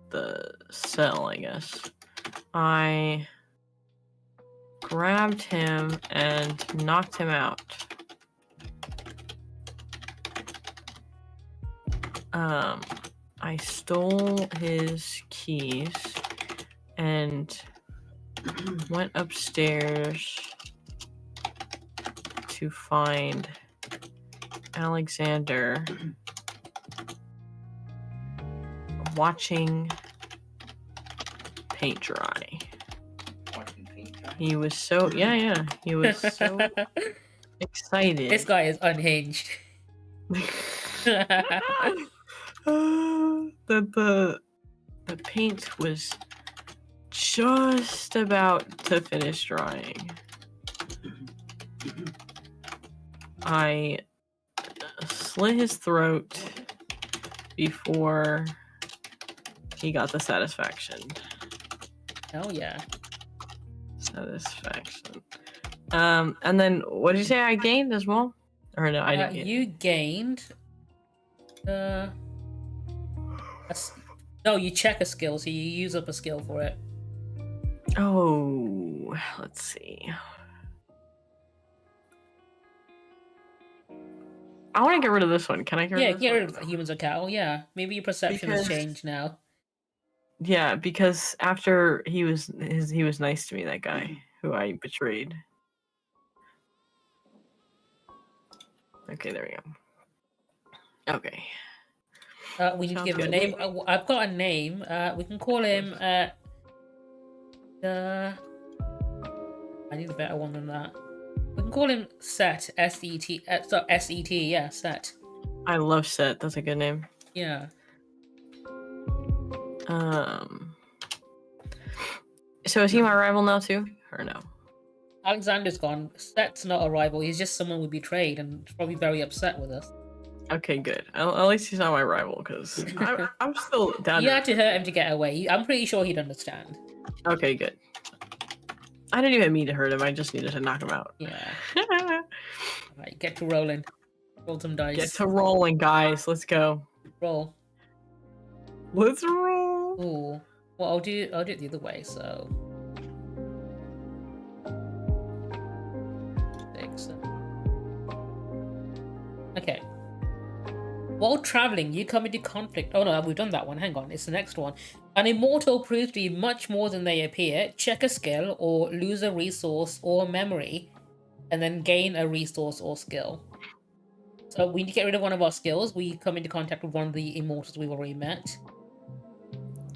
[SPEAKER 2] the cell, I guess, I grabbed him and knocked him out. I stole his keys and went upstairs to find Alexander watching paint dry.
[SPEAKER 3] Watching paint dry.
[SPEAKER 2] He was so he was so excited.
[SPEAKER 1] This guy is unhinged.
[SPEAKER 2] that the paint was just about to finish drying. I slit his throat before he got the satisfaction.
[SPEAKER 1] Oh yeah.
[SPEAKER 2] Satisfaction. And then what did you say I gained as well? Or no, I didn't get
[SPEAKER 1] You gained. No, you check a skill, so you use up a skill for it.
[SPEAKER 2] Oh, let's see. I want to get rid of this one. Can I get rid
[SPEAKER 1] Yeah,
[SPEAKER 2] of this
[SPEAKER 1] get
[SPEAKER 2] one?
[SPEAKER 1] rid of humans or cattle. Yeah, maybe your perception has
[SPEAKER 2] Because-
[SPEAKER 1] changed now.
[SPEAKER 2] Yeah, because after he was nice to me, that guy who I betrayed. Okay, there we go. Okay.
[SPEAKER 1] We need to
[SPEAKER 2] Sounds
[SPEAKER 1] give him a
[SPEAKER 2] good.
[SPEAKER 1] name. I've got a name. We can call him. I need a better one than that. We can call him Set. S-E-T. S-E-T. Yeah, Set.
[SPEAKER 2] I love Set. That's a good name.
[SPEAKER 1] Yeah.
[SPEAKER 2] So is he my rival now too, or no?
[SPEAKER 1] Alexander's gone. Set's not a rival. He's just someone we betrayed and probably very upset with us.
[SPEAKER 2] Okay, good. At least he's not my rival, because I'm still down.
[SPEAKER 1] You had to hurt him to get away. I'm pretty sure he'd understand.
[SPEAKER 2] Okay, good. I didn't even mean to hurt him. I just needed to knock him out.
[SPEAKER 1] Yeah. Alright, get to rolling. Roll some dice.
[SPEAKER 2] Get to rolling, guys. Let's go.
[SPEAKER 1] Roll.
[SPEAKER 2] Let's roll.
[SPEAKER 1] Ooh. Well, I'll do it the other way. So. 6. Okay. While traveling, you come into conflict. Oh no, we've done that one. Hang on, it's the next one. An immortal proves to be much more than they appear. Check a skill or lose a resource or memory, and then gain a resource or skill. So we need to get rid of one of our skills. We come into contact with one of the immortals we've already met.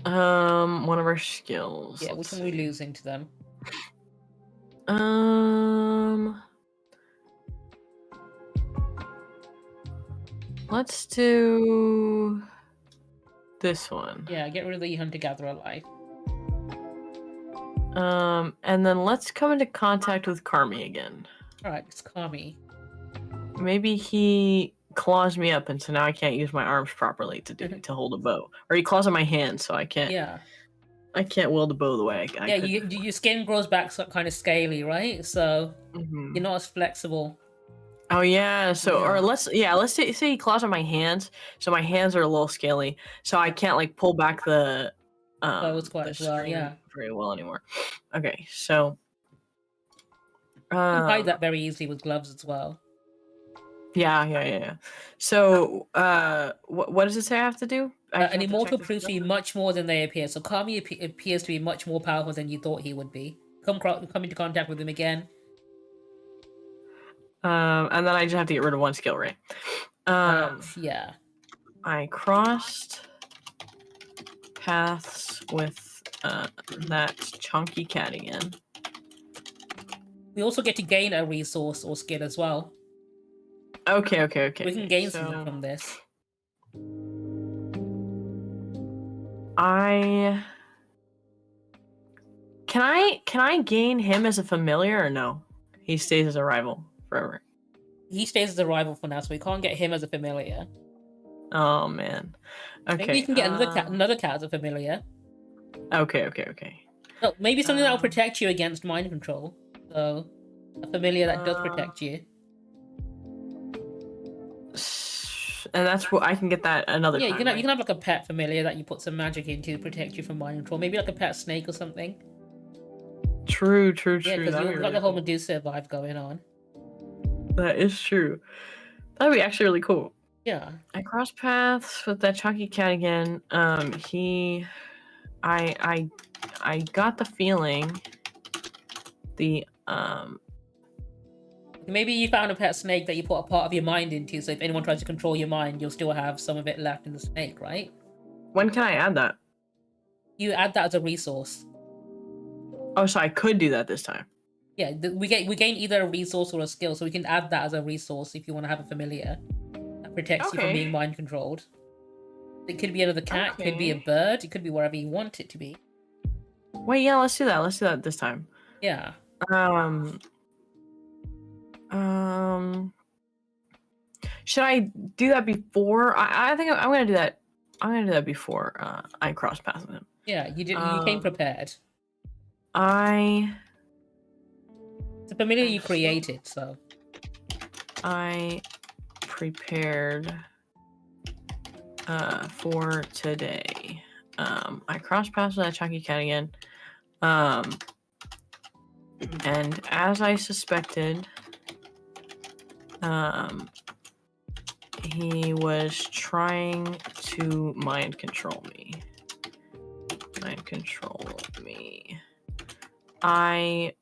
[SPEAKER 2] One of our skills.
[SPEAKER 1] Yeah, which one are we losing to them?
[SPEAKER 2] Let's do this one.
[SPEAKER 1] Yeah, get rid of the hunter-gatherer life.
[SPEAKER 2] And then let's come into contact with Carmi again.
[SPEAKER 1] Alright, it's Kami.
[SPEAKER 2] Maybe he claws me up, and so now I can't use my arms properly to hold a bow. Or he claws on my hands, so I can't.
[SPEAKER 1] Yeah.
[SPEAKER 2] I can't wield a bow the way I
[SPEAKER 1] Yeah,
[SPEAKER 2] could.
[SPEAKER 1] your skin grows back kind of scaly, right? So
[SPEAKER 2] Mhm.
[SPEAKER 1] you're not as flexible.
[SPEAKER 2] Oh yeah. So
[SPEAKER 1] Yeah.
[SPEAKER 2] or let's say he claws on my hands, so my hands are a little scaly, so I can't like pull back the
[SPEAKER 1] Bows quite
[SPEAKER 2] the
[SPEAKER 1] as well,
[SPEAKER 2] string
[SPEAKER 1] yeah.
[SPEAKER 2] very well anymore. Okay, so
[SPEAKER 1] You can hide that very easily with gloves as well.
[SPEAKER 2] Yeah. So, what does it say I have to do?
[SPEAKER 1] An immortal proves to be much more than they appear. So Kami appears to be much more powerful than you thought he would be. come into contact with him again.
[SPEAKER 2] And then I just have to get rid of one skill, right?
[SPEAKER 1] Yeah.
[SPEAKER 2] I crossed paths with that chunky cat again.
[SPEAKER 1] We also get to gain a resource or skill as well.
[SPEAKER 2] Okay.
[SPEAKER 1] We can gain something from this.
[SPEAKER 2] Can I gain him as a familiar or no? He stays as a rival forever.
[SPEAKER 1] He stays as a rival for now, so we can't get him as a familiar.
[SPEAKER 2] Oh man. Okay.
[SPEAKER 1] Maybe you can get another cat as a familiar.
[SPEAKER 2] Okay.
[SPEAKER 1] No, maybe something that will protect you against mind control. So, a familiar that does protect you.
[SPEAKER 2] And that's what I can get that another time.
[SPEAKER 1] Yeah, you can have like a pet familiar that you put some magic into to protect you from mind control. Maybe like a pet snake or something.
[SPEAKER 2] True.
[SPEAKER 1] Yeah, because you've got the whole Medusa vibe going on.
[SPEAKER 2] That is true. That'd be actually really cool.
[SPEAKER 1] Yeah.
[SPEAKER 2] I crossed paths with that chunky cat again. I got the feeling
[SPEAKER 1] Maybe you found a pet snake that you put a part of your mind into, so if anyone tries to control your mind, you'll still have some of it left in the snake, right?
[SPEAKER 2] When can I add that?
[SPEAKER 1] You add that as a resource.
[SPEAKER 2] Oh, so I could do that this time.
[SPEAKER 1] Yeah, we gain either a resource or a skill, so we can add that as a resource if you want to have a familiar that protects you from being mind controlled. It could be another cat, it could be a bird, it could be wherever you want it to be.
[SPEAKER 2] Wait, yeah, let's do that. Let's do that this time.
[SPEAKER 1] Yeah.
[SPEAKER 2] Should I do that before? I think I'm gonna do that. I'm gonna do that before I cross paths with him.
[SPEAKER 1] Yeah, you did. You came prepared.
[SPEAKER 2] It's
[SPEAKER 1] a familiar you created, so.
[SPEAKER 2] I prepared for today. I crossed paths with that chunky cat again. And as I suspected, he was trying to mind control me. I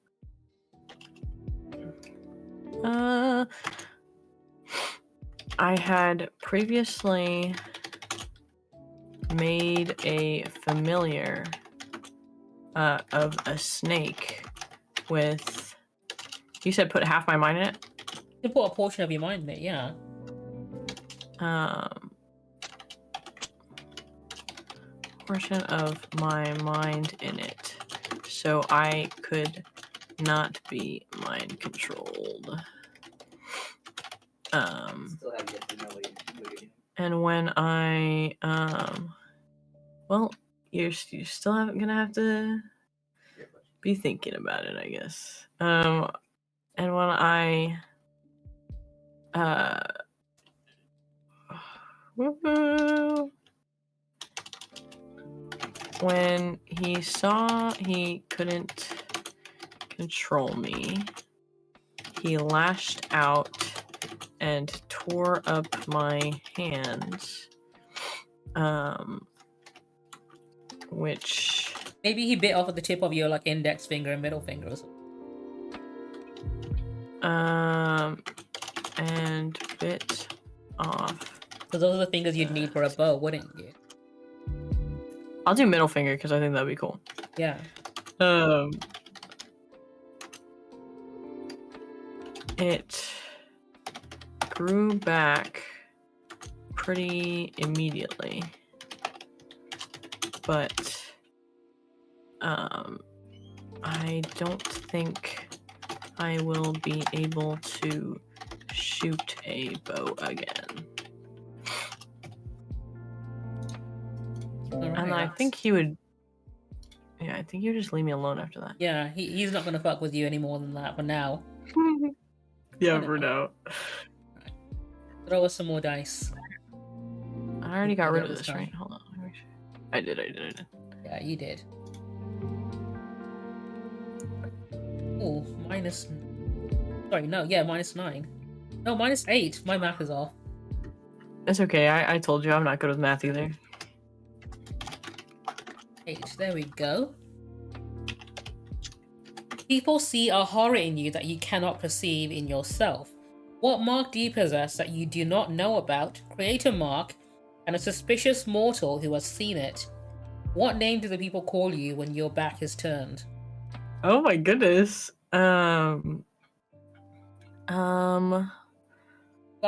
[SPEAKER 2] had previously made a familiar of a snake with. You said put half my mind in it?
[SPEAKER 1] You can put a portion of your mind in it, yeah.
[SPEAKER 2] Portion of my mind in it, so I could not be mind controlled.
[SPEAKER 3] Still have yet to know what you're doing.
[SPEAKER 2] And when I well, you're still gonna have to be thinking about it, I guess. And when I when he saw he couldn't control me, he lashed out and tore up my hands, which
[SPEAKER 1] maybe he bit off at the tip of your like index finger and middle finger or something.
[SPEAKER 2] And bit off.
[SPEAKER 1] Because those are the fingers you'd need for a bow, wouldn't you?
[SPEAKER 2] I'll do middle finger because I think that'd be cool.
[SPEAKER 1] Yeah.
[SPEAKER 2] It grew back pretty immediately, but I don't think I will be able to shoot a bow again.
[SPEAKER 1] Right,
[SPEAKER 2] and I think he would. Yeah, I think he would just leave me alone after that.
[SPEAKER 1] Yeah, he's not gonna fuck with you any more than that for now.
[SPEAKER 2] Yeah, for now.
[SPEAKER 1] Right. Throw us some more dice.
[SPEAKER 2] I already got rid of this, right? Hold on. I did.
[SPEAKER 1] Yeah, you did. Oh, minus... Sorry, no, yeah, -9. No, -8. My math is off.
[SPEAKER 2] It's okay. I told you I'm not good with math either.
[SPEAKER 1] 8. There we go. People see a horror in you that you cannot perceive in yourself. What mark do you possess that you do not know about? Create a mark and a suspicious mortal who has seen it. What name do the people call you when your back is turned?
[SPEAKER 2] Oh my goodness.
[SPEAKER 1] Got a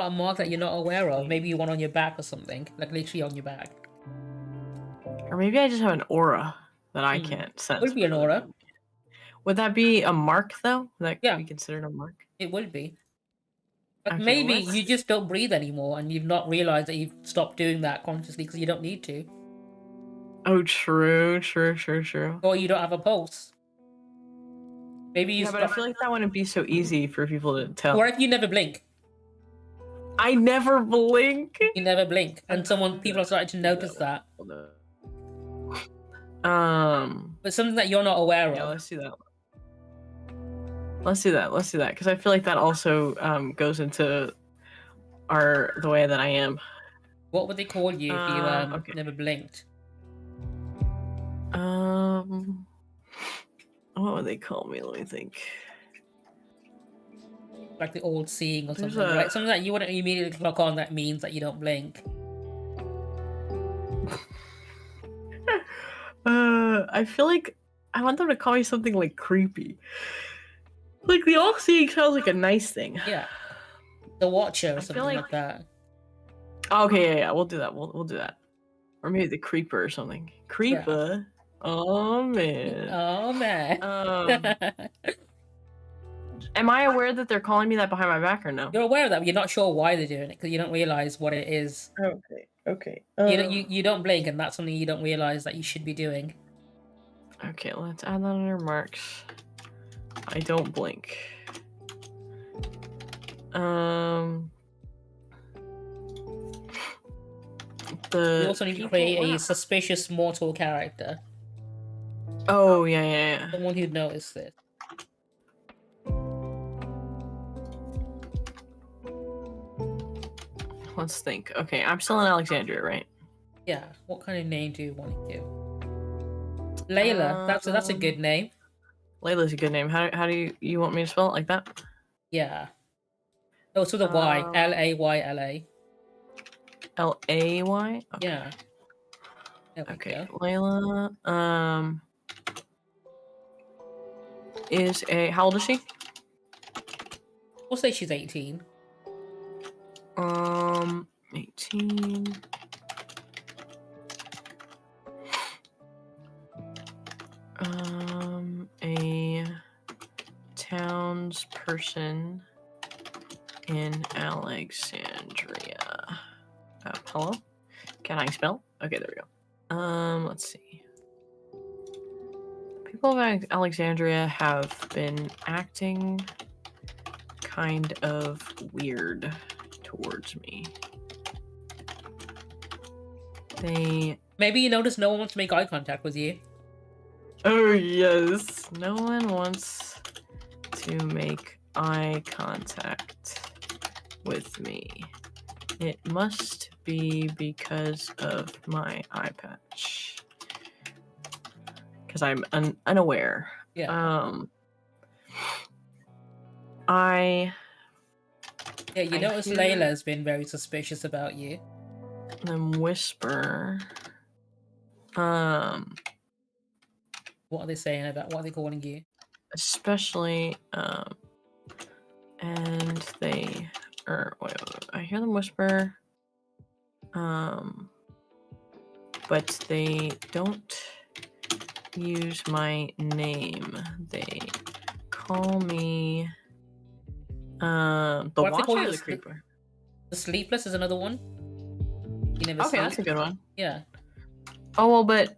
[SPEAKER 1] mark that you're not aware of. Maybe you one on your back or something, like literally on your back.
[SPEAKER 2] Or maybe I just have an aura that I can't sense.
[SPEAKER 1] Would be an aura.
[SPEAKER 2] Would that be a mark though? That could
[SPEAKER 1] Yeah.
[SPEAKER 2] be considered a mark?
[SPEAKER 1] It would be. But
[SPEAKER 2] Okay,
[SPEAKER 1] maybe
[SPEAKER 2] let's-
[SPEAKER 1] you just don't breathe anymore and you've not realized that you've stopped doing that consciously because you don't need to.
[SPEAKER 2] Oh, true.
[SPEAKER 1] Or you don't have a pulse. Maybe you
[SPEAKER 2] Yeah, but I
[SPEAKER 1] stop.
[SPEAKER 2] feel like that wouldn't be so easy for people to tell.
[SPEAKER 1] Or if you never blink.
[SPEAKER 2] I never blink.
[SPEAKER 1] You never blink. And people are starting to notice that. But something that you're not aware
[SPEAKER 2] Yeah,
[SPEAKER 1] of.
[SPEAKER 2] let's do that. Let's do that. Because I feel like that also goes into the way that I am.
[SPEAKER 1] What would they call you if you
[SPEAKER 2] Okay.
[SPEAKER 1] never blinked?
[SPEAKER 2] What would they call me? Let me think.
[SPEAKER 1] Like the old seeing or
[SPEAKER 2] There's
[SPEAKER 1] something, right? Something that you wouldn't immediately clock on that means that you don't blink.
[SPEAKER 2] I feel like I want them to call me something like creepy. Like the all seeing sounds like a nice thing.
[SPEAKER 1] Yeah. The Watcher or
[SPEAKER 2] I feel
[SPEAKER 1] something like
[SPEAKER 2] like-
[SPEAKER 1] that.
[SPEAKER 2] Okay, yeah, we'll do that. We'll do that. Or maybe the creeper or something. Creeper. Oh man.
[SPEAKER 1] Oh man.
[SPEAKER 2] Am I aware that they're calling me that behind my back or no?
[SPEAKER 1] You're aware of that, but you're not sure why they're doing it because you don't realize what it is.
[SPEAKER 2] Okay.
[SPEAKER 1] You don't blink, and that's something you don't realize that you should be doing.
[SPEAKER 2] Okay, let's add that under marks. I don't blink.
[SPEAKER 1] You also need to create a suspicious mortal character.
[SPEAKER 2] Oh yeah.
[SPEAKER 1] Someone who'd notice this.
[SPEAKER 2] Let's think. Okay, I'm still in Alexandria, right?
[SPEAKER 1] Yeah. What kind of name do you want to give? Layla. That's a good name.
[SPEAKER 2] Layla's a good name. How do you want me to spell it like that?
[SPEAKER 1] Yeah. Oh, it's with a Y. Layla.
[SPEAKER 2] Lay? Okay.
[SPEAKER 1] Yeah. There we
[SPEAKER 2] Okay,
[SPEAKER 1] go.
[SPEAKER 2] Layla. How old is she?
[SPEAKER 1] We'll say she's 18.
[SPEAKER 2] 18. A townsperson in Alexandria. Hello? Can I spell? Okay, there we go. Let's see. People of Alexandria have been acting kind of weird towards me.
[SPEAKER 1] Maybe you notice no one wants to make eye contact with you.
[SPEAKER 2] Oh yes, no one wants to make eye contact with me. It must be because of my eye patch. Because I'm unaware.
[SPEAKER 1] Yeah. Yeah, you notice
[SPEAKER 2] hear-
[SPEAKER 1] Layla's been very suspicious about you.
[SPEAKER 2] Them whisper.
[SPEAKER 1] What are they saying about what are they calling you?
[SPEAKER 2] Especially and they wait, I hear them whisper but they don't use my name. They call me the
[SPEAKER 1] What if they call
[SPEAKER 2] Watcher
[SPEAKER 1] you
[SPEAKER 2] or the
[SPEAKER 1] the
[SPEAKER 2] Creeper?
[SPEAKER 1] The Sleepless is another one. You never
[SPEAKER 2] Okay,
[SPEAKER 1] sleep.
[SPEAKER 2] that's a good one.
[SPEAKER 1] Yeah.
[SPEAKER 2] Oh well, but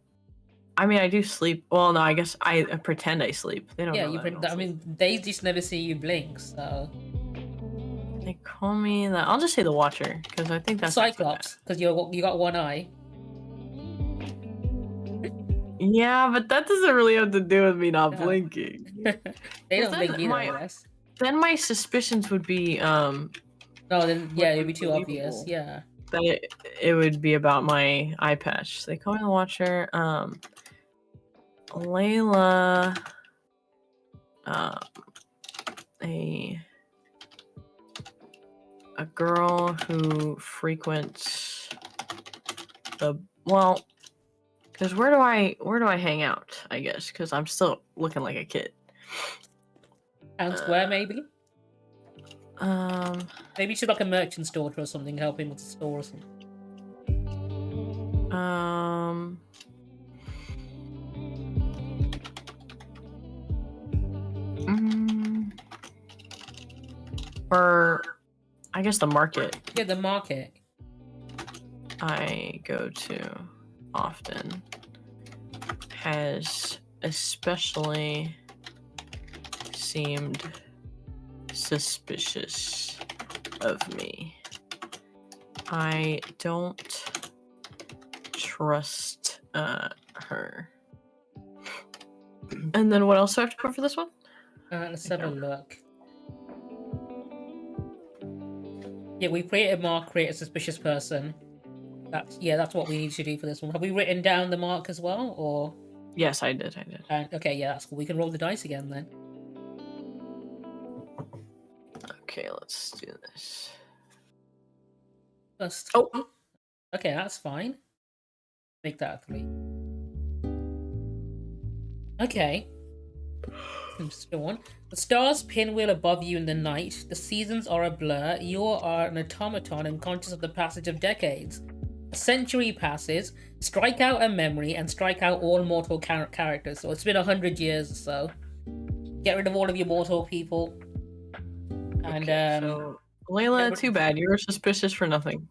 [SPEAKER 2] I mean, I do sleep. Well, no, I guess I pretend I sleep. They don't
[SPEAKER 1] Yeah,
[SPEAKER 2] know
[SPEAKER 1] you.
[SPEAKER 2] that I don't
[SPEAKER 1] I
[SPEAKER 2] sleep.
[SPEAKER 1] mean, they just never see you blink. So
[SPEAKER 2] They call me that. I'll just say the Watcher because I think that's not too
[SPEAKER 1] Cyclops, because you got one eye.
[SPEAKER 2] bad. Yeah, but that doesn't really have to do with me not
[SPEAKER 1] No.
[SPEAKER 2] blinking.
[SPEAKER 1] They
[SPEAKER 2] Well,
[SPEAKER 1] don't blink
[SPEAKER 2] then
[SPEAKER 1] either,
[SPEAKER 2] my-
[SPEAKER 1] I guess.
[SPEAKER 2] Then my suspicions would be
[SPEAKER 1] No, then yeah, it'd be too
[SPEAKER 2] Unbelievable.
[SPEAKER 1] obvious. Yeah.
[SPEAKER 2] that it would be about my eye patch. They call me the Watcher. Layla a girl who frequents the well, because where do I hang out? I guess because I'm still looking like a kid.
[SPEAKER 1] Town Square, maybe.
[SPEAKER 2] Um.
[SPEAKER 1] Maybe she's like a merchant's daughter or something, helping with the store or something.
[SPEAKER 2] Or I guess the market
[SPEAKER 1] Yeah, the market.
[SPEAKER 2] I go to often has especially seemed suspicious of me. I don't trust her. And then what else do I have to put for this one?
[SPEAKER 1] Let's have a look. Yeah, we create a suspicious person. That's what we need to do for this one. Have we written down the mark as well, or?
[SPEAKER 2] Yes, I did.
[SPEAKER 1] Okay, yeah, that's cool. We can roll the dice again then.
[SPEAKER 2] Okay, let's do this.
[SPEAKER 1] First.
[SPEAKER 2] Oh,
[SPEAKER 1] okay, that's fine. Make that a 3. Okay. Still on. The stars pinwheel above you in the night. The seasons are a blur. You are an automaton and conscious of the passage of decades. A century passes. Strike out a memory and strike out all mortal characters. So it's been 100 years or so. Get rid of all of your mortal people. And
[SPEAKER 2] so Layla, too bad. You were suspicious for nothing.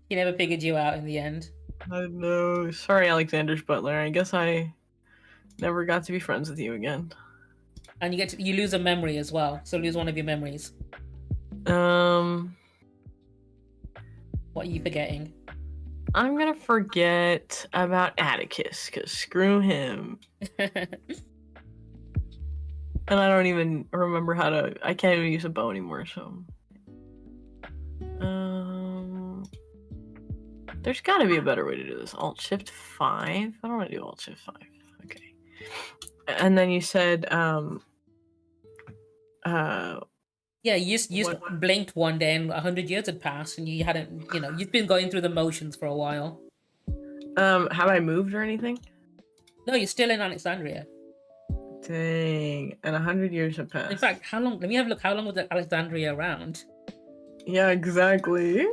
[SPEAKER 1] He never figured you out in the end.
[SPEAKER 2] I know. Sorry, Alexander's butler. I guess I never got to be friends with you again.
[SPEAKER 1] And you lose a memory as well. So lose one of your memories. What are you forgetting?
[SPEAKER 2] I'm gonna forget about Atticus, because screw him. And I don't even remember I can't even use a bow anymore, so. There's gotta be a better way to do this. Alt-Shift 5? I don't want to do Alt-Shift 5. Okay. And then you said,
[SPEAKER 1] yeah, you just blinked one day and 100 years had passed and you hadn't, you've been going through the motions for a while.
[SPEAKER 2] Have I moved or anything?
[SPEAKER 1] No, you're still in Alexandria.
[SPEAKER 2] Dang, and 100 years have passed.
[SPEAKER 1] In fact, how long? Let me have a look. How long was Alexandria around?
[SPEAKER 2] Yeah, exactly.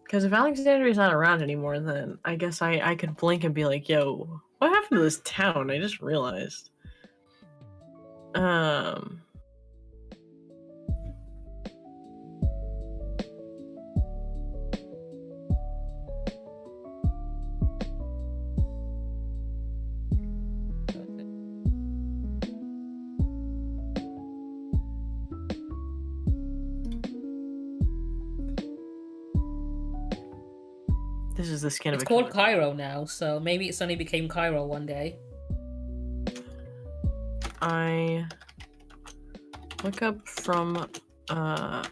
[SPEAKER 2] Because if Alexandria's not around anymore, then I guess I could blink and be like, yo, what happened to this town? I just realized. This is the skin of a
[SPEAKER 1] killer. It's called
[SPEAKER 2] killer.
[SPEAKER 1] Cairo now, so maybe it suddenly became Cairo one day.
[SPEAKER 2] I look up from a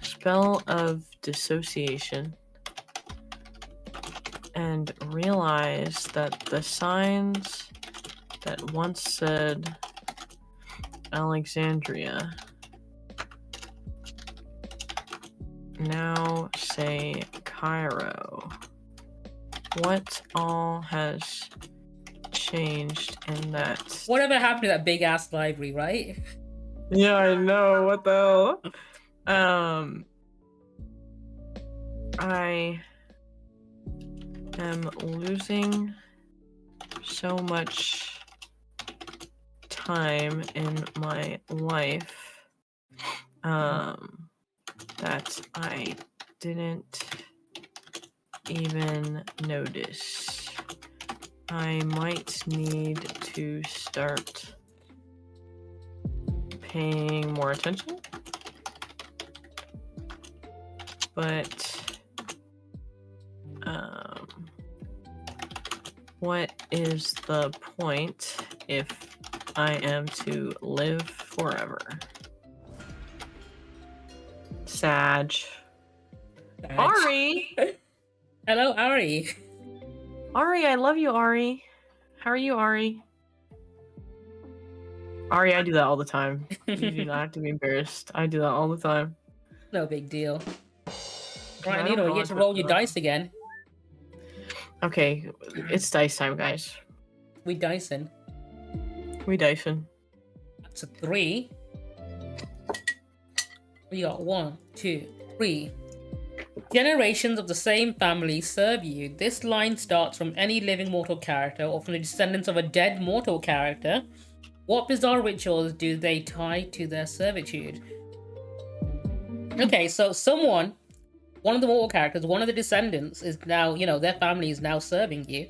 [SPEAKER 2] spell of dissociation and realize that the signs that once said Alexandria now say Cairo. What all has changed in that?
[SPEAKER 1] Whatever happened to that big ass library, right?
[SPEAKER 2] Yeah, I know. What the hell? I am losing so much time in my life that I didn't even notice. I might need to start paying more attention. But what is the point if I am to live forever? Sag. Ari!
[SPEAKER 1] Hello, Ari.
[SPEAKER 2] Ari, I love you, Ari. How are you, Ari? Ari, I do that all the time. You do not have to be embarrassed. I do that all the time.
[SPEAKER 1] No big deal.
[SPEAKER 2] I
[SPEAKER 1] Right,
[SPEAKER 2] don't
[SPEAKER 1] Nino,
[SPEAKER 2] know
[SPEAKER 1] you
[SPEAKER 2] how
[SPEAKER 1] get to
[SPEAKER 2] I
[SPEAKER 1] roll
[SPEAKER 2] put
[SPEAKER 1] your
[SPEAKER 2] that.
[SPEAKER 1] dice again.
[SPEAKER 2] Okay, it's dice time, guys.
[SPEAKER 1] We dicing.
[SPEAKER 2] We dicing.
[SPEAKER 1] That's a 3. We got 1, 2, 3. Generations of the same family serve you. This line starts from any living mortal character or from the descendants of a dead mortal character. What bizarre rituals do they tie to their servitude? Okay, so one of the mortal characters, one of the descendants is now, their family is now serving you.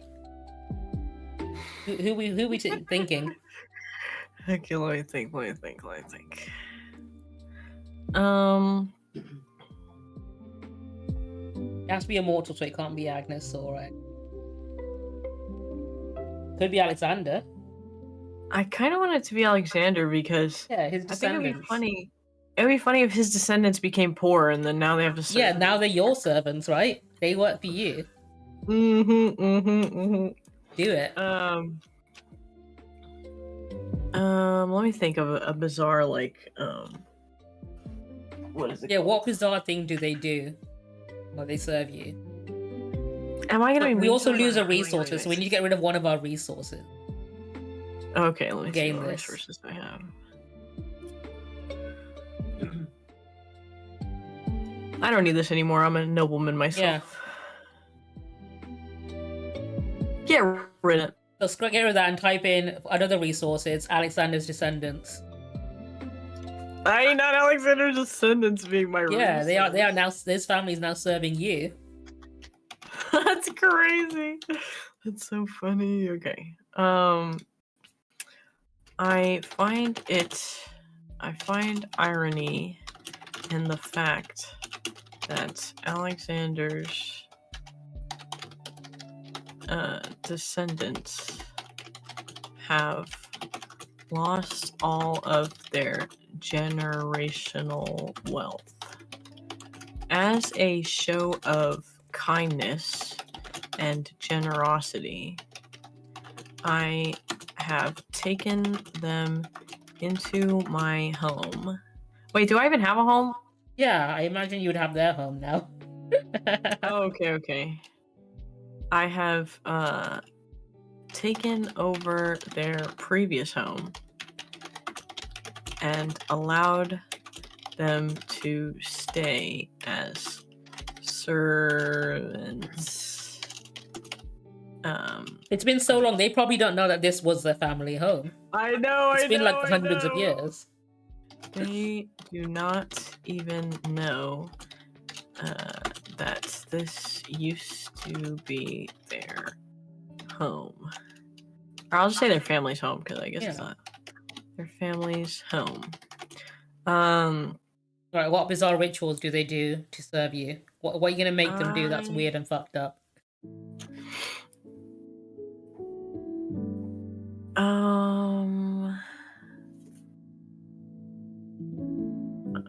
[SPEAKER 1] Who we thinking?
[SPEAKER 2] Okay, let me think.
[SPEAKER 1] It has to be immortal, so it can't be Agnes or could be Alexander.
[SPEAKER 2] I kind of want it to be Alexander because
[SPEAKER 1] Yeah, his
[SPEAKER 2] I think
[SPEAKER 1] descendants.
[SPEAKER 2] it'd be funny. It'd be funny if his descendants became poor and then now they have to serve.
[SPEAKER 1] Yeah, now they're your servants, right? They work for you. Do it.
[SPEAKER 2] Let me think of a bizarre what is it?
[SPEAKER 1] Yeah,
[SPEAKER 2] called?
[SPEAKER 1] what bizarre thing do they do while they serve you?
[SPEAKER 2] Am I gonna be?
[SPEAKER 1] We
[SPEAKER 2] mean
[SPEAKER 1] also
[SPEAKER 2] to them
[SPEAKER 1] lose
[SPEAKER 2] or
[SPEAKER 1] a
[SPEAKER 2] am I gonna
[SPEAKER 1] resource,
[SPEAKER 2] be
[SPEAKER 1] so we
[SPEAKER 2] nice?
[SPEAKER 1] need to get rid of one of our resources.
[SPEAKER 2] Okay, let me see
[SPEAKER 1] Gain
[SPEAKER 2] what
[SPEAKER 1] this.
[SPEAKER 2] resources I have. I don't need this anymore. I'm a nobleman myself. Get rid of it.
[SPEAKER 1] So get rid of that and type in another resources, Alexander's descendants.
[SPEAKER 2] I ain't not Alexander's descendants being my
[SPEAKER 1] Yeah, they are
[SPEAKER 2] resource.
[SPEAKER 1] now, this family is now serving you.
[SPEAKER 2] That's crazy. That's so funny. Okay. I find irony in the fact that Alexander's descendants have lost all of their generational wealth. As a show of kindness and generosity, I have taken them into my home. Wait, do I even have a home?
[SPEAKER 1] Yeah, I imagine you'd have their home now.
[SPEAKER 2] Oh, okay. I have taken over their previous home and allowed them to stay as servants.
[SPEAKER 1] It's been so long, they probably don't know that this was their family home.
[SPEAKER 2] I know.
[SPEAKER 1] It's been like hundreds of years.
[SPEAKER 2] They do not even know that this used to be their home. Or I'll just say their family's home because I guess it's not their family's home.
[SPEAKER 1] Right, what bizarre rituals do they do to serve you? What are you gonna make them do that's weird and fucked up?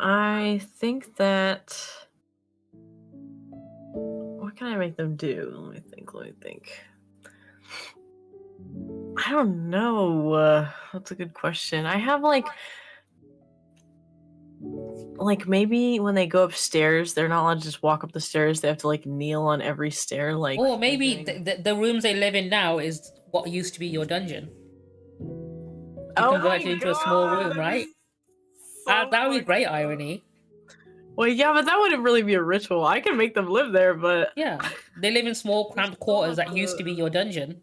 [SPEAKER 2] I think that. What can I make them do? Let me think. I don't know. That's a good question. I have like maybe when they go upstairs, they're not allowed to just walk up the stairs. They have to like kneel on every stair. Like,
[SPEAKER 1] or maybe the rooms they live in now is what used to be your dungeon. You convert it into a small room, right? That would be great irony.
[SPEAKER 2] Well, yeah, but that wouldn't really be a ritual. I can make them live there, but
[SPEAKER 1] yeah, they live in small, cramped quarters that used to be your dungeon.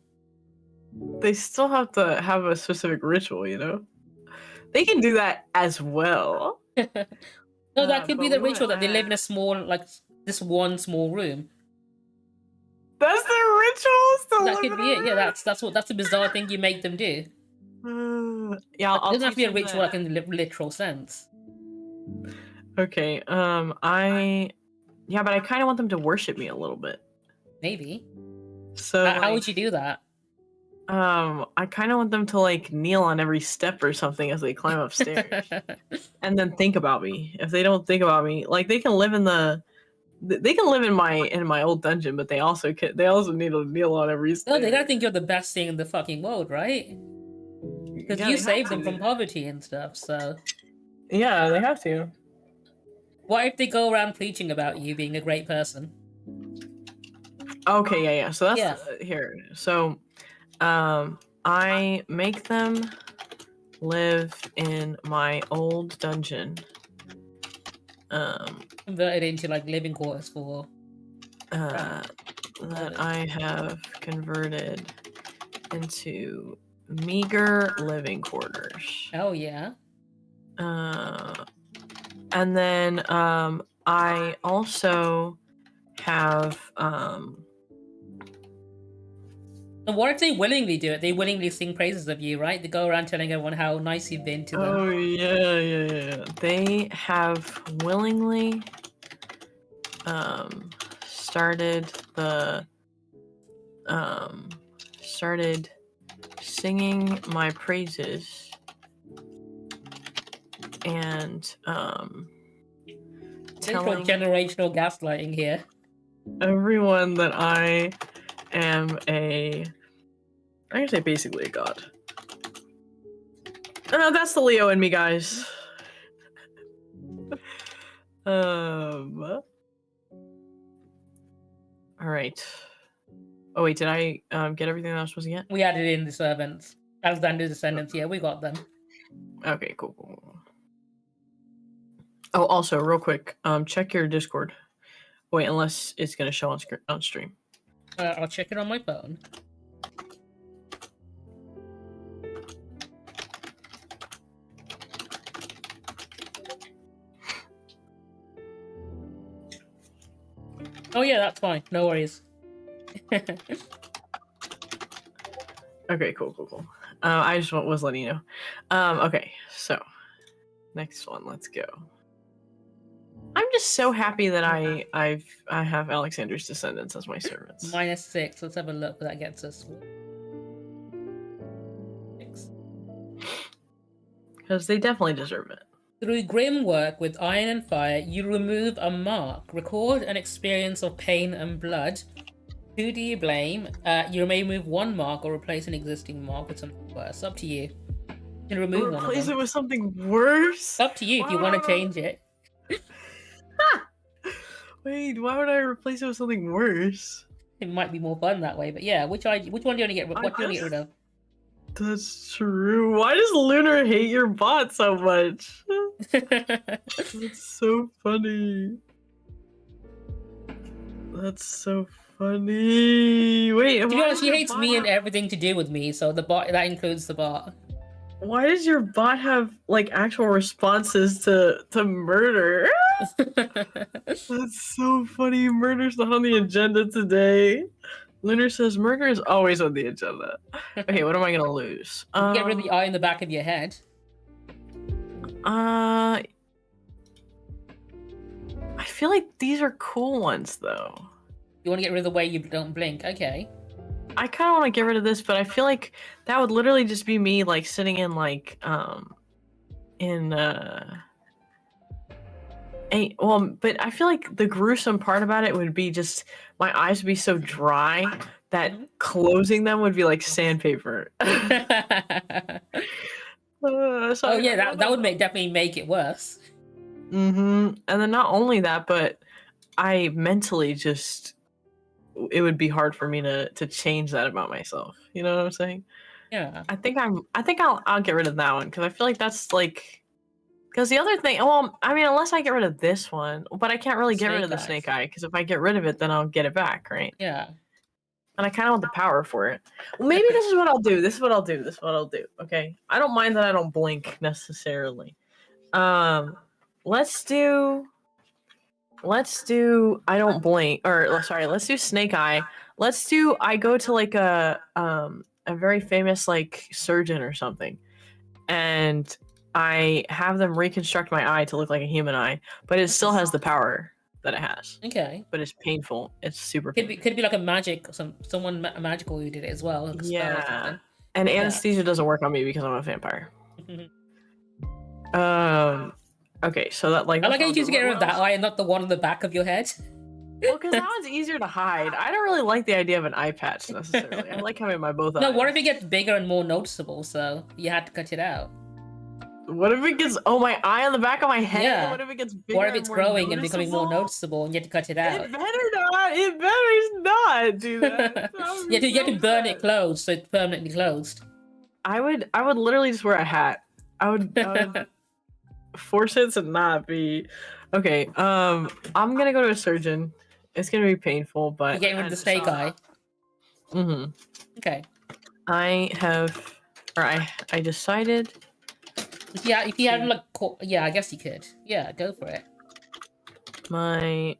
[SPEAKER 2] They still have to have a specific ritual, you know. They can do that as well.
[SPEAKER 1] No, that could be the ritual that they live in a small, like this one small room.
[SPEAKER 2] That's their ritual.
[SPEAKER 1] That could be it. Yeah, that's a bizarre thing you make them do.
[SPEAKER 2] Yeah,
[SPEAKER 1] it doesn't have to be a ritual like in the literal sense.
[SPEAKER 2] Okay. But I kind of want them to worship me a little bit.
[SPEAKER 1] Maybe.
[SPEAKER 2] So
[SPEAKER 1] how would you do that?
[SPEAKER 2] I kind of want them to like kneel on every step or something as they climb upstairs, and then think about me. If they don't think about me, like they can live in the they can live in my old dungeon, but they also need a meal on every stay.
[SPEAKER 1] Oh, they gotta think you're the best thing in the fucking world, right? Because you saved them from poverty and stuff, so...
[SPEAKER 2] Yeah, they have to.
[SPEAKER 1] What if they go around preaching about you being a great person?
[SPEAKER 2] Okay, yeah. So that's
[SPEAKER 1] Yeah.
[SPEAKER 2] here. So, I make them live in my old dungeon.
[SPEAKER 1] Convert it into, like, living quarters for...
[SPEAKER 2] That I have converted into meager living quarters.
[SPEAKER 1] Oh, yeah.
[SPEAKER 2] And then I also have
[SPEAKER 1] And what if they willingly do it? They willingly sing praises of you, right? They go around telling everyone how nice you've been to them.
[SPEAKER 2] Oh yeah. They have willingly started singing my praises and telling
[SPEAKER 1] generational gaslighting here.
[SPEAKER 2] everyone that I am I can say basically a god. That's the Leo in me, guys. All right. Oh wait, did I get everything that I was supposed to get?
[SPEAKER 1] We added in the servants. Alexander descendants, yeah, we got them.
[SPEAKER 2] Okay, cool. Oh, also, real quick, check your Discord. Wait, unless it's gonna show on stream.
[SPEAKER 1] I'll check it on my phone. Oh yeah, that's fine. No worries.
[SPEAKER 2] Okay, cool. I just was letting you know. Okay, so next one, let's go. I'm just so happy that I have Alexander's descendants as my servants.
[SPEAKER 1] -6. Let's have a look what that gets us. 6.
[SPEAKER 2] Because they definitely deserve it.
[SPEAKER 1] Through grim work with iron and fire, you remove a mark. Record an experience of pain and blood. Who do you blame? You may remove one mark or replace an existing mark with something worse. Up to you. You can remove one of them.
[SPEAKER 2] Replace it with something worse?
[SPEAKER 1] Up to you if you want to change it.
[SPEAKER 2] Wait, why would I replace it with something worse?
[SPEAKER 1] It might be more fun that way, but yeah, which one do you want to get? What do you want to get rid of?
[SPEAKER 2] That's true. Why does Lunar hate your bot so much? That's so funny. That's so funny. Wait,
[SPEAKER 1] To be honest, she hates me and everything to do with me, so the bot that includes the bot.
[SPEAKER 2] Why does your bot have like actual responses to murder? That's so funny. Murder's not on the agenda today. Lunar says murder is always on the agenda. Okay, what am I gonna lose?
[SPEAKER 1] Get rid of the eye in the back of your head.
[SPEAKER 2] I feel like these are cool ones though.
[SPEAKER 1] You want to get rid of the way you don't blink? Okay.
[SPEAKER 2] I kind of want to get rid of this, but I feel like that would literally just be me like sitting in like but I feel like the gruesome part about it would be just my eyes would be so dry that closing them would be like sandpaper.
[SPEAKER 1] Oh yeah, that would definitely make it worse.
[SPEAKER 2] And then not only that, but I mentally just it would be hard for me to change that about myself. You know what I'm saying?
[SPEAKER 1] Yeah.
[SPEAKER 2] I think I'll get rid of that one because I feel like that's like because the other thing. Well, I mean, unless I get rid of this one, but I can't really get rid of the snake eye because if I get rid of it, then I'll get it back, right?
[SPEAKER 1] Yeah.
[SPEAKER 2] And I kind of want the power for it. Well, maybe this is what I'll do. This is what I'll do. Okay. I don't mind that I don't blink necessarily. Let's do I don't blink or sorry, let's do snake eye. I go to like a very famous like surgeon or something and I have them reconstruct my eye to look like a human eye, but it still has the power that it has.
[SPEAKER 1] Okay.
[SPEAKER 2] But it's painful. It's super
[SPEAKER 1] could
[SPEAKER 2] painful.
[SPEAKER 1] be like a magic someone magical who did it as well. Like
[SPEAKER 2] yeah. And anesthesia doesn't work on me because I'm a vampire.
[SPEAKER 1] Mm-hmm.
[SPEAKER 2] Okay, so that like
[SPEAKER 1] I like how you choose to get rid of that eye and not the one on the back of your head.
[SPEAKER 2] Well, because that one's easier to hide. I don't really like the idea of an eye patch necessarily. I like having my both eyes.
[SPEAKER 1] No, what if it gets bigger and more noticeable? So you had to cut it out.
[SPEAKER 2] What if it gets my eye on the back of my head?
[SPEAKER 1] Yeah.
[SPEAKER 2] What if it gets bigger?
[SPEAKER 1] What if it's
[SPEAKER 2] and more
[SPEAKER 1] growing and becoming more
[SPEAKER 2] noticeable?
[SPEAKER 1] noticeable, and you have to cut it out?
[SPEAKER 2] It better not. It better not do that.
[SPEAKER 1] You have to burn it closed, so it's permanently closed.
[SPEAKER 2] I would literally just wear a hat. I would force it to not be. Okay. I'm gonna go to a surgeon. It's gonna be painful, but
[SPEAKER 1] You're getting rid of the snake eye.
[SPEAKER 2] Mm-hmm.
[SPEAKER 1] Okay.
[SPEAKER 2] I decided.
[SPEAKER 1] Yeah, if you had yeah, I guess you could. Yeah, go for it.
[SPEAKER 2] My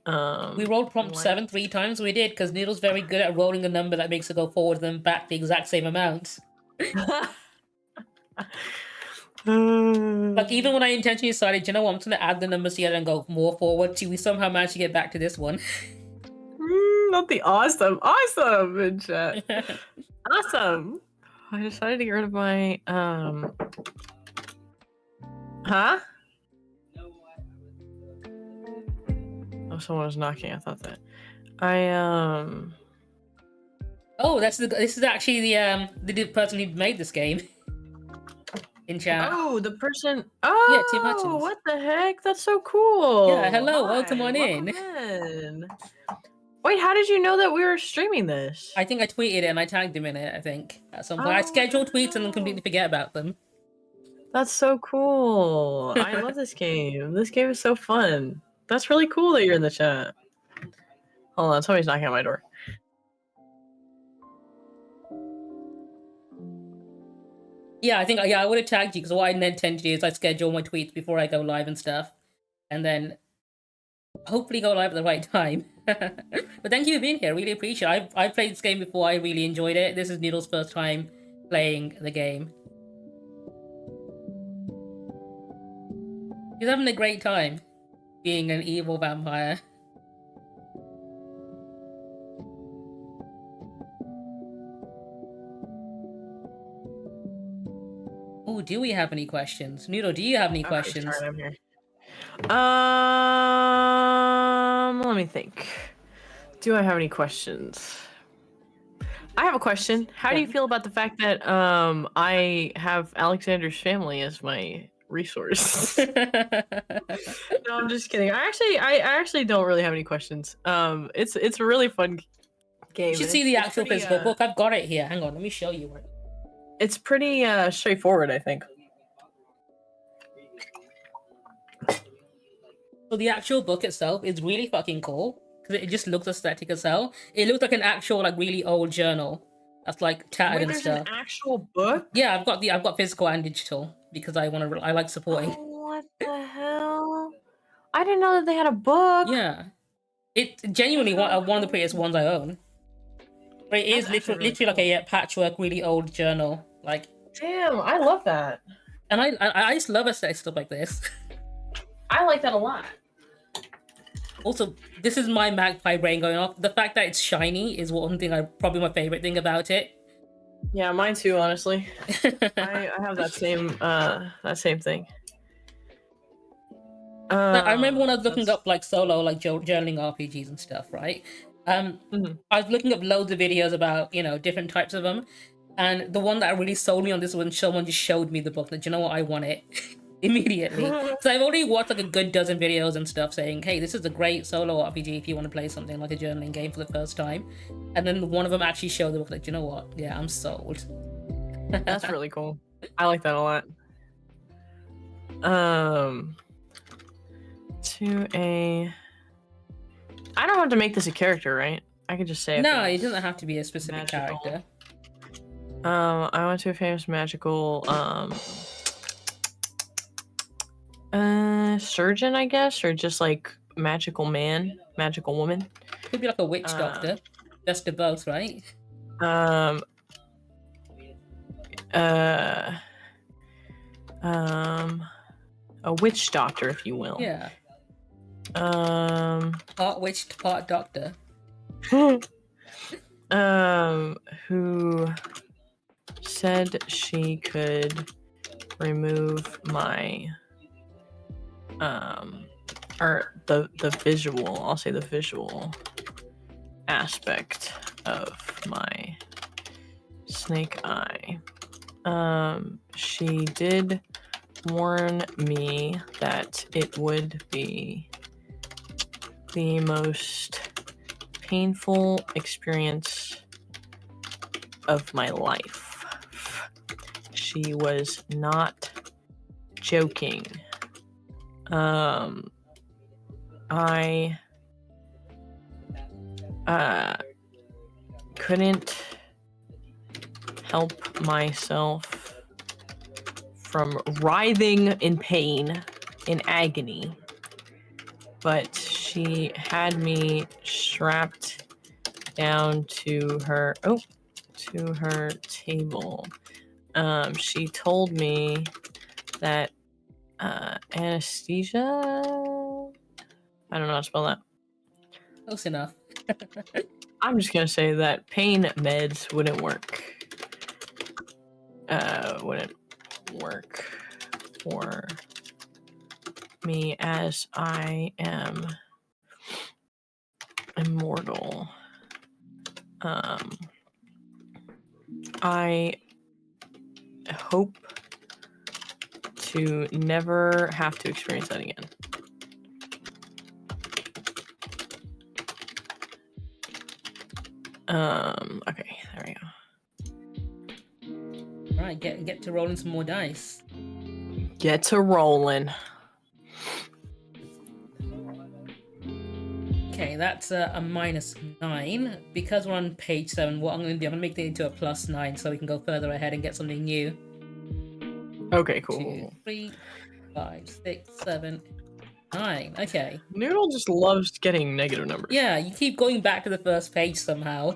[SPEAKER 1] We rolled prompt 7 3 times. We did because Noodle's very good at rolling a number that makes it go forward and back the exact same amount. Like even when I intentionally decided, you know what, I'm just gonna add the numbers together and go more forward, we somehow managed to get back to this one.
[SPEAKER 2] Not the awesome in chat. Awesome. I decided to get rid of my Huh? Oh, someone was knocking. I thought that.
[SPEAKER 1] Oh, this is actually the person who made this game. In chat.
[SPEAKER 2] Oh, the person. Oh,
[SPEAKER 1] yeah, Tim Hutchings.
[SPEAKER 2] What the heck? That's so cool.
[SPEAKER 1] Yeah, hello,
[SPEAKER 2] Hi,
[SPEAKER 1] welcome on in.
[SPEAKER 2] Wait, how did you know that we were streaming this?
[SPEAKER 1] I think I tweeted it and I tagged him in it, I think. At some point. I schedule tweets and then completely forget about them.
[SPEAKER 2] That's so cool. I love this game. This game is so fun. That's really cool that you're in the chat. Hold on, somebody's knocking on my door.
[SPEAKER 1] Yeah, I would have tagged you because what I intend to do is I schedule my tweets before I go live and stuff. And then hopefully go live at the right time. But thank you for being here. Really appreciate it. I've played this game before. I really enjoyed it. This is Noodle's first time playing the game. He's having a great time being an evil vampire. Oh, do we have any questions? Noodle, do you have any questions?
[SPEAKER 2] Sorry, I'm here. Let me think. Do I have any questions? I have a question. How do you feel about the fact that I have Alexander's family as my resource? No, I'm just kidding. I actually don't really have any questions. It's a really fun game.
[SPEAKER 1] You should see the actual physical book. I've got it here. Hang on, let me show you.
[SPEAKER 2] It's pretty straightforward, I think.
[SPEAKER 1] So the actual book itself is really fucking cool because it just looks aesthetic as hell. It looks like an actual really old journal that's tattered and stuff.
[SPEAKER 2] An actual book?
[SPEAKER 1] Yeah, I've got physical and digital because I like supporting.
[SPEAKER 2] Oh, what the hell? I didn't know that they had a book.
[SPEAKER 1] Yeah, it's genuinely one of the prettiest ones I own. But it is literally like a patchwork, really old journal.
[SPEAKER 2] Damn, I love that.
[SPEAKER 1] And I just love aesthetic stuff like this.
[SPEAKER 2] I like that a lot.
[SPEAKER 1] Also, this is my magpie brain going off. The fact that it's shiny is one thing probably my favorite thing about it.
[SPEAKER 2] Yeah, mine too, honestly. I have that same thing.
[SPEAKER 1] I remember when I was looking up solo journaling RPGs and stuff, right? I was looking up loads of videos about different types of them, and the one that really sold me on this one, someone just showed me the book. That, you know what, I want it immediately. So I've already watched a good dozen videos and stuff saying, hey, this is a great solo RPG if you want to play something like a journaling game for the first time. And then one of them actually showed the book. You know what? Yeah, I'm sold.
[SPEAKER 2] That's really cool. I like that a lot. I don't have to make this a character, right? I could just say
[SPEAKER 1] no, it doesn't have to be a specific character.
[SPEAKER 2] I went to a famous magical surgeon, I guess, or just magical man, magical woman.
[SPEAKER 1] Could be like a witch doctor. Best of both, right?
[SPEAKER 2] A witch doctor, if you will.
[SPEAKER 1] Yeah. Part witch, part doctor.
[SPEAKER 2] Who said she could remove my or the visual, I'll say the visual aspect of my snake eye. She did warn me that it would be the most painful experience of my life. She was not joking. I couldn't help myself from writhing in pain, in agony, but she had me strapped down to her table. She told me that anesthesia, I don't know how to spell that.
[SPEAKER 1] Close enough.
[SPEAKER 2] I'm just gonna say that pain meds wouldn't work for me, as I am immortal. I hope to never have to experience that again. Okay, there we go.
[SPEAKER 1] Right, get to rolling some more dice.
[SPEAKER 2] Get to rolling.
[SPEAKER 1] Okay, that's a -9. Because we're on page 7, what I'm going to do, I'm going to make it into a +9 so we can go further ahead and get something new.
[SPEAKER 2] Okay, cool.
[SPEAKER 1] 2, 3, 5, 6, 7, 9. Okay.
[SPEAKER 2] Noodle just loves getting negative numbers.
[SPEAKER 1] Yeah, you keep going back to the first page somehow.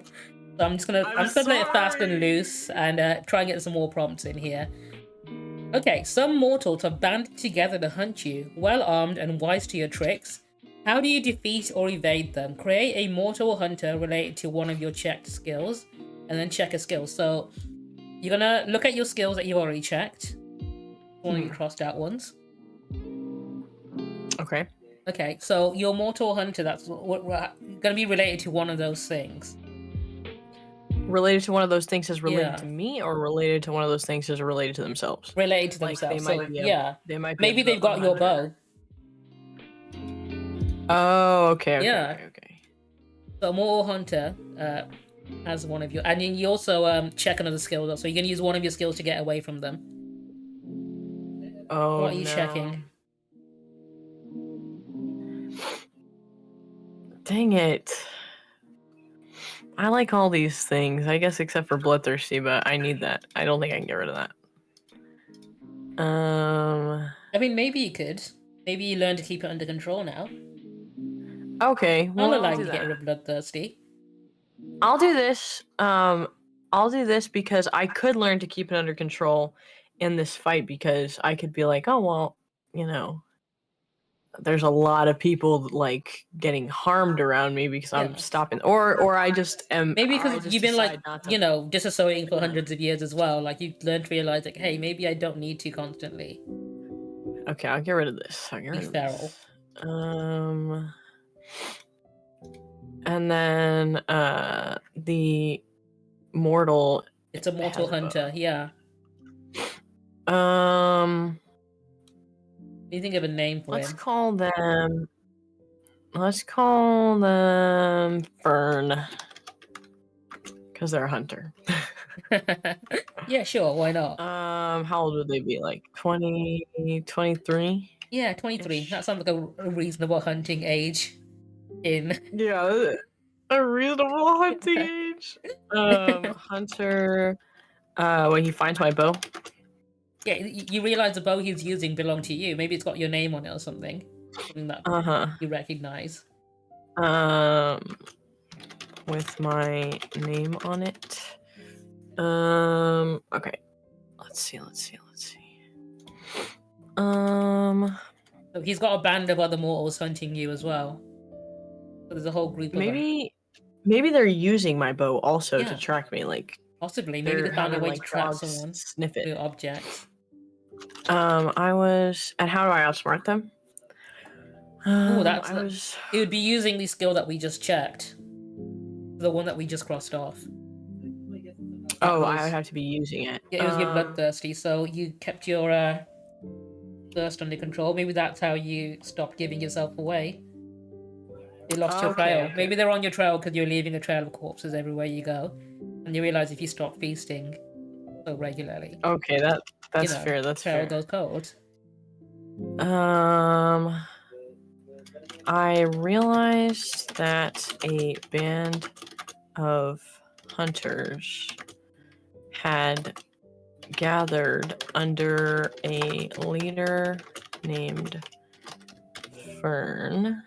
[SPEAKER 1] So I'm just gonna play it fast and loose and try and get some more prompts in here. Okay, some mortals have banded together to hunt you, well armed and wise to your tricks. How do you defeat or evade them? Create a mortal hunter related to one of your checked skills, and then check a skill. So you're gonna look at your skills that you've already checked, one of your crossed out ones.
[SPEAKER 2] Okay.
[SPEAKER 1] Okay, so your mortal hunter, that's gonna be related to one of those things.
[SPEAKER 2] Related to one of those things is related
[SPEAKER 1] Yeah.
[SPEAKER 2] to me, or related to one of those things is related to themselves?
[SPEAKER 1] Related to
[SPEAKER 2] Like, they
[SPEAKER 1] themselves.
[SPEAKER 2] might
[SPEAKER 1] So
[SPEAKER 2] be able-
[SPEAKER 1] yeah,
[SPEAKER 2] They might be
[SPEAKER 1] maybe
[SPEAKER 2] able to
[SPEAKER 1] they've got your
[SPEAKER 2] hunter.
[SPEAKER 1] bow.
[SPEAKER 2] Oh, okay.
[SPEAKER 1] Yeah.
[SPEAKER 2] Okay.
[SPEAKER 1] So mortal hunter has one of your, and then you also check another skill though. So you're gonna use one of your skills to get away from them.
[SPEAKER 2] Oh,
[SPEAKER 1] What are you
[SPEAKER 2] no.
[SPEAKER 1] checking?
[SPEAKER 2] Dang it. I like all these things, I guess, except for bloodthirsty, but I need that. I don't think I can get rid of that.
[SPEAKER 1] I mean, maybe you could. Maybe you learn to keep it under control now.
[SPEAKER 2] Okay, well,
[SPEAKER 1] I'll allow
[SPEAKER 2] I'll
[SPEAKER 1] you
[SPEAKER 2] do
[SPEAKER 1] to get rid
[SPEAKER 2] that.
[SPEAKER 1] of bloodthirsty.
[SPEAKER 2] I'll do this. I'll do this because I could learn to keep it under control in this fight, because I could be like, oh, well, you know, there's a lot of people like getting harmed around me because I'm
[SPEAKER 1] Yeah.
[SPEAKER 2] stopping, or I just am.
[SPEAKER 1] Maybe
[SPEAKER 2] I
[SPEAKER 1] because
[SPEAKER 2] just
[SPEAKER 1] you've been like,
[SPEAKER 2] decide not to-
[SPEAKER 1] you know, disassociating for
[SPEAKER 2] Yeah.
[SPEAKER 1] hundreds of years as well. Like you've learned to realize, like, hey, maybe I don't need to constantly
[SPEAKER 2] Okay, I'll get rid of this. I'll get
[SPEAKER 1] be
[SPEAKER 2] rid of
[SPEAKER 1] feral.
[SPEAKER 2] this. And then the mortal.
[SPEAKER 1] It's a mortal
[SPEAKER 2] has a bow.
[SPEAKER 1] hunter, yeah. You think of a name for
[SPEAKER 2] Let's
[SPEAKER 1] him.
[SPEAKER 2] call them. Let's call them Fern, because they're a hunter.
[SPEAKER 1] Yeah, sure, why not?
[SPEAKER 2] How old would they be? Like 20, 23?
[SPEAKER 1] Yeah, 23.
[SPEAKER 2] Ish.
[SPEAKER 1] That sounds like a reasonable hunting age.
[SPEAKER 2] Yeah, a reasonable hunting age. Hunter. When he finds my bow.
[SPEAKER 1] Yeah, you realize the bow he's using belonged to you. Maybe it's got your name on it or something. Something that you recognize.
[SPEAKER 2] With my name on it. Okay. Let's see.
[SPEAKER 1] So he's got a band of other mortals hunting you as well. So there's a whole group of them.
[SPEAKER 2] Maybe they're using my bow also
[SPEAKER 1] Yeah.
[SPEAKER 2] to track me. Like,
[SPEAKER 1] Possibly. Maybe they
[SPEAKER 2] they're
[SPEAKER 1] found a
[SPEAKER 2] having,
[SPEAKER 1] way to
[SPEAKER 2] like,
[SPEAKER 1] track
[SPEAKER 2] dogs
[SPEAKER 1] someone
[SPEAKER 2] sniff it.
[SPEAKER 1] through objects.
[SPEAKER 2] I was. And how do I outsmart them?
[SPEAKER 1] Oh, that's
[SPEAKER 2] I was.
[SPEAKER 1] it would be using the skill that we just checked. The one that we just crossed off.
[SPEAKER 2] Oh, I would have to be using it.
[SPEAKER 1] Yeah, it was your bloodthirsty, so you kept your thirst under control. Maybe that's how you stopped giving yourself away. You lost your trail.
[SPEAKER 2] Okay.
[SPEAKER 1] Maybe they're on your trail because you're leaving a trail of corpses everywhere you go, and you realize if you stop feasting so regularly,
[SPEAKER 2] Okay, that's fair. That's
[SPEAKER 1] trail
[SPEAKER 2] fair.
[SPEAKER 1] goes cold.
[SPEAKER 2] I realized that a band of hunters had gathered under a leader named Fern.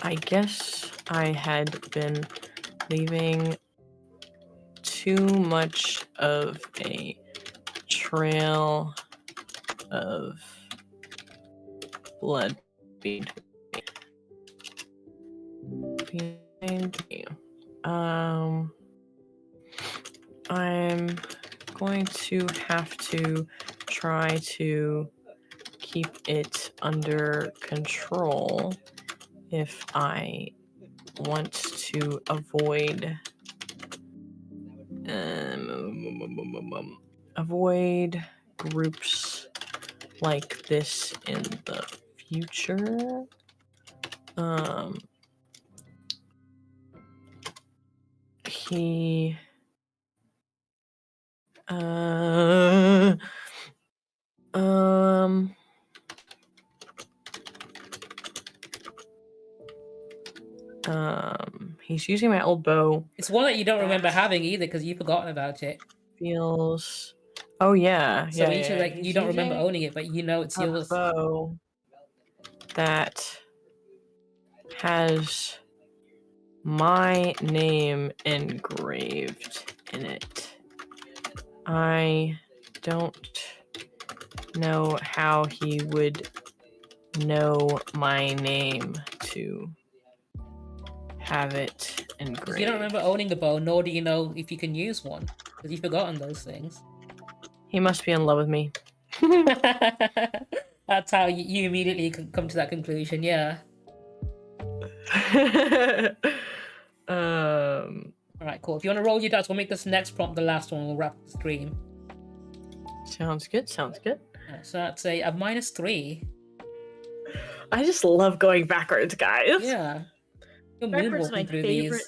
[SPEAKER 2] I guess I had been leaving too much of a trail of blood behind me. I'm going to have to try to keep it under control if I want to avoid groups like this in the future. He's using my old bow.
[SPEAKER 1] It's one that you don't remember having either because you've forgotten about it.
[SPEAKER 2] Feels. Oh yeah,
[SPEAKER 1] So
[SPEAKER 2] yeah.
[SPEAKER 1] each of like
[SPEAKER 2] He's
[SPEAKER 1] you don't remember
[SPEAKER 2] using
[SPEAKER 1] owning it, but you know it's
[SPEAKER 2] a
[SPEAKER 1] yours.
[SPEAKER 2] bow that has my name engraved in it. I don't know how he would know my name to have it engraved.
[SPEAKER 1] Because you don't remember owning a bow, nor do you know if you can use one, because you've forgotten those things.
[SPEAKER 2] He must be in love with me.
[SPEAKER 1] That's how you immediately come to that conclusion, yeah. Alright, cool. If you want to roll your dice, we'll make this next prompt the last one, we'll wrap the stream.
[SPEAKER 2] Sounds good, sounds good.
[SPEAKER 1] So that's a -3.
[SPEAKER 2] I just love going backwards, guys.
[SPEAKER 1] Yeah. You're
[SPEAKER 2] Backwards is my
[SPEAKER 1] moonwalking through
[SPEAKER 2] favorite.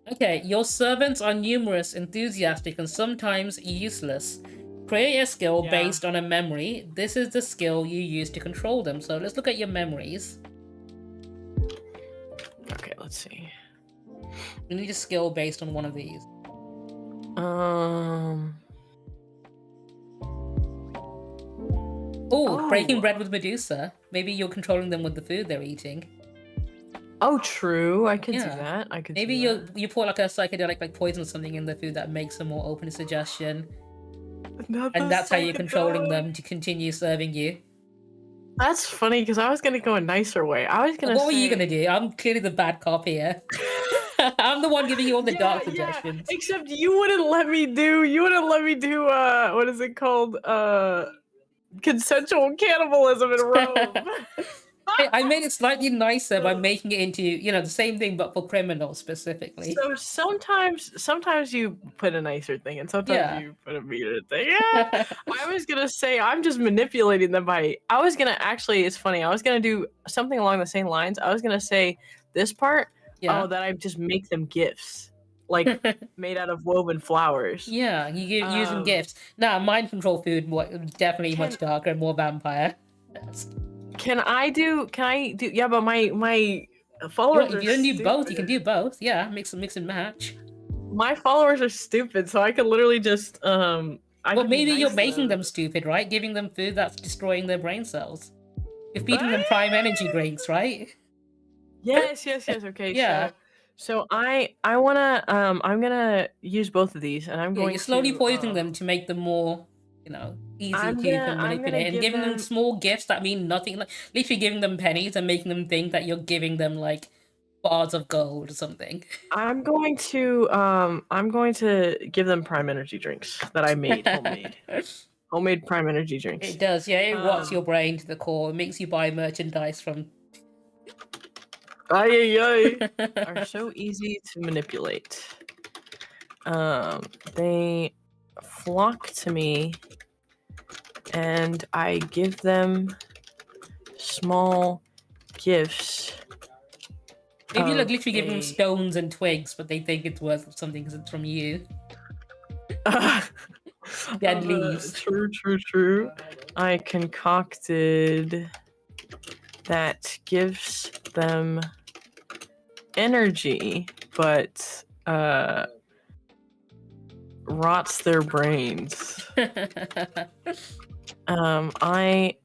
[SPEAKER 1] these. Okay, your servants are numerous, enthusiastic, and sometimes useless. Create a skill based on a memory. This is the skill you use to control them. So let's look at your memories.
[SPEAKER 2] Okay, let's see.
[SPEAKER 1] You need a skill based on one of these. Oh, breaking bread with Medusa. Maybe you're controlling them with the food they're eating.
[SPEAKER 2] Oh, true. I could do that.
[SPEAKER 1] Maybe you put like a psychedelic like poison or something in the food that makes them more open to suggestion. And that's how you're controlling them to continue serving you.
[SPEAKER 2] That's funny because I was gonna go a nicer way. I was gonna.
[SPEAKER 1] What were you gonna do? I'm clearly the bad cop here. I'm the one giving you all the dark suggestions.
[SPEAKER 2] Except you wouldn't let me do. What is it called? Consensual cannibalism in Rome.
[SPEAKER 1] I made it slightly nicer by making it into, the same thing but for criminals specifically.
[SPEAKER 2] So sometimes you put a nicer thing and sometimes you put a meaner thing. Yeah. I was gonna say I'm just manipulating them by. It's funny. I was gonna do something along the same lines. I was gonna say this part. Yeah. Oh, that I just make them gifts, like made out of woven flowers.
[SPEAKER 1] Yeah, you use them gifts. Now, mind control food definitely much darker and more vampire.
[SPEAKER 2] Can I do? Yeah, but my followers.
[SPEAKER 1] If you don't do both, you can do both. Yeah, mix and match.
[SPEAKER 2] My followers are stupid, so I can literally just
[SPEAKER 1] Well, maybe you're making them stupid, right? Giving them food that's destroying their brain cells. You're feeding them prime energy drinks, right?
[SPEAKER 2] Yes. Okay.
[SPEAKER 1] Yeah.
[SPEAKER 2] So I'm gonna use both of these, and I'm going.
[SPEAKER 1] You're slowly poisoning them to make them more, easy to manipulate, and giving them small gifts that mean nothing. Like literally giving them pennies and making them think that you're giving them like bars of gold or something.
[SPEAKER 2] I'm going to give them prime energy drinks that I made homemade. Homemade prime energy drinks.
[SPEAKER 1] It does, yeah. It rots your brain to the core. It makes you buy merchandise from.
[SPEAKER 2] Are so easy to manipulate. They flock to me, and I give them small gifts.
[SPEAKER 1] Maybe like literally give them stones and twigs, but they think it's worth something because it's from you. Dead leaves.
[SPEAKER 2] True. I concocted that gives them energy, but rots their brains. I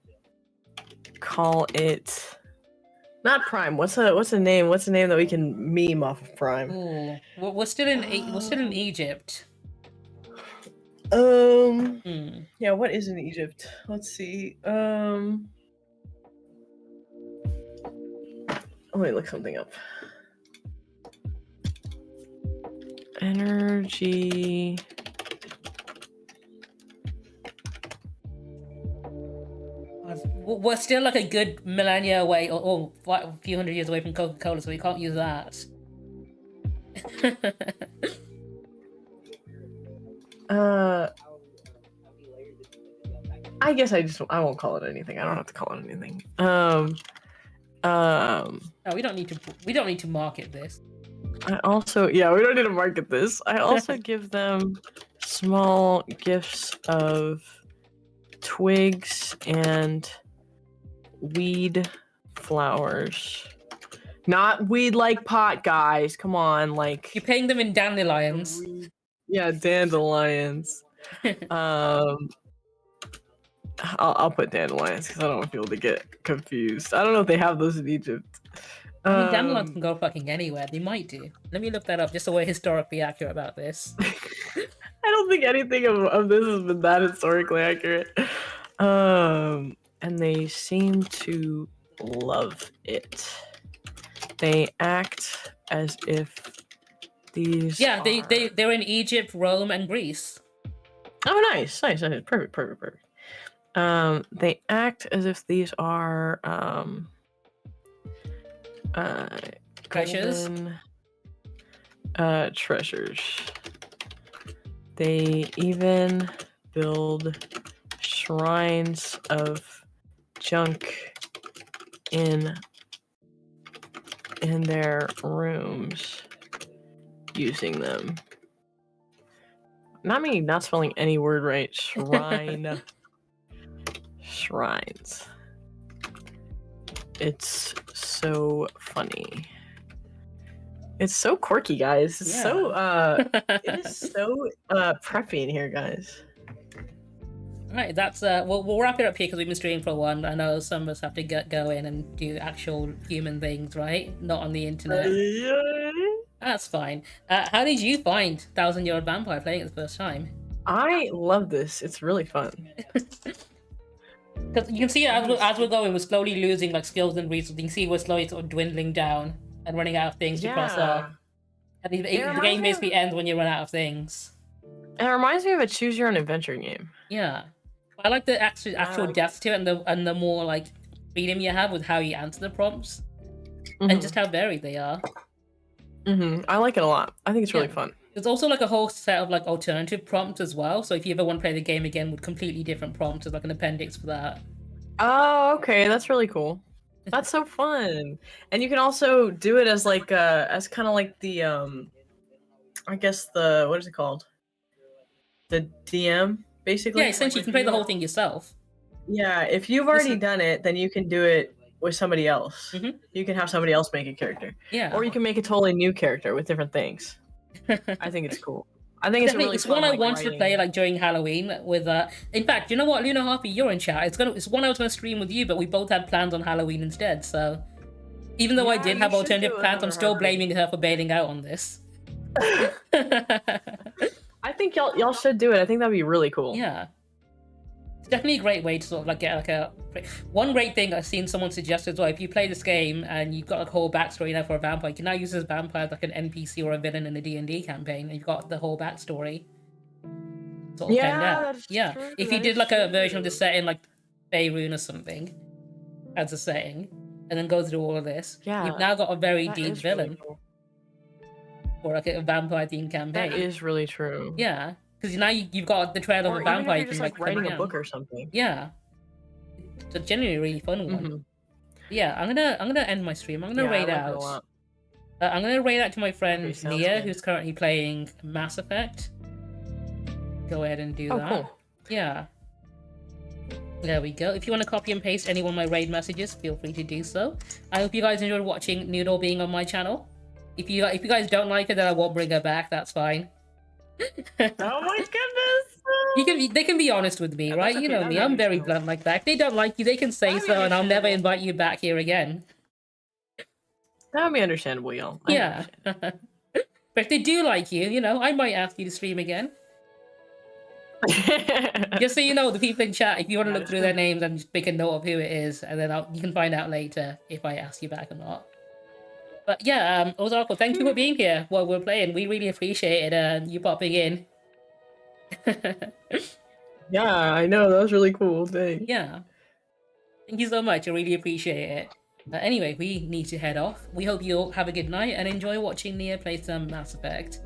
[SPEAKER 2] call it not Prime. What's a name? What's a name that we can meme off of Prime?
[SPEAKER 1] Ooh, we're still in Egypt.
[SPEAKER 2] Yeah, what is in Egypt? Let's see. Let me look something up. Energy.
[SPEAKER 1] We're still like a good millennia away, or a few hundred years away from Coca-Cola, so we can't use that.
[SPEAKER 2] I guess I won't call it anything. I don't have to call it anything.
[SPEAKER 1] No, we don't need to market this.
[SPEAKER 2] I also, we don't need to market this. I also give them small gifts of twigs and weed flowers. Not weed like pot, guys. Come on, like
[SPEAKER 1] you're paying them in dandelions.
[SPEAKER 2] Yeah, dandelions. I'll put dandelions because I don't want people to get confused. I don't know if they have those in Egypt.
[SPEAKER 1] I mean, dandelions can go fucking anywhere. They might do. Let me look that up just so we're historically accurate about this.
[SPEAKER 2] I don't think anything of this has been that historically accurate. And they seem to love it. They act as if these
[SPEAKER 1] they're in Egypt, Rome, and Greece.
[SPEAKER 2] Oh, nice. Perfect. They act as if these are
[SPEAKER 1] treasures.
[SPEAKER 2] Treasures. They even build shrines of junk in their rooms using them. Not me not spelling any word right. Shrine. Shrines. It's so funny. It's so quirky, guys. It's so it is so preppy in here, guys.
[SPEAKER 1] Right, that's we'll wrap it up here because we've been streaming for a while. I know some of us have to go in and do actual human things, right? Not on the internet. That's fine. How did you find 1,000-Year-Old Vampire playing it the first time?
[SPEAKER 2] I love this. It's really fun.
[SPEAKER 1] Because you can see as we're going, we're slowly losing like skills and resources. You can see we're slowly sort of dwindling down and running out of things to cross off. And the game basically ends when you run out of things.
[SPEAKER 2] And it reminds me of a choose your own adventure game.
[SPEAKER 1] Yeah, I like the actual depth to it and the more like freedom you have with how you answer the prompts and just how varied they are.
[SPEAKER 2] I like it a lot. I think it's really fun.
[SPEAKER 1] There's also like a whole set of like alternative prompts as well. So if you ever want to play the game again with completely different prompts, there's like an appendix for that.
[SPEAKER 2] Oh, okay, that's really cool. That's so fun. And you can also do it as like as kind of like the I guess the what is it called? The DM, basically.
[SPEAKER 1] Yeah, essentially you can play the whole thing yourself.
[SPEAKER 2] Yeah, if you've already done it, then you can do it with somebody else. You can have somebody else make a character.
[SPEAKER 1] Yeah.
[SPEAKER 2] Or you can make a totally new character with different things. I think it's cool. I think
[SPEAKER 1] it's one I wanted to play like during Halloween with in fact, you know what, Luna Harpy, you're in chat. It's one I was gonna stream with you, but we both had plans on Halloween instead, so even though I did have alternative plans, I'm still blaming her for bailing out on this.
[SPEAKER 2] I think y'all should do it. I think that'd be really cool.
[SPEAKER 1] Yeah. It's definitely a great way to sort of like get like a one great thing I've seen someone suggest as well. If you play this game and you've got a whole backstory now for a vampire, you can now use this vampire as like an NPC or a villain in a D&D campaign, and you've got the whole backstory sort of penned out.
[SPEAKER 2] that's
[SPEAKER 1] Yeah,
[SPEAKER 2] true.
[SPEAKER 1] if you
[SPEAKER 2] that
[SPEAKER 1] did
[SPEAKER 2] is
[SPEAKER 1] like a version of the
[SPEAKER 2] true.
[SPEAKER 1] setting like Faerun or something as a setting, and then go through all of this,
[SPEAKER 2] Yeah,
[SPEAKER 1] you've now got a very
[SPEAKER 2] that
[SPEAKER 1] deep
[SPEAKER 2] is really
[SPEAKER 1] villain
[SPEAKER 2] cool.
[SPEAKER 1] or like a vampire themed campaign.
[SPEAKER 2] That is really true.
[SPEAKER 1] Yeah, because now you've got the trail of
[SPEAKER 2] Or
[SPEAKER 1] a
[SPEAKER 2] even
[SPEAKER 1] vampire
[SPEAKER 2] if
[SPEAKER 1] you
[SPEAKER 2] you're just
[SPEAKER 1] can
[SPEAKER 2] like
[SPEAKER 1] like
[SPEAKER 2] writing
[SPEAKER 1] hunt
[SPEAKER 2] a
[SPEAKER 1] down.
[SPEAKER 2] book or something.
[SPEAKER 1] Yeah, it's a genuinely really fun one.
[SPEAKER 2] Mhm.
[SPEAKER 1] Yeah, I'm gonna end my stream. I'm gonna
[SPEAKER 2] Yeah, I
[SPEAKER 1] raid
[SPEAKER 2] like it a
[SPEAKER 1] out.
[SPEAKER 2] lot.
[SPEAKER 1] I'm gonna raid out to my friend
[SPEAKER 2] sounds
[SPEAKER 1] Nia,
[SPEAKER 2] good.
[SPEAKER 1] who's currently playing Mass Effect. Go ahead and do
[SPEAKER 2] Oh,
[SPEAKER 1] that.
[SPEAKER 2] cool.
[SPEAKER 1] Yeah. There we go. If you want to copy and paste any one of my raid messages, feel free to do so. I hope you guys enjoyed watching Noodle being on my channel. If you guys don't like her, then I won't bring her back. That's fine.
[SPEAKER 2] Oh my goodness!
[SPEAKER 1] They can be honest with me,
[SPEAKER 2] Yeah,
[SPEAKER 1] right?
[SPEAKER 2] that's
[SPEAKER 1] You
[SPEAKER 2] okay,
[SPEAKER 1] know
[SPEAKER 2] that's
[SPEAKER 1] me. I'm very
[SPEAKER 2] understandable.
[SPEAKER 1] blunt like that. If they don't like you, they can say
[SPEAKER 2] That'd be
[SPEAKER 1] so, and I'll never
[SPEAKER 2] understandable.
[SPEAKER 1] invite you back here again.
[SPEAKER 2] That would be understandable, y'all. I
[SPEAKER 1] Yeah.
[SPEAKER 2] understand.
[SPEAKER 1] But if they do like you, you know, I might ask you to stream again. Just so you know, the people in chat, if you want to
[SPEAKER 2] That
[SPEAKER 1] look
[SPEAKER 2] is
[SPEAKER 1] through
[SPEAKER 2] true.
[SPEAKER 1] their names and just make a note of who it is, and then you can find out later if I ask you back or not. But yeah, Ozarko, thank you for being here while we're playing. We really appreciate it, you popping in.
[SPEAKER 2] Yeah, I know. That was really cool. Thanks.
[SPEAKER 1] Yeah. Thank you so much. I really appreciate it. Anyway, we need to head off. We hope you all have a good night and enjoy watching Nia play some Mass Effect.